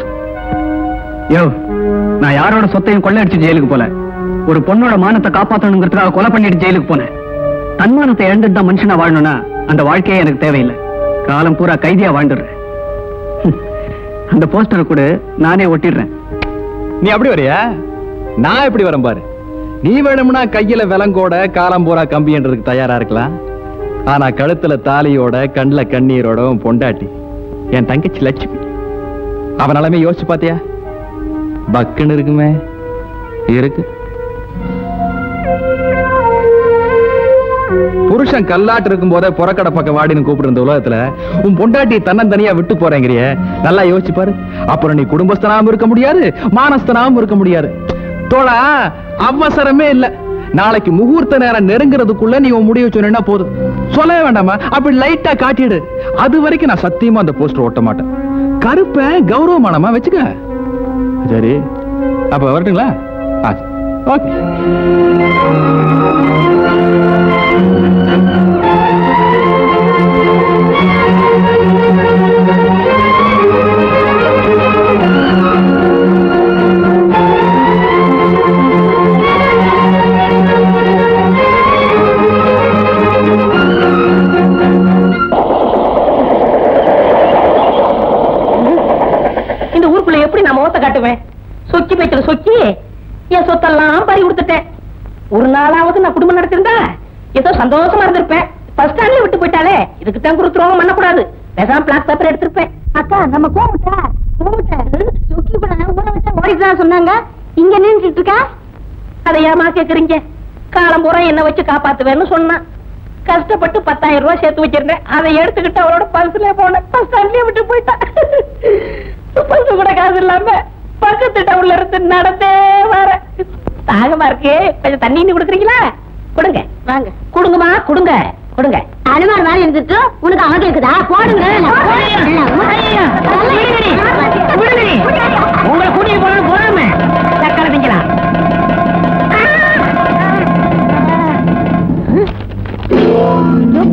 நான் யாரோட சொத்தையும் கொள்ளையடிச்சு ஜெயிலுக்கு போல. ஒரு பொண்ணோட மானத்தை காப்பாற்றணுங்கிறதுக்காக கொலை பண்ணிட்டு ஜெயிலுக்கு போனேன். தன்மானத்தை இழந்துட்டு தான் மனுஷனா வாழணும்னா அந்த வாழ்க்கையே எனக்கு தேவையில்லை. காலம் பூரா கைதியா வாழ்ந்துடுறேன். அந்த போஸ்டரை கூட நானே ஒட்டிடுறேன். நீ அப்படி வரியா? நான் எப்படி வரேன் பாரு. நீ வேணும்னா கையில விலங்கோட காலம் பூரா கம்பின்றதுக்கு தயாரா இருக்கலாம். ஆனா கழுத்துல தாலியோட கண்ணுல கண்ணீரோட பொண்டாட்டி என் தங்கச்சி லட்சுமி. அவன் நிலைமை யோசிச்சு பாத்தியா? பக்குன்னு இருக்குமே. இருக்கு. புருஷன் கல்லாட்டு இருக்கும் போதே புறக்கடை பக்கம் வாடின்னு கூப்பிட்டு இருந்த உலகத்துல உன் பொண்டாட்டி தன்னந்தனியா விட்டு போறேங்கிறிய. நல்லா யோசிச்சு பாரு. அப்புறம் நீ குடும்பஸ்தனாவும் இருக்க முடியாது, மானஸ்தனாவும் இருக்க முடியாது. தோழா, அவசரமே இல்ல. நாளைக்கு முகூர்த்த நேரம் நெருங்கிறதுக்குள்ள நீ உன் முடிவு சொன்னா போதும். சொல்லவே வேண்டாமா? அப்படி லைட்டா காட்டிடு. அது வரைக்கும் நான் சத்தியமா அந்த போஸ்டர் ஓட்ட மாட்டேன். கருப்பை கௌரவமானமா வச்சுக்க. சரி, அப்ப வரட்டுங்களா? ஓகே. இந்த ஊருக்குள்ள எப்படி நான் முகத்தை காட்டுவேன்? சொக்கி பேச்சுல சொக்கி என் சொத்தெல்லாம் பறி கொடுத்துட்டேன். ஒரு நாளாவது நான் குடும்பம் நடத்திருந்தா ஏதோ சந்தோஷமா இருந்திருப்பேன். பஸ் ஸ்டாண்ட்ல விட்டு போயிட்டாலே இதுக்கு தான் குருத்துருவம் பண்ணக்கூடாது. பேசாம பிளாக் பேப்பர் எடுத்திருப்பேன். அக்கா, நம்ம கோமுட்டை சொக்கி கூட ஊற வச்சா ஓடிதான் சொன்னாங்க. இங்க நின்றுட்டு இருக்கா. அதை ஏமா கேக்குறீங்க? காலம் பூரா என்ன வச்சு காப்பாத்துவேன்னு சொன்னான். கஷ்டப்பட்டு 10,000 ரூபாய் சேர்த்து வச்சிருந்தேன். அதை எடுத்துக்கிட்டு அவரோட பஸ்ல போனேன். பஸ் ஸ்டாண்ட்லயே விட்டு போயிட்டான். பஸ் கூட காசு இல்லாம பக்கத்து டவுன்ல இருந்து நடந்தே வர. தாகமா இருக்கு, கொஞ்சம் தண்ணி கொடுக்குறீங்களா? கொடுங்க. வாங்க, கொடுங்கம்மா, கொடுங்க கொடுங்க. அனுமார் மாதிரி இருந்துட்டு உனக்கு அவன் கேக்குதா? போடுங்க. உங்களை கூட்டிட்டு போன போறாம சக்கரை திங்கலாம்.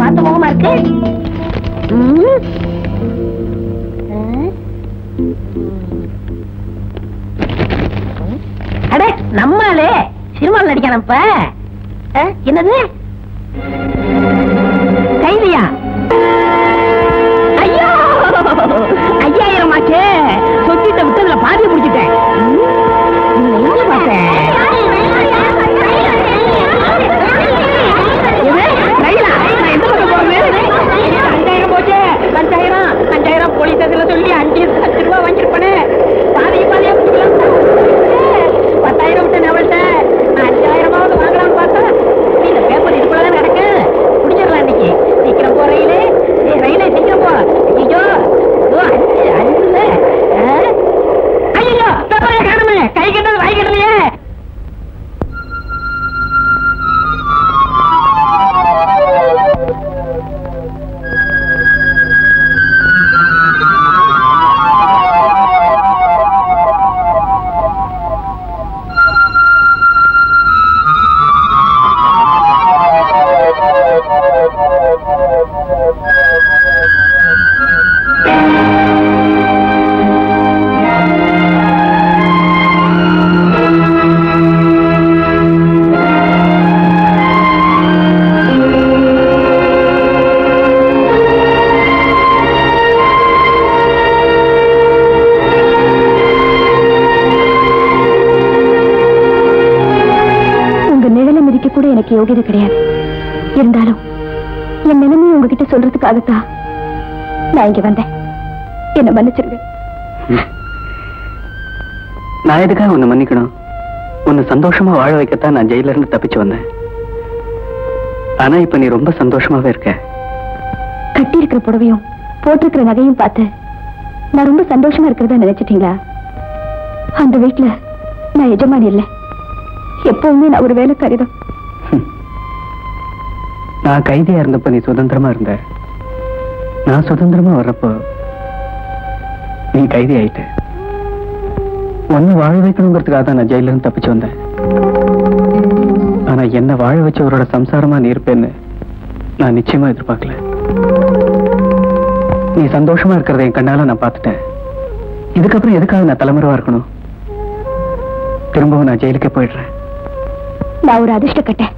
பார்த்து முகமா இருக்கு. அடே, நம்மளே சினிமாவில் நடிக்கானப்ப. என்னது கைதியா? ஐயோ, 5000 ஆச்சே. சொத்திட்ட விட்டதுல பாதியை முடிச்சுட்டேன். எங்க பார்த்தேன்? ரயிலா? நான் எந்த பக்கம் போறது? 5000 போச்சு. 5000 போலீஸ் எனக்கு யோகியதை கிடையாது. இருந்தாலும் என் நிலைமையை உங்ககிட்ட சொல்றதுக்காகத்தான் நான் இங்க வந்தேன். என்ன மன்னிச்சிருங்க. நான் எதுக்காக உன்னை மன்னிக்கணும்? உன்னை சந்தோஷமா வாழ வைக்கத்தான் நான் ஜெயில இருந்து தப்பிச்சு வந்தேன். ஆனா இப்ப நீ ரொம்ப சந்தோஷமாவே இருக்க. கட்டி இருக்கிற புடவையும் போட்டிருக்கிற நகையும் பார்த்து நான் ரொம்ப சந்தோஷமா இருக்கிறதா நினைச்சிட்டீங்களா? அந்த வீட்டுல நான் எஜமானி இல்லை. எப்பவுமே நான் ஒரு வேலைக்காரிதான். நான் கைதியா இருந்தப்ப நீ சுதந்திரமா இருந்த. நான் சுதந்திரமா வர்றப்போ நீ கைதி ஆயிட்ட. ஒன்னு வாழ வைக்கணுங்கிறதுக்காக தான் நான் ஜெயில இருந்து தப்பிச்சு வந்தேன். ஆனா என்ன வாழ வச்சவரோட சம்சாரமா நீ இருப்பேன்னு நான் நிச்சயமா எதிர்பார்க்கல. நீ சந்தோஷமா இருக்கிறத என் கண்ணால நான் பார்த்துட்டேன். இதுக்கப்புறம் எதுக்காக நான் தலைமுறைவா இருக்கணும்? திரும்பவும் நான் ஜெயிலுக்கே போயிடுறேன். நான் ஒரு அதிர்ஷ்டம் கட்டேன்.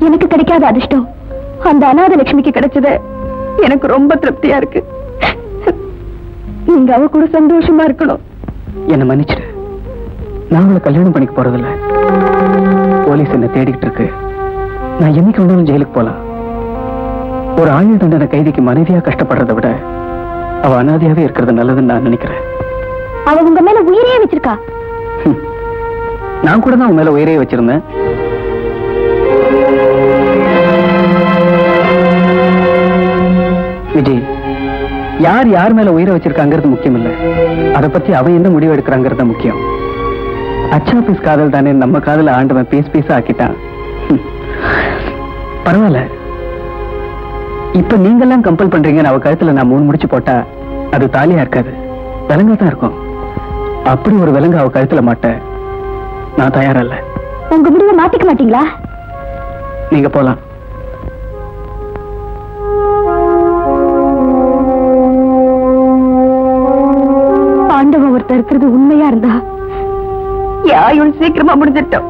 எனக்கு கிடைக்காத அதிர்ஷ்டம் அந்த அநாத லட்சுமிக்கு கிடைச்சது எனக்கு ரொம்ப திருப்தியா இருக்கு. நீங்க அவ கூட சந்தோஷமா இருக்கணும். என்ன மன்னிச்சிடு. நான் அவளை கல்யாணம் பண்ணிக்க போறதில்ல. போலீஸ் என்ன தேடிக்கிட்டு இருக்கு. நான் என்னைக்கு வேணாலும் ஜெயிலுக்கு போலாம். ஒரு ஆயுள் தண்டனை கைதிக்கு மனைவியா கஷ்டப்படுறதை விட அவ அனாதையாவே இருக்கிறது நல்லதுன்னு நான் நினைக்கிறேன். அவ உங்க மேல உயிரே வச்சிருக்கா. நான் கூட தான் உன் மேல உயிரே வச்சிருந்தேன். விஜய், யார் யார் மேல உயிரை வச்சிருக்காங்கிறது முக்கியம் இல்ல. அதை பத்தி அவன் என்ன முடிவு எடுக்கிறாங்கிறது முக்கியம். அச்சா பீஸ் காதல் தானே நம்ம காதல ஆண்டவன் பீஸ் பீஸா ஆக்கிட்டான். பரவாயில்ல. இப்ப நீங்கெல்லாம் கம்பல் பண்றீங்கன்னு அவ கழுத்துல நான் 3 முடிச்சு போட்டா அது தாலியா இருக்காது, விலங்கா தான் இருக்கும். அப்படி ஒரு விலங்கு அவ கழுத்துல மாட்ட நான் தயாரா இல்ல. உங்க முடிவை மாத்திக்க மாட்டீங்களா? நீங்க போலாம். ஆண்டவன் ஒருத்தர் இருக்கிறது உண்மையா இருந்தா யாயும் சீக்கிரமா முடிஞ்சிட்டோம்.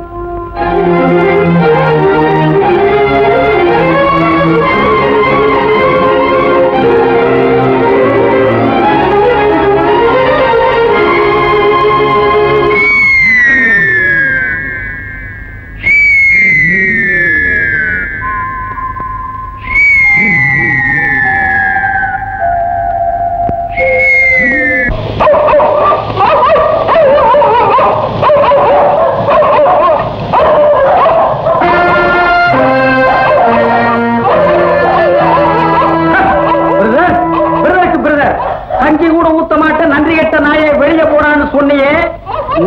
கஞ்சி கூட ஊத்த மாட்டேன் நன்றி கெட்ட நாயை வெளியே போடான்னு சொன்னியே.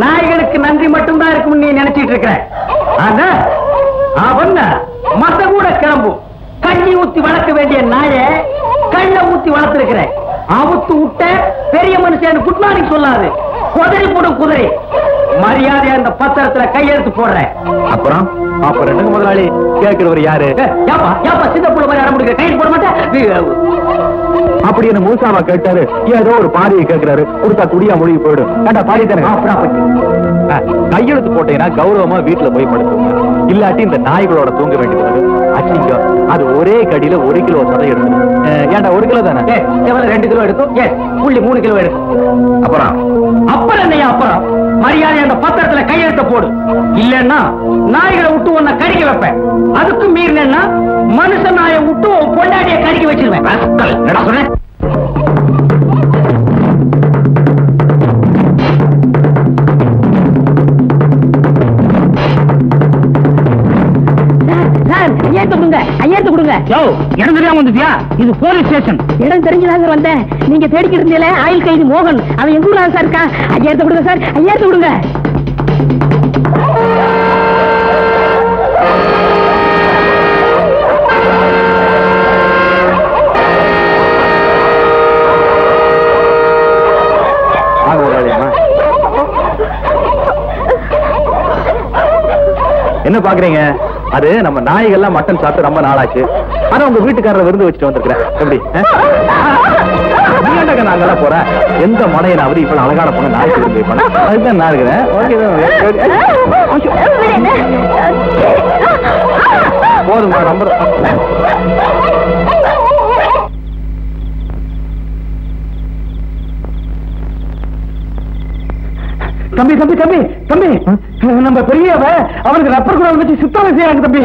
நாய்களுக்கு நன்றி மட்டும்தான் இருக்கும் நீ நினைச்சிட்டு இருக்கிற. அவன் மத்த கூட கிளம்பும். கஞ்சி ஊத்தி வளர்க்க வேண்டிய நாயை கண்ண ஊத்தி வளர்த்திருக்கிற. அவுத்து விட்ட பெரிய மனுஷன் குட் மார்னிங் சொல்லாது. குதிரை போடும் குதிரை. மரியாதை அந்த பத்திரத்துல கையெழுத்து போடுறேன். அப்புறம் ரெண்டு முதலாளி கேட்கிறவர் யாரு? சின்ன புள்ள மாதிரி அட முடிக்க கையெழுத்து போட மாட்டேன். அப்படி என்ன மூசாவா கேட்டாரு? ஏதோ ஒரு பாதியை கேட்கிறாரு. கொடுத்தா குடியா மொழிக்கு போயிடும். ஏண்டா பாதி தானே. கையெழுத்து போட்டீங்கன்னா கௌரவமா வீட்டுல போய் படுத்துங்க. இல்லாட்டி இந்த நாய்களோட தூங்க வேண்டியது. அச்சிங்கம். அது ஒரே கடியில 1 கிலோ சதை எடுக்கும். ஏண்டா 1 கிலோ தானே? 2 கிலோ எடுக்கும். புள்ளி 3 கிலோ எடுக்கும். அப்புறம் என்னையா அப்புறம் மரியாதை அந்த பத்திரத்துல கையெழுத்த போடு. இல்லன்னா நாய்களை விட்டு உன்னை கடிக்க வைப்பேன். அதுக்கு மீறினா மனுஷ நாயை விட்டு பொண்டாடிய கடிக்க வச்சிருவேன். சொன்னேன். ஐயாயிரத்து கொடுங்க. இடம் தெரியாம வந்துட்டியா? இது போலீஸ் ஸ்டேஷன். இடம் தெரிஞ்சுதாங்க வந்தேன். நீங்க தேடிக்கிட்டு இருந்தீங்களே ஆயுள் கைதி மோகன், அவன் எங்க ஊர்ல சார் இருக்கா. ஐயாயிரத்து கொடுங்க சார், ஐயாயிரத்து கொடுங்க. என்ன பாக்குறீங்க? அது நம்ம நாய்கள்லாம் மட்டன் சாப்பிட்டு ரொம்ப நாளாச்சு. ஆனா உங்க வீட்டுக்காரரை விருந்து வச்சுட்டு வந்திருக்கிறேன். எப்படி நாங்கெல்லாம் போறேன். எந்த மனையனாவது இப்ப அழகான பொண்ணு நாய் விருந்து வைப்பாங்க. அதுதான் நான் இருக்கிறேன். போதுமா? ரொம்ப தம்பி தம்பி தம்பி தம்பி நம்ம பெரியவ அவனுக்கு ரப்பர் கூட வச்சு சித்தனை செய்யறாங்க தம்பி.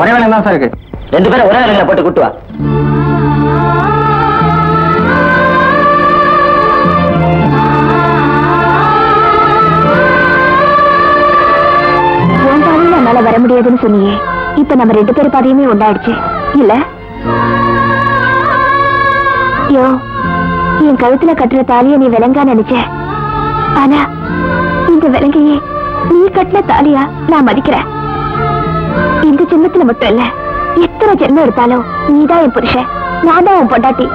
ஒரே வேலை தான் சார் இருக்கு. 2 பேரும் ஒரே வேலையில போட்டு கூட்டு வா. என்னால வர முடியாதுன்னு சொன்னியே, இப்ப நம்ம 2 பேர் பாதையுமே ஒண்ணாயிடுச்சு இல்ல? யோ, என் கழுத்துல கட்டுற தாலிய நீ விலங்கா நினைச்ச, ஆனா இந்த விலங்கையே நீ கட்டின தாலியா நான் மதிக்கிறேன். இந்த ஜென்மத்துல மட்டும் இல்ல, எத்தனை ஜென்மம் எடுத்தாலும் நீதான் என் புருஷன், நான் தான் உன் பொண்டாட்டி.